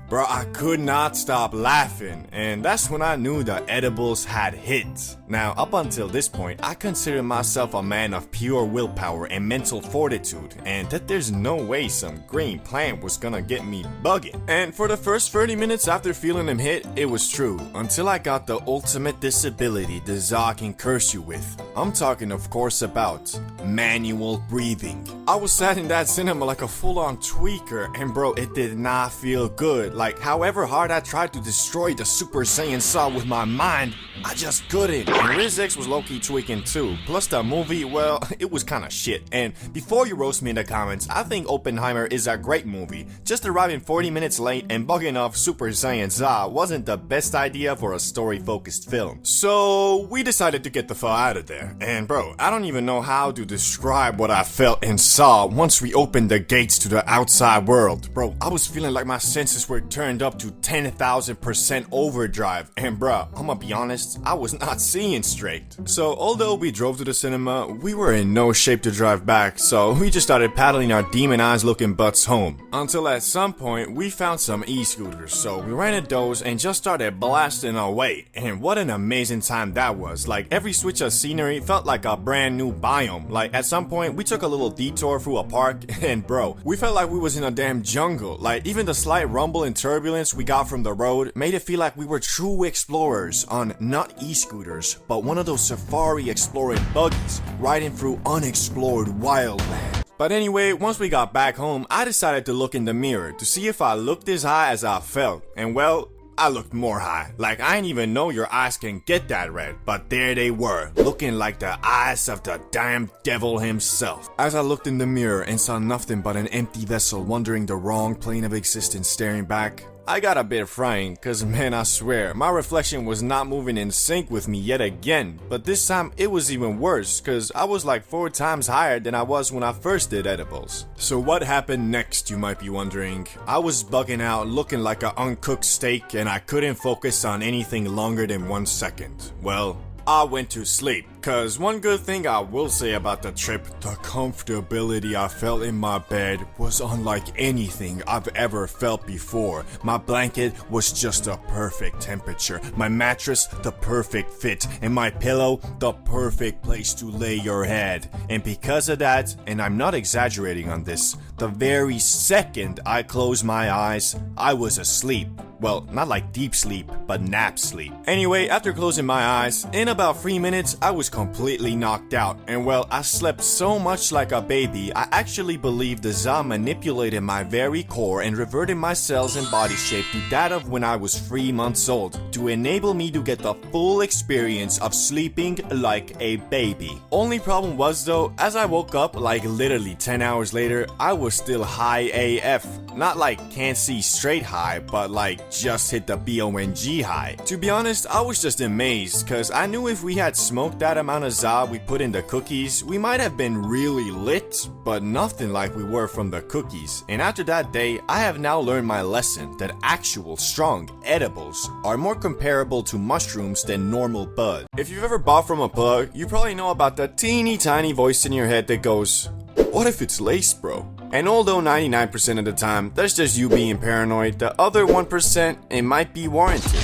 Bro, I could not stop laughing, and that's when I knew the edibles had hit. Now, up until this point, I considered myself a man of pure willpower and mental fortitude, and that there's no way some green plant was gonna get me bugging. And for the first 30 minutes after feeling them hit, it was true, until I got the ultimate disability the Za can curse you with. I'm talking, of course, about manual breathing. I was sat in that cinema like a full-on tweaker, and bro, it did not feel good. Like, however hard I tried to destroy the Super Saiyan Saw with my mind, I just couldn't. And Rizix was low-key tweaking too. Plus the movie, well, it was kinda shit. And before you roast me in the comments, I think Oppenheimer is a great movie. Just arriving 40 minutes late and bugging off Super Saiyan Za wasn't the best idea for a story-focused film. So we decided to get the fuck out of there. And bro, I don't even know how to describe what I felt and saw once we opened the gates to the outside world. Bro, I was feeling like my senses were turned up to 10,000% overdrive, and bruh, I'ma be honest, I was not seeing straight. So although we drove to the cinema, we were in no shape to drive back, so we just started paddling our demon eyes looking butts home. Until at some point, we found some e-scooters, so we rented those and just started blasting away. And what an amazing time that was. Like, every switch of scenery felt like a brand new biome. Like, at some point, we took a little detour through a park, and bro, we felt like we was in a damn jungle. Like, even the slight rumble and turbulence we got from the road made it feel like we were true explorers on not e-scooters, but one of those safari exploring buggies riding through unexplored wildland. But anyway, once we got back home, I decided to look in the mirror to see if I looked as high as I felt, and well, I looked more high. Like, I didn't even know your eyes can get that red, but there they were, looking like the eyes of the damn devil himself. As I looked in the mirror and saw nothing but an empty vessel wandering the wrong plane of existence staring back, I got a bit frightened, cause man, I swear, my reflection was not moving in sync with me yet again. But this time, it was even worse, cause I was like 4 times higher than I was when I first did edibles. So what happened next, you might be wondering? I was bugging out, looking like an uncooked steak, and I couldn't focus on anything longer than 1 second. Well, I went to sleep. Cause one good thing I will say about the trip, the comfortability I felt in my bed was unlike anything I've ever felt before. My blanket was just a perfect temperature, my mattress the perfect fit, and my pillow the perfect place to lay your head. And because of that, and I'm not exaggerating on this, the very second I closed my eyes, I was asleep. Well, not like deep sleep, but nap sleep. Anyway, after closing my eyes, in about 3 minutes, I was completely knocked out. And well, I slept so much like a baby, I actually believe the Za manipulated my very core and reverted my cells and body shape to that of when I was 3 months old, to enable me to get the full experience of sleeping like a baby. Only problem was though, as I woke up like literally 10 hours later, I was still high AF. Not like can't see straight high, but like just hit the BONG high. To be honest, I was just amazed, cause I knew if we had smoked that amount of Za we put in the cookies, we might have been really lit, but nothing like we were from the cookies. And after that day, I have now learned my lesson that actual strong edibles are more comparable to mushrooms than normal bud. If you've ever bought from a plug, you probably know about that teeny tiny voice in your head that goes, "What if it's laced, bro?" And although 99% of the time, that's just you being paranoid, the other 1%, it might be warranted.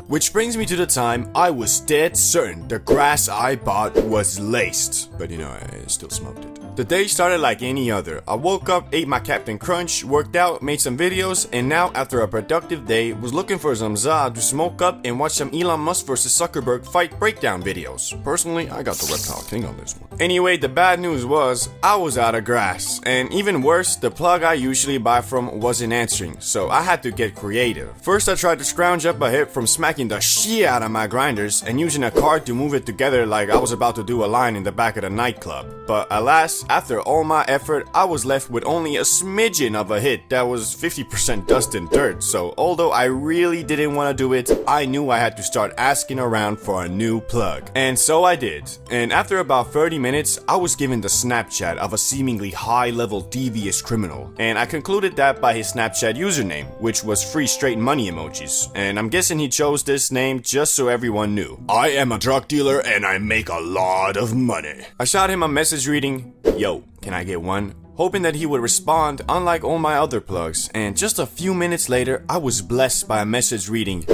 Which brings me to the time I was dead certain the grass I bought was laced. But you know, I still smoked it. The day started like any other. I woke up, ate my Captain Crunch, worked out, made some videos, and now after a productive day, was looking for some Za to smoke up and watch some Elon Musk vs Zuckerberg fight breakdown videos. Personally, I got the Reptile King on this one. Anyway, the bad news was, I was out of grass. And even worse, the plug I usually buy from wasn't answering, so I had to get creative. First I tried to scrounge up a hit from smacking the shit out of my grinders and using a card to move it together like I was about to do a line in the back of the nightclub. But alas, after all my effort, I was left with only a smidgen of a hit that was 50% dust and dirt, so although I really didn't want to do it, I knew I had to start asking around for a new plug. And so I did. And after about 30 minutes, I was given the Snapchat of a seemingly high-level devious criminal, and I concluded that by his Snapchat username, which was free straight money emojis, and I'm guessing he chose this name just so everyone knew. I am a drug dealer and I make a lot of money. I shot him a message reading, "Yo, can I get one?" hoping that he would respond unlike all my other plugs, and just a few minutes later, I was blessed by a message reading,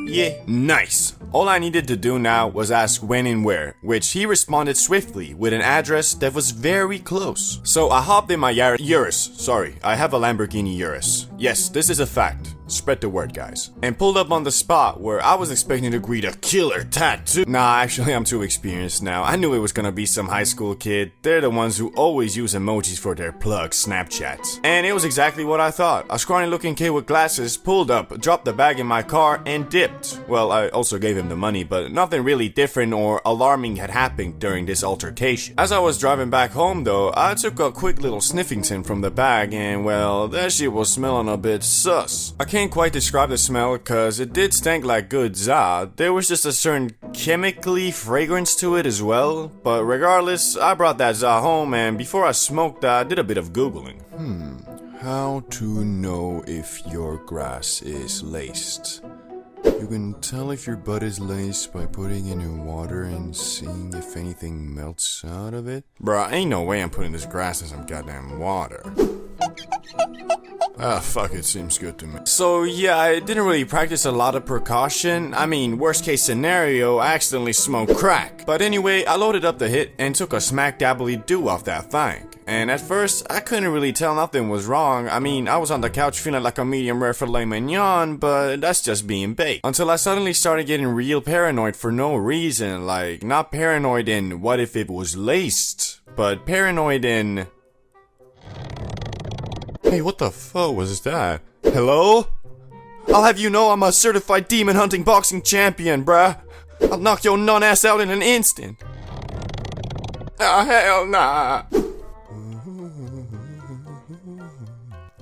"Yeah, nice." All I needed to do now was ask when and where, which he responded swiftly with an address that was very close. So I hopped in my Urus. Sorry, I have a Lamborghini Urus. Yes, this is a fact. Spread the word, guys. And pulled up on the spot where I was expecting to greet a killer tattoo. Nah, actually, I'm too experienced now. I knew it was gonna be some high school kid. They're the ones who always use emojis for their plug Snapchats. And it was exactly what I thought. A scrawny looking kid with glasses pulled up, dropped the bag in my car, and dipped. Well, I also gave him the money, but nothing really different or alarming had happened during this altercation. As I was driving back home, though, I took a quick little sniffington from the bag, and well, that shit was smelling a bit sus. I can't quite describe the smell cause it did stank like good Za. There was just a certain chemically fragrance to it as well. But regardless, I brought that Za home, and before I smoked, I did a bit of Googling. How to know if your grass is laced? You can tell if your bud is laced by putting it in water and seeing if anything melts out of it. Bruh, ain't no way I'm putting this grass in some goddamn water. Ah, fuck, it seems good to me. So yeah, I didn't really practice a lot of precaution. I mean, worst case scenario, I accidentally smoked crack. But anyway, I loaded up the hit and took a smack dabbly do off that thing. And at first, I couldn't really tell nothing was wrong. I mean, I was on the couch feeling like a medium rare filet mignon, but that's just being baked. Until I suddenly started getting real paranoid for no reason. Like, not paranoid in what if it was laced, but paranoid in... Hey, what the fuck was that? Hello? I'll have you know I'm a certified demon hunting boxing champion, bruh. I'll knock your non-ass out in an instant. Oh, hell nah.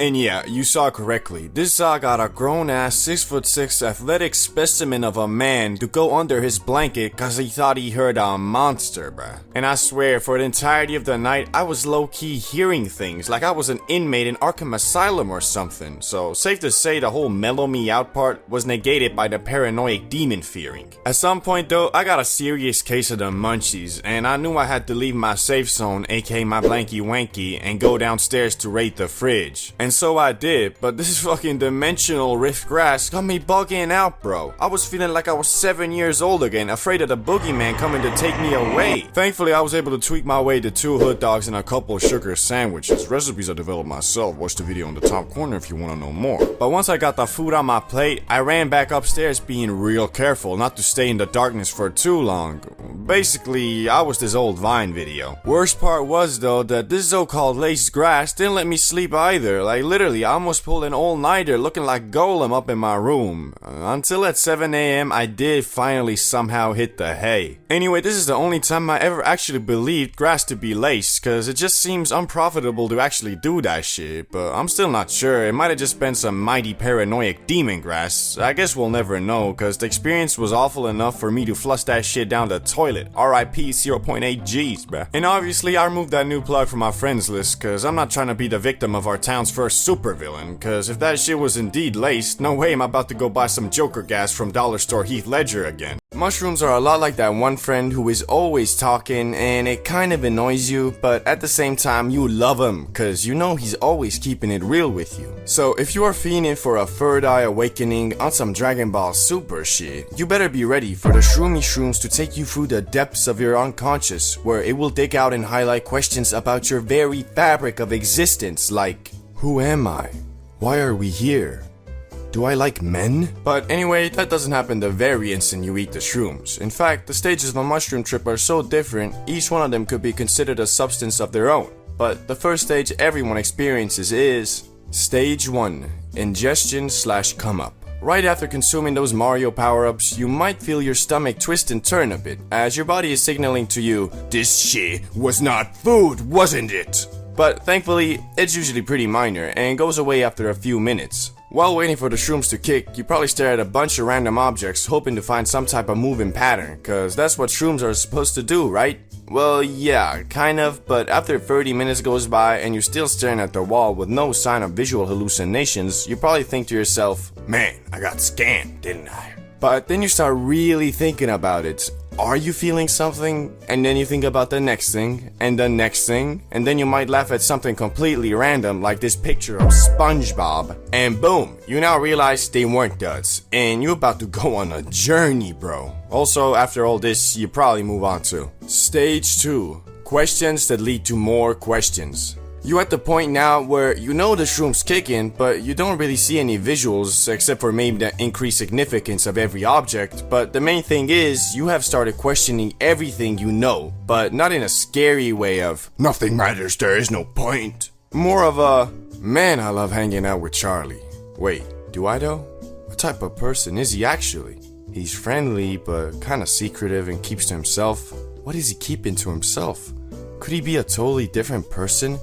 And yeah, you saw correctly. This got a grown-ass 6'6" athletic specimen of a man to go under his blanket cause he thought he heard a monster, bruh. And I swear, for the entirety of the night, I was low-key hearing things like I was an inmate in Arkham Asylum or something. So safe to say the whole mellow me out part was negated by the paranoid demon fearing. At some point though, I got a serious case of the munchies, and I knew I had to leave my safe zone, aka my blanky wanky, and go downstairs to raid the fridge. And so I did, but this fucking dimensional rift grass got me bugging out, bro. I was feeling like I was 7 years old again, afraid of the boogeyman coming to take me away. Thankfully, I was able to tweak my way to 2 hood dogs and a couple of sugar sandwiches. Recipes I developed myself. Watch the video in the top corner if you want to know more. But once I got the food on my plate, I ran back upstairs being real careful not to stay in the darkness for too long. Basically, I was this old Vine video. Worst part was though that this so-called laced grass didn't let me sleep either. Like literally, I almost pulled an all-nighter looking like Golem up in my room. Until at 7 AM, I did finally somehow hit the hay. Anyway, this is the only time I ever actually believed grass to be laced, cause it just seems unprofitable to actually do that shit. But I'm still not sure, it might have just been some mighty paranoid demon grass. I guess we'll never know, cause the experience was awful enough for me to flush that shit down the toilet. RIP 0.8 Gs, bruh. And obviously, I removed that new plug from my friends list, cause I'm not trying to be the victim of our town's first supervillain, cause if that shit was indeed laced, no way I'm about to go buy some Joker gas from Dollar Store Heath Ledger again. Mushrooms are a lot like that one friend who is always talking and it kind of annoys you, but at the same time you love him cause you know he's always keeping it real with you. So if you are fiending for a third eye awakening on some Dragon Ball Super shit, you better be ready for the Shroomy Shrooms to take you through the depths of your unconscious, where it will dig out and highlight questions about your very fabric of existence like, who am I? Why are we here? Do I like men? But anyway, that doesn't happen the very instant you eat the shrooms. In fact, the stages of a mushroom trip are so different, each one of them could be considered a substance of their own. But the first stage everyone experiences is Stage 1, Ingestion/come up. Right after consuming those Mario power-ups, you might feel your stomach twist and turn a bit, as your body is signaling to you, this shit was not food, wasn't it? But thankfully, it's usually pretty minor and goes away after a few minutes. While waiting for the shrooms to kick, you probably stare at a bunch of random objects hoping to find some type of moving pattern, cause that's what shrooms are supposed to do, right? Well, yeah, kind of, but after 30 minutes goes by and you're still staring at the wall with no sign of visual hallucinations, you probably think to yourself, man, I got scammed, didn't I? But then you start really thinking about it. Are you feeling something? And then you think about the next thing, and the next thing, and then you might laugh at something completely random like this picture of SpongeBob, and boom, you now realize they weren't duds, and you're about to go on a journey, bro. Also, after all this, you probably move on to Stage 2, Questions that lead to more questions. You're at the point now where you know the shroom's kicking, but you don't really see any visuals except for maybe the increased significance of every object. But the main thing is, you have started questioning everything you know, but not in a scary way of, nothing matters, there is no point. More of a, man, I love hanging out with Charlie. Wait, do I though? What type of person is he actually? He's friendly, but kinda secretive and keeps to himself. What is he keeping to himself? Could he be a totally different person?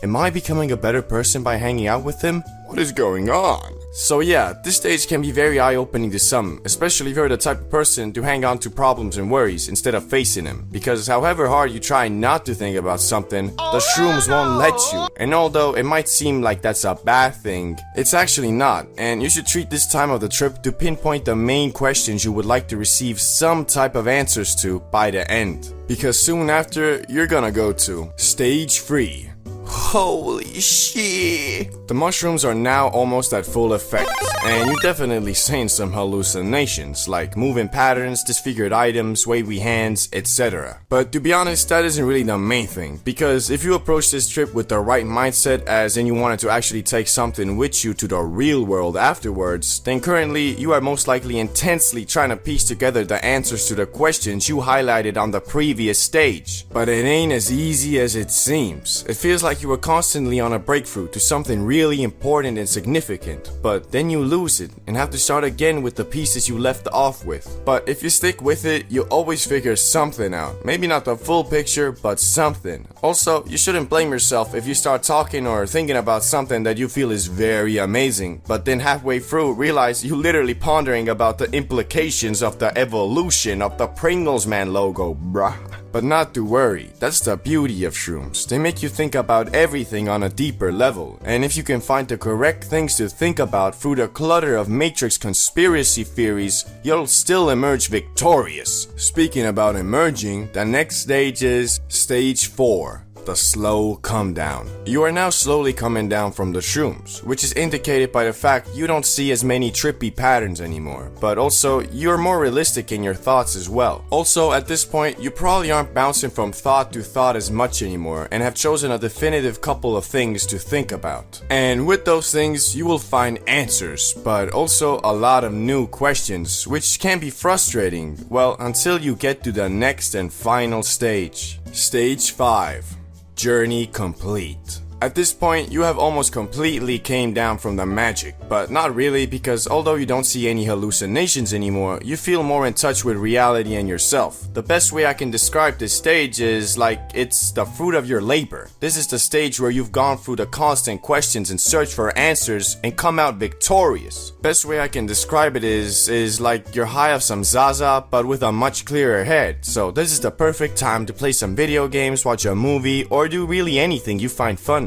Am I becoming a better person by hanging out with him? What is going on? So yeah, this stage can be very eye-opening to some, especially if you're the type of person to hang on to problems and worries instead of facing them. Because however hard you try not to think about something, the shrooms won't let you. And although it might seem like that's a bad thing, it's actually not. And you should treat this time of the trip to pinpoint the main questions you would like to receive some type of answers to by the end. Because soon after, you're gonna go to Stage 3. Holy shit! The mushrooms are now almost at full effect, and you're definitely seeing some hallucinations, like moving patterns, disfigured items, wavy hands, etc. But to be honest, that isn't really the main thing, because if you approach this trip with the right mindset, as in you wanted to actually take something with you to the real world afterwards, then currently you are most likely intensely trying to piece together the answers to the questions you highlighted on the previous stage. But it ain't as easy as it seems. It feels like you are were constantly on a breakthrough to something really important and significant, but then you lose it and have to start again with the pieces you left off with. But if you stick with it, you'll always figure something out. Maybe not the full picture, but something. Also, you shouldn't blame yourself if you start talking or thinking about something that you feel is very amazing, but then halfway through realize you literally pondering about the implications of the evolution of the Pringles Man logo, bruh. But not to worry, that's the beauty of shrooms. They make you think about everything on a deeper level, and if you can find the correct things to think about through the clutter of Matrix conspiracy theories, you'll still emerge victorious. Speaking about emerging, the next stage is Stage 4. The slow come down. You are now slowly coming down from the shrooms, which is indicated by the fact you don't see as many trippy patterns anymore, but also you're more realistic in your thoughts as well. Also, at this point, you probably aren't bouncing from thought to thought as much anymore and have chosen a definitive couple of things to think about. And with those things, you will find answers, but also a lot of new questions, which can be frustrating, well, until you get to the next and final stage. Stage 5. Journey complete. At this point, you have almost completely came down from the magic, but not really, because although you don't see any hallucinations anymore, you feel more in touch with reality and yourself. The best way I can describe this stage is like it's the fruit of your labor. This is the stage where you've gone through the constant questions and search for answers and come out victorious. Best way I can describe it is like you're high off some Zaza, but with a much clearer head. So this is the perfect time to play some video games, watch a movie, or do really anything you find fun